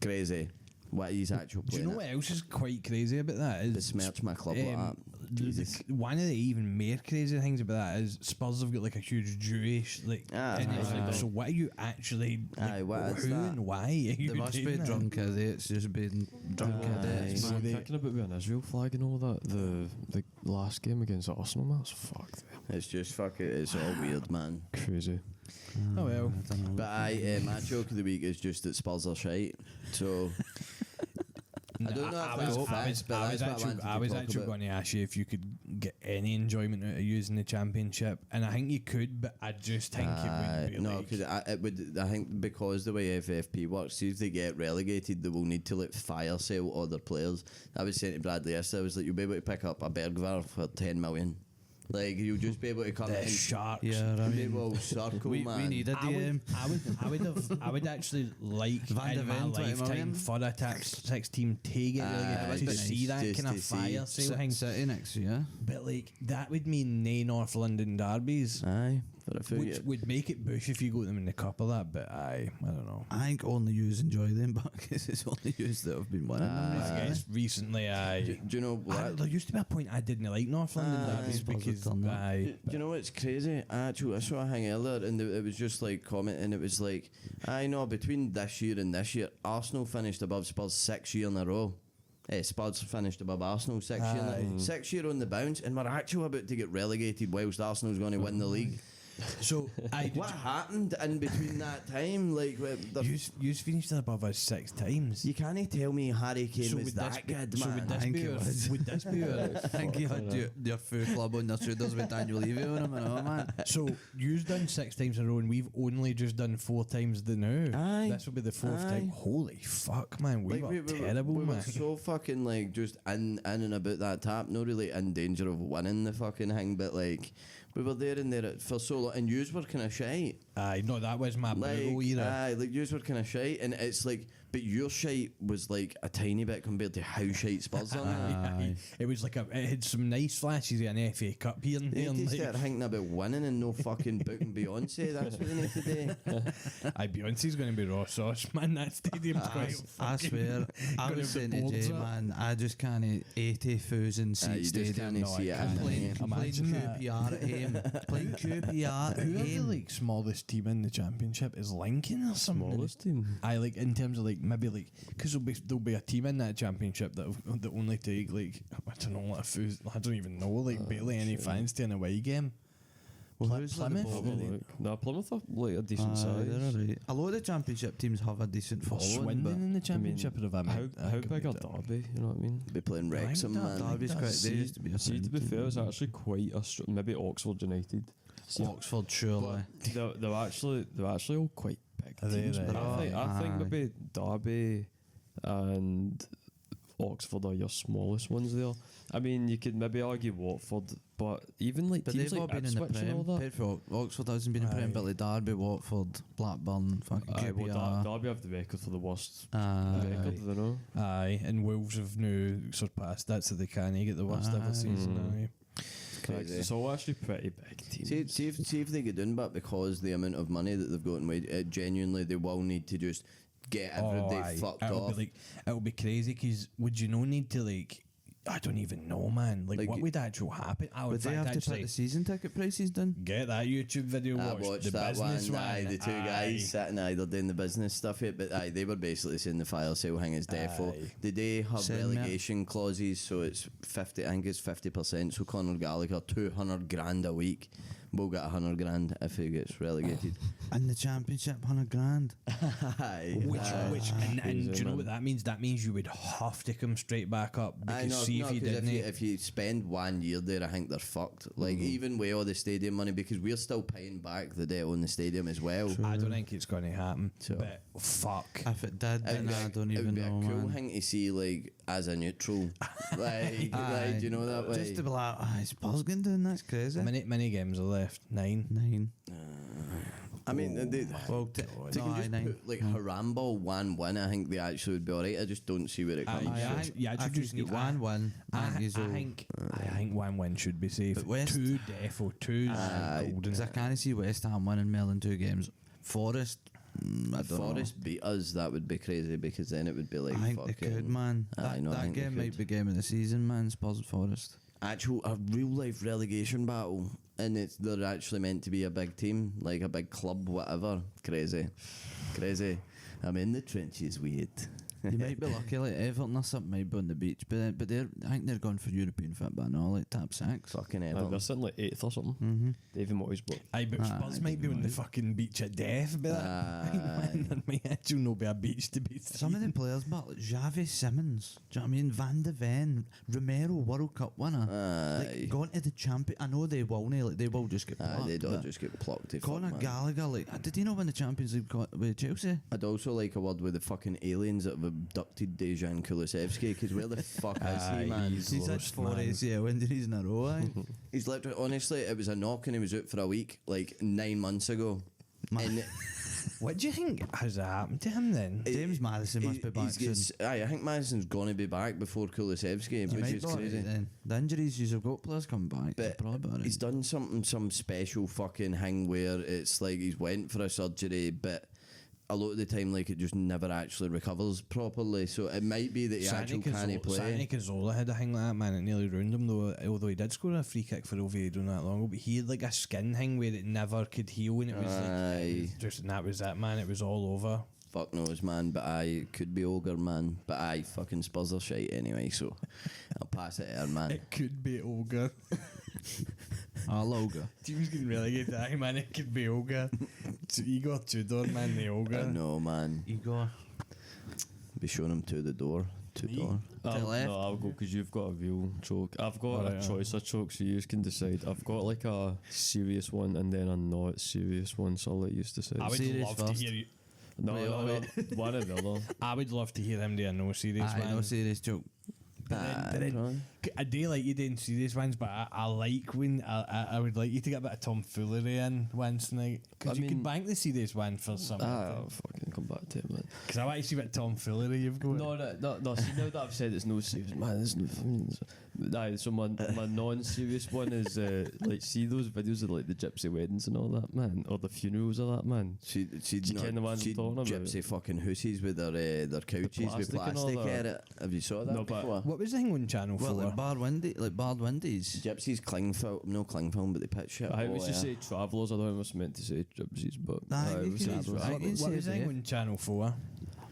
Crazy. What is actual Do you playing know it? what else is quite crazy about that? Is Besmirch my club like that. Jesus. One of the even more crazy things about that is Spurs have got like a huge Jewish like. Aye. and it's like, so what are you actually? Like, Aye, what is who that? and why are you They must doing be that? drunk idiots, just being drunk idiots. So Man. they- Thinking about with an Israel flag and all that, the last game against Arsenal, that's fucked. It's just fucking. It's all weird, man. Crazy. Oh well. I don't know. But my joke of the week is just that Spurs are shite. So I don't know if that's facts, but that's what I wanted to I was talk actually about. going to ask you if you could get any enjoyment out of using the championship, and I think you could, but I just think it would be no, like, because it would. I think because the way FFP works, see if they get relegated, they will need to like fire sale other players. I was saying to Bradley yesterday, I was like, you'll be able to pick up a Bergvall for 10 million. Like you'll just be able to come the in. Sharks. Yeah, I They mean, will circle, we man. need a I DM. would actually like Van de in my Ven, 20 lifetime million. for a top 6 team to get Aye, relegated to just see that to kind of see. fire sale thing. City next year. But like that would mean no North London derbies, Aye, for a few which years. would make it bush if you got them in the cup of that. But I don't know. I think only yous enjoy them, but it's only yous that have been winning them. I guess recently, Do you know what? there used to be a point I didn't like North London derbies Spurs have because done that. I. Do you know what's crazy? Actually, I saw a thing earlier, and it was just like commenting. It was like, I know between this year and this year, Arsenal finished above Spurs 6 years in a row. Spurs finished above Arsenal 6 years. Aye. 6 year on the bounce, and we're actually about to get relegated whilst Arsenal's going to win the league. So What happened in between that time? Like, you finished above us 6 times. you can't tell me Harry Kane So was would that good, so man. would I this think be it our, was. would this be our, I think you had your full club on their shoulders with Daniel Levy on them and all, man. so you've done 6 times in a row and we've only just done 4 times the now. Aye. This will be the 4th Aye. time. Holy fuck, man, we Like, were terrible, we man. were so fucking like just in and about that tap, not really in danger of winning the fucking thing, but like we were there and there for so long, and yous were kind of shite. Aye, no, that was my brutal Like, era. aye, like yous were kind of shite, and it's like, but your shite was like a tiny bit compared to how shite Spurs are now. Aye. It was like it had some nice flashes of an FA Cup here and They there. need and to like, start thinking about winning and no fucking booking Beyonce. That's what they need to do. aye, Beyonce's going to be raw sauce, man. That stadium's quite I swear, I gonna was saying be to bored, Jay, sir. man, I just can't 80,000 You seat just stadium. can't see it. can't. happening. Playing Imagine that. QPR at home. Playing QPR at Who are the home. like smallest team in the championship? Is Lincoln or something? Smallest team. I like in terms of like maybe like because there'll be a team in that championship that only take like I don't know what a I don't even know like barely any fans to an away game. Well, who's like the Plymouth? bottom? No, Plymouth are like a decent They're size. alright. A lot of the championship teams have a decent following, Swindon but in the championship, or have I made How big are Derby? You know what I mean? Be playing Wrexham, that- man. Derby's quite. They See- used to be a See, to be thing. fair, it's actually quite a maybe Oxford United. See, Oxford, surely. they're actually all quite big Are they teams. right? But I think Aye. maybe Derby and Oxford are your smallest ones there. I mean, you could maybe argue Watford, but even like But teams they've all like been in the Ipswich and all Prem. that. Paid for Oxford hasn't been in Prem, Aye. but like Derby, Watford, Blackburn, fucking Aye, well, QPR. Derby have the record for the worst Aye. record, you know. Aye, and Wolves have now surpassed that, so they can't get the worst ever Aye. season. Mm. Aye. Crazy. It's all actually pretty big teams. See if they get done, but because the amount of money that they've gotten with, genuinely they will need to just get everybody aye. fucked It'll off. be like, it'll be crazy because would you no need to like? I don't even know, man. Like, Like, what would actually happen? I would Would they have to put the season ticket prices down? get that YouTube video. I Watched watched the that business one. Aye, the two Aye. guys sitting either doing the business stuff here, but aye, they were basically saying the fire sale thing is defo. Aye. Did they have Send me- relegation clauses? So it's 50. I think it's 50%. So Conor Gallagher, 200 grand a week, will get 100 grand if he gets relegated. And the championship, 100 grand. Aye. Which, and Crazy, do you know man. what that means? That means you would have to come straight back up. I Because know, see no, if you 'cause didn't. if you spend 1 year there, I think they're fucked. Like even with all the stadium money, because we're still paying back the debt on the stadium as well. I don't think it's going to happen. So- But fuck. If it did, It'd then be I a- don't it would even be know, a cool man. thing to see, like as a neutral, like, Aye. do you know that way? Just to be like, Spurs going down, that's crazy. How many games are left? 9. 9. I mean, they Well, they no, can aye, just 9. put like Harambe 1-1. I think they actually would be alright. I just don't see where it comes. Aye, from. yeah, I if just you need- get 1-1, I he's all. think 1-1 should be safe. But West- 2 defo, 2 Aye. golden. Because I can't see West Ham winning more than 2 games. Forest, I If don't Forest beat us, that would be crazy because then it would be like know. I think they fucking could, man. Aye, That, no, I that think they game might could. be game of the season, man. Spurs Forest. actual a real life relegation battle, and they're actually meant to be a big team, like a big club, whatever. Crazy. I'm in the trenches with it. You might be lucky, like Everton or something might be on the beach, but I think they're going for European football now, like top 6. Fucking Aye, Everton. they're sitting like 8th or something. Mm-hmm. David Moyes, but Aye, but Spurs might be on the fucking beach of death. But Aye. that might actually not be a beach to be seen. Some of the players, but like Xavi Simmons, do you know what I mean? Van de Ven, Romero, World Cup winner, Aye. like going to the champion. I know they will, like they will just get Aye, plucked. they'd all but just get plucked. To Conor fuck, man. Gallagher, like, did he not win the Champions League with Chelsea? I'd also like a word with the fucking aliens that have abducted Dejan Kulusevski, because where the fuck is Aye, he, man? he's He's had lost, 4 man. ACL injuries in a row, aye. He's literally, honestly, it was a knock and he was out for a week, like 9 months ago. And What do you think has happened to him then? James Maddison must be back soon. Aye, I think Madison's going to be back before Kulusevski, You which might is be alright crazy. then. The injuries you've got players coming back. But probably alright. he's done some special fucking thing where it's like he's went for a surgery, but a lot of the time, like, it just never actually recovers properly. So it might be that he actually can't play. Santi Cazorla had a thing like that, man. It nearly ruined him, though. Although he did score a free kick for Oviedo not that long ago, but he had like a skin thing where it never could heal, and it was like Aye. and that was it, man. It was all over. Fuck knows, man. But it could be ogre, man. But fucking Spurs are shite anyway. So I'll pass it there, man. It could be Olga. Logo. Team's getting relegated, aye, man. It could be Olga. Igor Tudor, man. The Olga. No, man. Igor. Be showing him to the door. To the door. left. No, I'll go because you've got a real choke. I've got Alright, a choice of chokes, so you can decide. I've got like a serious one and then a not serious one, so I'll let you decide. I would Serious love first. to hear you. No, Wait, no, no, one or the other. I would love to hear him do a no serious Aye, man. no serious joke. But then, I do like you doing serious ones, but I like when I would like you to get a bit of tomfoolery in once night, because I you could mean- bank the serious one for something. I'll fucking come back to it, man. Because I want to see what tomfoolery you've got. No. See, now that I've said it's no serious, man, there's no. Aye, so my non-serious one is like, see those videos of like the gypsy weddings and all that, man, or the funerals of that, man. She Do you ken the ones I'm talking about? gypsy fucking hussies with their couches with plastic and all plastic that. in it. Have you saw that No, but- before? What was the thing on Channel 4? Well, like barred windies. Gypsies cling film, no cling film, but they pitch shit. I all was just there. say travellers. I don't know if I was meant to say gypsies, but Aye, I you was can saying say travellers. I what can was say the thing yeah. on Channel 4?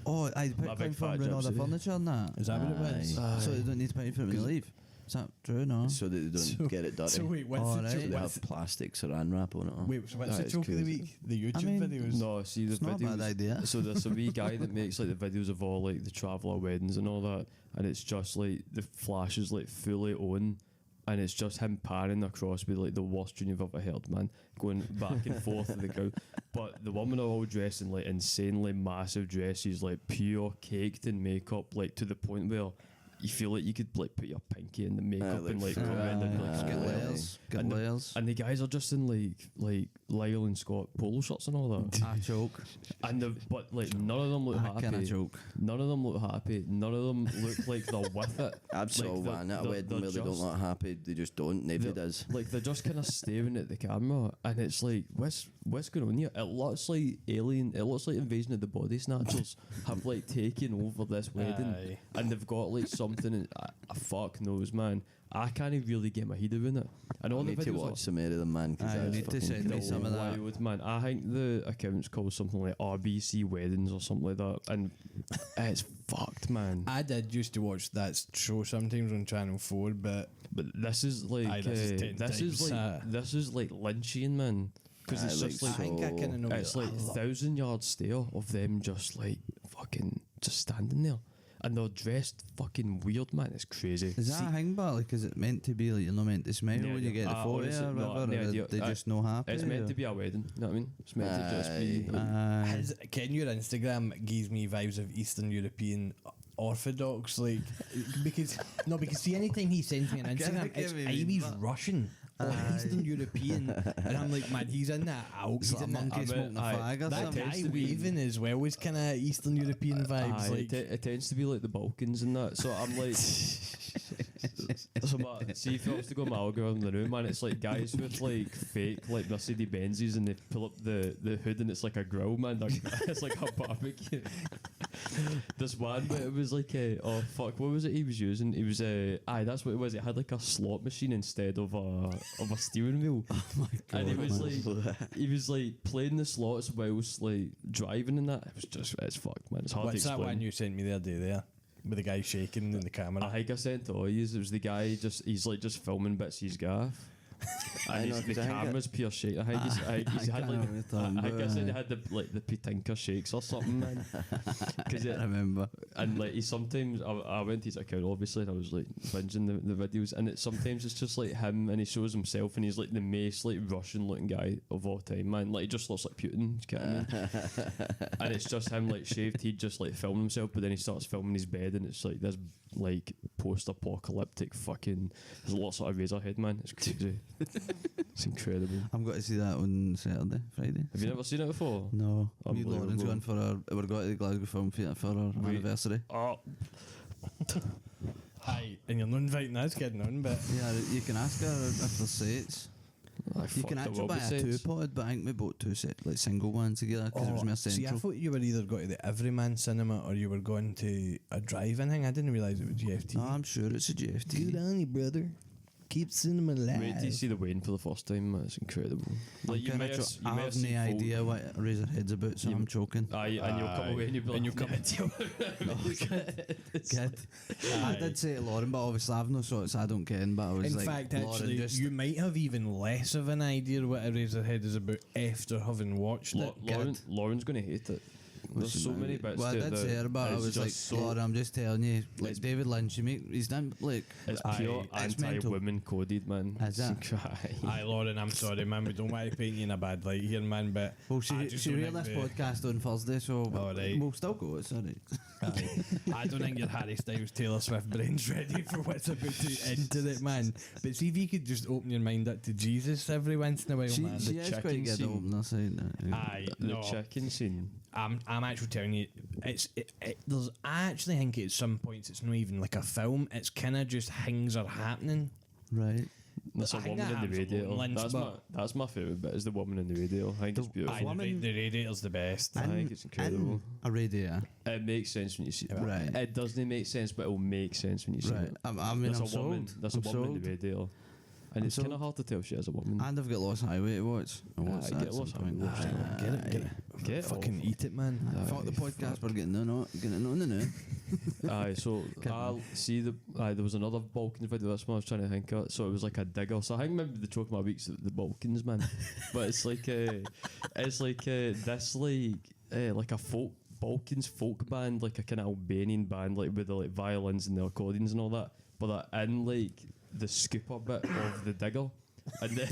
Oh, I My put big cling fat film around all the gypsy. furniture and that. Is that what it was? So they don't need to pay for it when you leave. Is that true? No. so that they don't get it dirty. So wait, what's Oh, the right. So joke? they have plastic saran wrap on it. Wait, so what's That the is joke of the crazy. week? The YouTube I mean, videos. No, see the It's not a videos. bad idea. So there's a wee guy that makes like the videos of all like the traveller weddings and all that, and it's just like the flash is like fully on, and it's just him panning across with like the worst tune you've ever heard, man, going back and forth in the crowd. But the women are all dressed in like insanely massive dresses, like pure caked in makeup, like to the point where you feel like you could like put your pinky in the makeup like and like full come in and on. like Get Aye. layers. Get And the- layers. and the guys are just in like Lyle and Scott polo shirts and all that. I joke. And but like none of them look I kind of happy. joke. None of them look happy. None of them look like they're with it. I've saw Like, one at a they're wedding where they don't just- look happy. They just don't. Nobody does. Like they're just kind of staring at the camera, and it's like, what's going on here? It looks like Alien. It looks like Invasion of the Body Snatchers have like taken over this wedding, Aye. and they've got like something. Fuck knows, man. I can't really get my head around it. And all I the need to videos watch are some more of them, man. Because Aye, you that's need to fucking send me crazy. some of that. wild, man. I think the account's called something like RBC Weddings or something like that, and it's fucked, man. I did used to watch that show sometimes on Channel 4, but But this is like Aye, this is 10 times, this is like Lynchian, man, because it's Aye, just like I like think I So- kind of know. it's like 1,000 yard stare of them just like fucking just standing there, and they're dressed fucking weird, man. It's crazy. Is that a hang back? Like, is it meant to be like you're not meant to smile No when you idea. get the photo Honestly, or no, whatever? no or idea. they just no happy? It's meant or- to be a wedding. You know what I mean? It's meant to just be. Ken, your Instagram gives me vibes of Eastern European Orthodox, like because see, anytime he sends me an get Instagram, what it's you mean, Irish, but- Russian, or Eastern European, and I'm like, man, he's in that out. It's He's like a in that. monkey smoking a fag or That something. guy tends to be- waving as well is kind of Eastern European vibes. Aye, Like, it tends to be like the Balkans and that. So I'm like, see if I was to go my algorithm in the room, man, it's like guys with like fake like Mercedes Benzes, and they pull up the hood and it's like a grill, man. Like, it's like a barbecue. This one, but it was like oh fuck, what was it he was using? He was that's what it was. It had like a slot machine instead of a steering wheel. Oh my god! And he was man. like playing the slots whilst like driving and that. It was just it's fucked, man. It's hard what's to that explain. one you sent me the other day there with the guy shaking in the camera? I think I sent to all yous. It was the guy he's like just filming bits of his gaff. I And know, the 'cause I think camera's pure shake. I think he's I had can't like remember what you're talking I think I about, said he aye. had the Pitinka shakes or something, man. Cause I remember. and like he sometimes I went to his account obviously, and I was like binging the videos, and sometimes it's just like him, and he shows himself, and he's like the most like Russian looking guy of all time, man. Like he just looks like Putin, you get what I mean? And it's just him like shaved. He'd just like film himself, but then he starts filming his bed, and it's like this like post-apocalyptic fucking. There's lots of Razorhead, man. It's crazy. It's incredible. I'm going to see that on Saturday, Friday. Have you never seen it before? No, me and Unbelievable. Lauren's going for our. We're going to the Glasgow Film Theatre for our anniversary. Oh, Aye, and you're not inviting us, kidding on, but Yeah, you can ask her if there's seats. You can actually buy a two-pod, but I think we bought two set, like single ones together because it was more see, I central. thought you were either going to the Everyman Cinema or you were going to a drive-in thing. I didn't realise it was GFT. Oh, I'm sure it's a GFT. Good on you, brother. Keep cinema alive. wait till you see the Wayne for the first time, man. It's incredible. Like you Kinda may have, cho- you I may have have seen no folk- idea what Razorhead's about, so You- I'm choking. Aye, and you'll come away and you'll be like, And you'll come into your Good. I did say to Lauren, but obviously I've no sorts I don't ken, but I was In like, fact, Lauren, actually, just you might have even less of an idea what a Razorhead is about after having watched it. Lauren's going to hate it. There's so many bits. Well, I to did the- say her, but I it's was like, just so- Lauren, I'm just telling you, like David Lynch, he's done like. It's Aye, pure it's mental. anti-women coded, man. Is it? Aye. Aye, Lauren, I'm sorry, man. We don't want to paint you in a bad light here, man. But Well, I she just she don't heard think this the- podcast on Thursday, so Alright. we'll still go. It's alright. I don't think your Harry Styles Taylor Swift brain's ready for what's about to enter it, man. But see if you could just open your mind up to Jesus every once in a while, She man. is chicken quite good at scene. opening her side. Aye, The no, chicken scene. I'm actually telling you, there's. I actually think at some points it's not even like a film. It's kind of just things are happening. Right. That's I a think woman that in the happens a lot radiator. in Lynch, That's my favourite bit. Is the woman in the radiator. I think it's beautiful. Aye, woman- the radiator's the best. I think it's incredible. A radiator. It makes sense when you see it. Right. It doesn't make sense, but it will make sense when you see Right. it. I mean, There's I'm a woman. sold. There's I'm a woman in sold. the radiator. And it's so- kind of hard to tell she is a woman. And I've got Lost Highway to watch. I'll watch Aye, that get at some Lost point. Highway. Get it. Get Fucking off. eat it, man. Fuck the podcast, we're getting on the new. Aye, so Come on. I'll see there was another Balkans video. That's what I was trying to think of. So it was like a digger. So I think maybe the choke of my week's the Balkans, man. But it's like this like a folk Balkans folk band, like a kind of Albanian band, like with the like violins and the accordions and all that. But they're in like the scooper bit of the digger, and then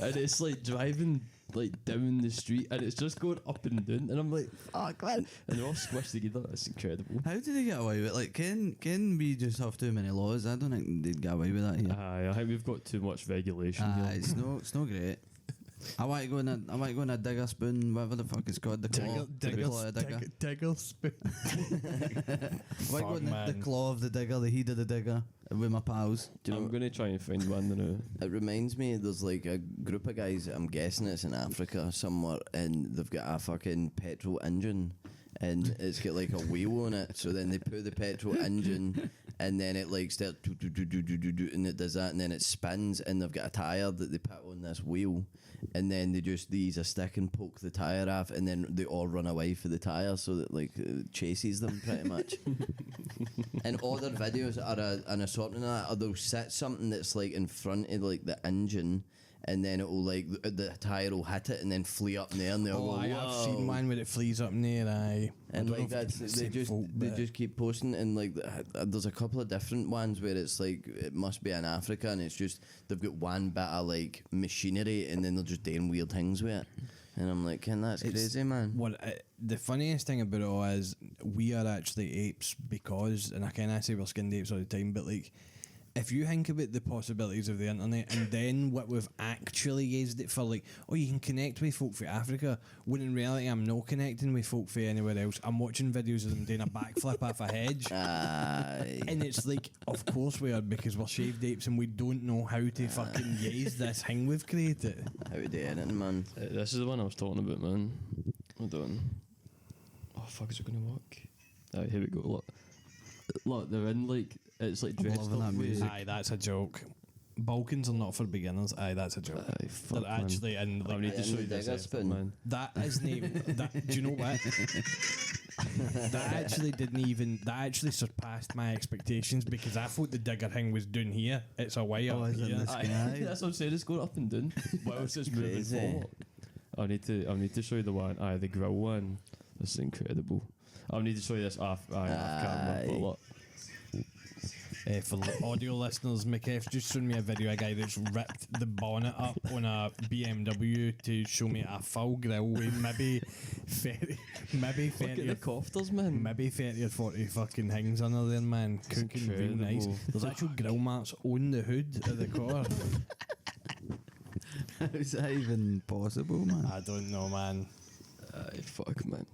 and it's like driving like down the street, and it's just going up and down, and I'm like, fuck man, and they're all squished together. It's incredible. How do they get away with it? Like, can we just have too many laws? I don't think they'd get away with that here. Aye, I think we've got too much regulation here. It's no great. I want to go in a digger spoon, whatever the fuck it's called, the claw, the claw of the digger. Digger spoon. I want to go in the man. claw of the digger, the heat of the digger, with my pals. Do you know I'm going to try and find one now. It reminds me, there's like a group of guys, I'm guessing it's in Africa somewhere, and they've got a fucking petrol engine, and it's got like a wheel on it, so then they put the petrol engine, and then it like starts do, and it does that, and then it spins, and they've got a tyre that they put on this wheel, and then they just use a stick and poke the tyre off, and then they all run away for the tyre, so that like it chases them pretty much. And all their videos are an assortment of that, or they'll set something that's like in front of like the engine, and then it will like the tyre will hit it and then flee up in the air, and they'll Oh, go, I've "Whoa." seen one where it flees up in the air. Aye. I And don't like know if that's it's the they same just folk, they but- just keep posting, and like there's a couple of different ones where it's like it must be in Africa, and it's just they've got one bit of like machinery, and then they're just doing weird things with it, and I'm like, that's crazy, man. The funniest thing about it all is we are actually apes because, and I can't say we're skinned apes all the time, but like if you think about the possibilities of the internet and then what we've actually used it for, like, oh, you can connect with folk from Africa, when in reality I'm not connecting with folk from anywhere else. I'm watching videos of them doing a backflip off a hedge. Aye. And it's like, of course we are, because we're shaved apes and we don't know how to fucking use this thing we've created. How do anything, man? This is the one I was talking about, man. Hold on. Oh fuck, is it gonna work? Alright, here we go. Look, they're in like it's like I'm dressed loving up that with- music. Aye, that's a joke. Balkans are not for beginners. Aye, that's a joke. Aye, fuck, They're man. actually in I like, need to show you Digger this spin. man. that is name. That, do you know what? That actually didn't even. That actually surpassed my expectations because I thought the digger thing was down here. It's a way Oh, up is it in here. the Aye, sky? that's what I'm saying. It's going up and down. Whilst it's moving Crazy. forward. I need to show you the one. Aye, the grill one. This is incredible. I need to show you this off camera. But Aye. look. For the audio listeners, McKeff's just shown me a video of a guy that's ripped the bonnet up on a BMW to show me a full grill with maybe 30, maybe Look at 30 the cofters, man. maybe 30 or 40 fucking things under there, man. Cooking real nice. incredible. There's actual grill marks on the hood of the car. How's that even possible, man? I don't know, man. Aye, fuck, man.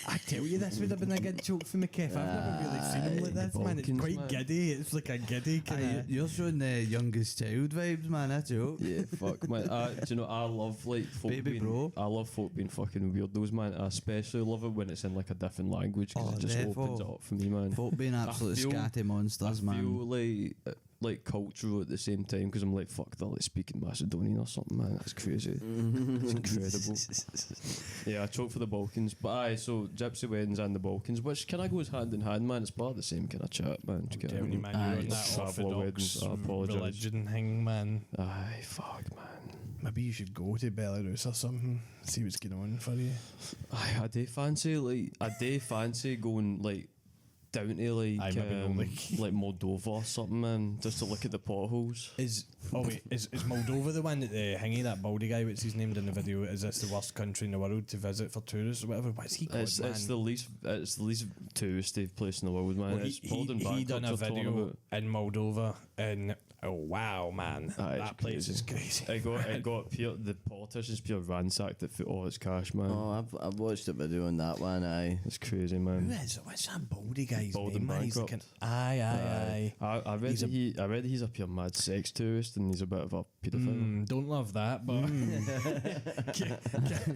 I tell you, this would have been a good joke for McKeff. I've never really seen him like this, man. It's Balkans, quite man. giddy. It's like a giddy kind Aye, of. you're showing the youngest child vibes, man. That's joke. Yeah, fuck, man. Do you know, I love like folk Baby being, bro. I love folk being fucking weirdos, man. I especially love it when it's in like a different language because Oh, it just therefore. opens it up for me, man. Folk being absolute feel- scatty monsters, I man. feel like cultural at the same time because I'm like, fuck, they're like speaking Macedonian or something, man. That's crazy. It's incredible. Yeah, I choke for the Balkans, but aye, so gypsy weddings and the Balkans, which kind of goes hand in hand, man. It's part of the same kind of chat, man. Do you get what I Telling you, mean? man, you're Aye, on that traveller orthodox weddings, I apologise. religion thing, man. Aye, fuck, man. Maybe you should go to Belarus or something. See what's going on for you. Aye, I do fancy going like down to like Aye, maybe not, like Moldova or something, man, just to look at the potholes. Is Moldova the one that the hingy, that baldy guy, what's his name in the video? Is this the worst country in the world to visit for tourists or whatever? What's he called, It's man? the least touristy place in the world, man. Well, It's pulled in he done a Bangkok, they're talking video about- in Moldova, and oh wow, man, Aye, that it's place crazy. is crazy. It got pure. The politicians pure ransacked it for all its cash, man. Oh, I've watched a video on that one. Aye. It's crazy, Who man. is it? What's that baldy guy's Bald name? and Man? He's like an, bankrupt. aye. I read He's that I read that he's a pure mad sex tourist and he's a bit of a paedophile. Don't love that, but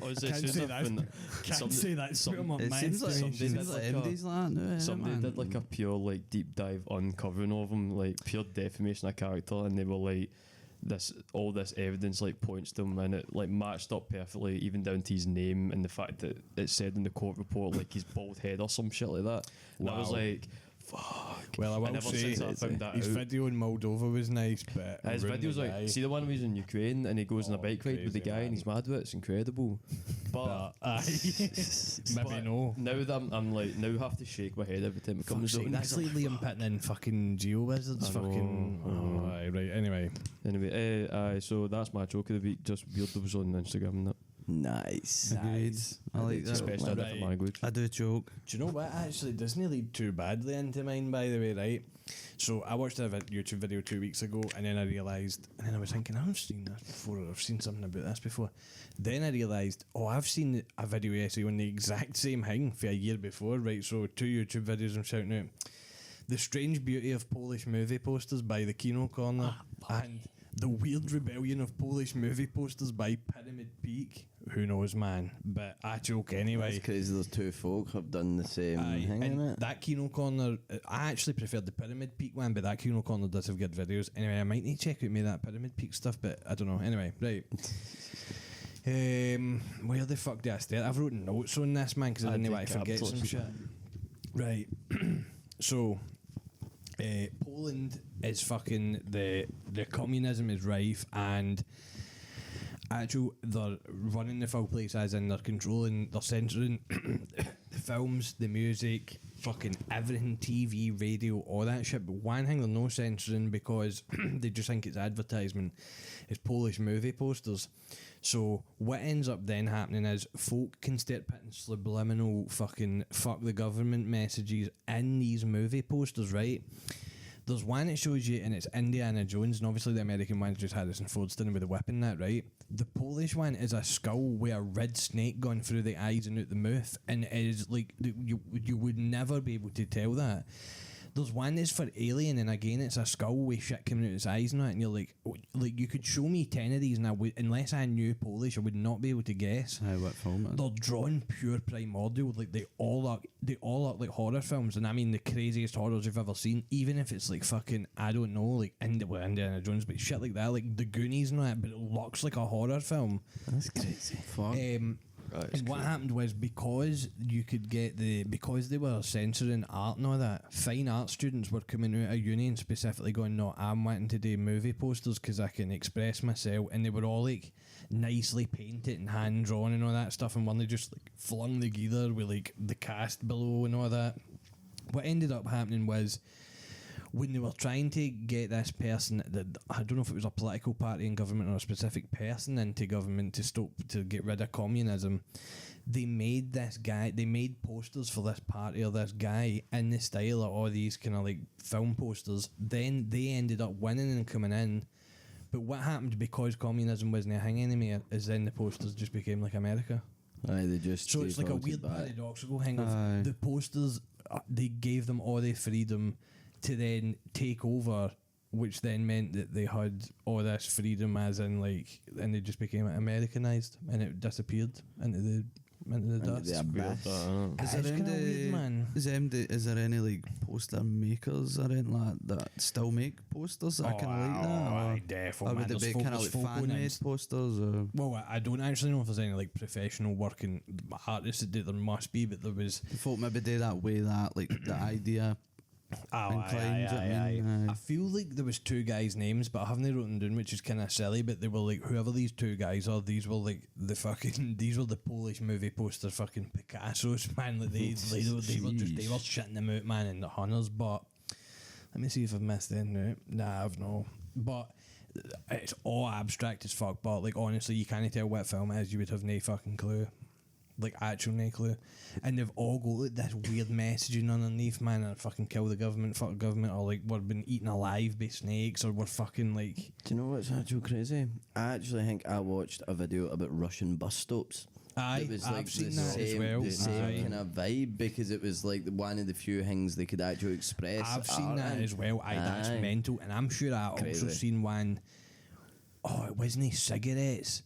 Oh, is it can't soon say enough that. when Can't say that's some- put him on It my seems like, estimation. somebody seems did like like MD's like that now, somebody man. did like a pure like deep dive uncovering of him, like pure defamation of character actor, and they were like, all this evidence like points to him, and it like matched up perfectly, even down to his name and the fact that it said in the court report like his bald head or some shit like that. And I was like, fuck. Well, I will say since I found that his out, video in Moldova was nice, but his videos like, see the one where he's in Ukraine and he goes on a bike ride with the crazy, guy man. and he's mad with it. It's incredible. But maybe no. now that I'm like, now I have to shake my head every time it comes Fuck's out. sake, that's like Liam Pitton in fucking Geo Wizards. I know, Fucking. I know. Oh, aye, right. Anyway, So that's my joke of the week. Just weirdos on Instagram and that. Nice. Agreed. I like that. Especially a different Right. language. I do joke. do you know what? Actually, doesn't lead too badly into mine, by the way, right? So I watched a YouTube video 2 weeks ago, and then I realised, and then I was thinking, I've seen this before, or I've seen something about this before. Then I realised, I've seen a video essay on the exact same thing for a year before, right? So 2 YouTube videos I'm shouting out. The Strange Beauty of Polish Movie Posters by the Kino Corner, and The Weird Rebellion of Polish Movie Posters by Pyramid Peak. Who knows, man? But I joke anyway. It's crazy those two folk have done the same Aye, thing, and innit? that Kino Corner, I actually preferred the Pyramid Peak one, but that Kino Corner does have good videos. Anyway, I might need to check out that Pyramid Peak stuff, but I don't know. Anyway, right. Where the fuck did I start? I've written notes on this, man, because I didn't want to forget some shit. Right. So, Poland is fucking the communism is rife, and they're running the full place, as in they're controlling, they're censoring the films, the music, fucking everything, TV, radio, all that shit. But one thing they're no censoring, because they just think it's advertisement, is Polish movie posters. So what ends up then happening is folk can start putting subliminal fucking fuck the government messages in these movie posters, right? There's one that shows you, and it's Indiana Jones, and obviously the American one's just Harrison Ford standing with a whip in that, right? The Polish one is a skull with a red snake going through the eyes and out the mouth, and it is like, you would never be able to tell that. There's one that's for Alien, and again it's a skull with shit coming out its eyes and that, and you're like you could show me 10 of these, and unless I knew Polish, I would not be able to guess. What film it is. They're drawn pure primordial, like they all look like horror films, and I mean the craziest horrors you've ever seen, even if it's like fucking, I don't know, like Indiana Jones, but shit like that, like the Goonies and that, but it looks like a horror film. That's crazy. Fuck. And what happened was, because you could get because they were censoring art and all that, fine art students were coming out of uni and specifically going, no, I'm wanting to do movie posters because I can express myself, and they were all like nicely painted and hand drawn and all that stuff, and one they just like flung together with like the cast below and all that. What ended up happening was, when they were trying to get this person, I don't know if it was a political party in government or a specific person into government to get rid of communism, they made posters for this party or this guy in the style of all these kind of like film posters. Then they ended up winning and coming in. But what happened, because communism wasn't a thing anymore, is then the posters just became like America. Aye, they just So it's like a weird paradoxical thing of the posters, they gave them all the freedom to then take over, which then meant that they had all this freedom, as in like, and they just became Americanized, and it disappeared into the dust. the abyss. Is there any like poster makers or anything like that still make posters that kind of like that? Aye, Or definitely. would it be kind of like fan-made posters? Or? Well, I don't actually know if there's any like professional working artists that do. There must be, but there was. The folk maybe do that way, that like the idea. I feel like there was 2 guys' names, but I haven't written down, which is kind of silly. But they were like, whoever these 2 guys are, these were like these were the Polish movie poster fucking Picassos, man. Like they were shitting them out, man, in the hunters. But let me see if I've missed anything out. Nah, I've no. But it's all abstract as fuck. But like honestly, you can't tell what film it is. You would have no fucking clue. Like actual no clue. And they've all got like this weird messaging underneath, man, and fucking kill the government, fuck the government, or like we're being eaten alive by snakes, or we're fucking like. Do you know what's actually crazy? I actually think I watched a video about Russian bus stops. Aye, it was like I've seen the that as well. The same Aye. kind of vibe, because it was like one of the few things they could actually express. I've seen that in. as well. Aye, that's Aye. mental. And I'm sure I Crazy. also seen one. Oh, it wasn't cigarettes.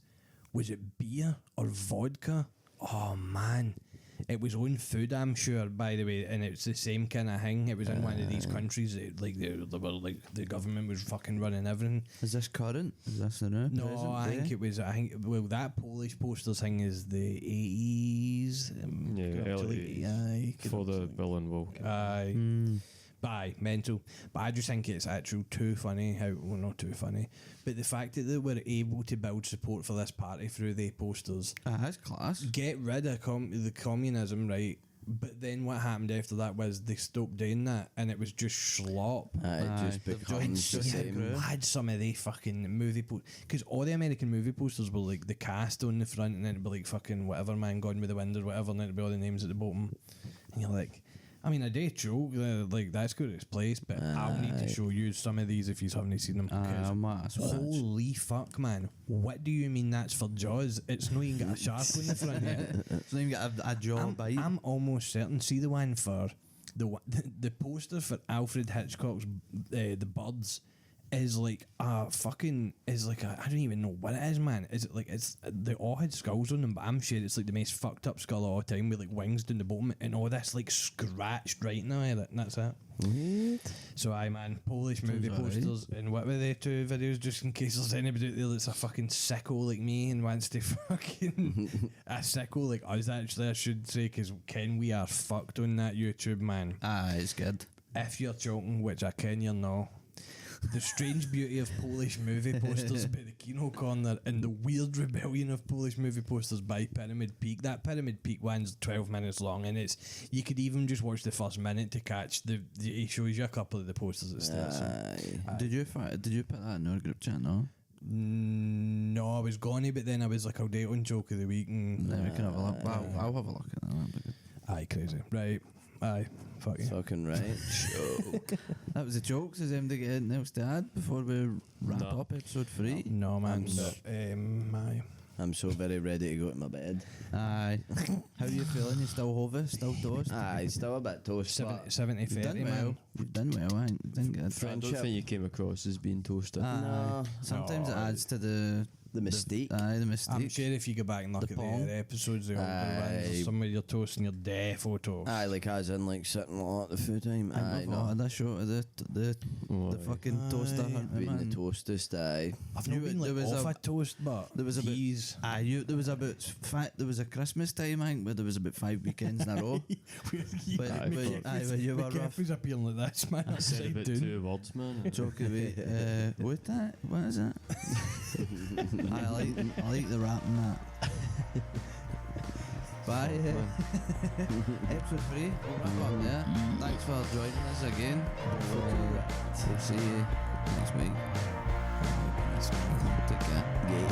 Was it beer or vodka? Oh man, It was on food, I'm sure, by the way, and it's the same kind of thing. It was in one of these countries that, like, they were like the government was fucking running everything. Is this current? Is this the new? No, present I think day? it was. That Polish posters thing is the 80s. Early 80s. For the Bill and Will. Aye. Aye, mental. But I just think it's actually too funny well, not too funny, but the fact that they were able to build support for this party through the posters, That's class. get rid of the communism, right? But then what happened after that was they stopped doing that, and it was just slop. It just they've becomes the joined same. Had some of the fucking movie because all the American movie posters were like the cast on the front, and then it'd be like fucking whatever man, Gone with the Wind or whatever, and then it'd be all the names at the bottom, and you're like, I mean, I did joke like that's got its place, but I'll need to show you some of these if you haven't seen them. Holy fuck, man! What do you mean that's for Jaws? It's not even got a shark on the front yet. It's not even got a jaw bite. I'm almost certain. See the one for the poster for Alfred Hitchcock's The Birds is like I don't even know what it is, man. Is it like they all had skulls on them, but I'm sure it's like the most fucked up skull of all time with like wings down the bottom and all this like scratched right now, and that's it. What? So man, Polish movie alright. posters, and what were they 2 videos, just in case there's anybody out there that's a fucking sicko like me and wants to fucking a sicko like us, actually I should say, because Ken, we are fucked on that YouTube, man. It's good. If you're joking, which I ken you're not, the strange beauty of Polish movie posters by the Kino Corner and the weird rebellion of Polish movie posters by Pyramid Peak. That Pyramid Peak one's 12 minutes long, and you could even just watch the first minute to catch he shows you a couple of the posters at start. Did you put that in our group chat? No. No, I was gone, but then I was like, I'll do it on Joke of the Week, and We can have a look. I'll have a look at that. That'd be good. aye, crazy, right? Aye, fuck you. Fucking right. That was the jokes. Is them to get anything else to add before we wrap No. up episode 3? No, man. Aye. I'm so very ready to go to my bed. Aye. How are you feeling? You still hover? Still toast? Aye, still a bit toast. 70 You've 30, done well. man. You've done well. I didn't get I Friendship. don't think you came across as being toasted. No. Sometimes it adds to the mystique. The I'm mystique. sure if you go back and look The at pong. the episodes, the older Aye. ones, somewhere you're toasting your defo toast. Aye, like as in like sitting a lot of the food time. Aye, I've no. had a shot of the fucking toaster. hunt, Being man. the toastest, aye. I've not been there like was off a- a toast, but There was about geez. there was about there was a Christmas time, I think, where there was about 5 weekends in a row. But you were rough. Caffe's appearing like this, man. I said Upside about down. 2 words, man. Joking away. What that? What is it? I like the rap and that. Bye. Episode 3. We'll wrap up there. Thanks for joining us again. We'll see you next week. Take care. Gay.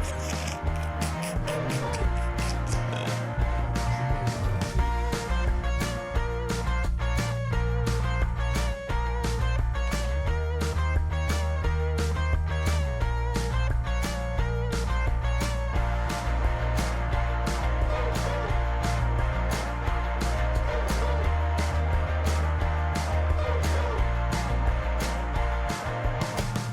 Yeah.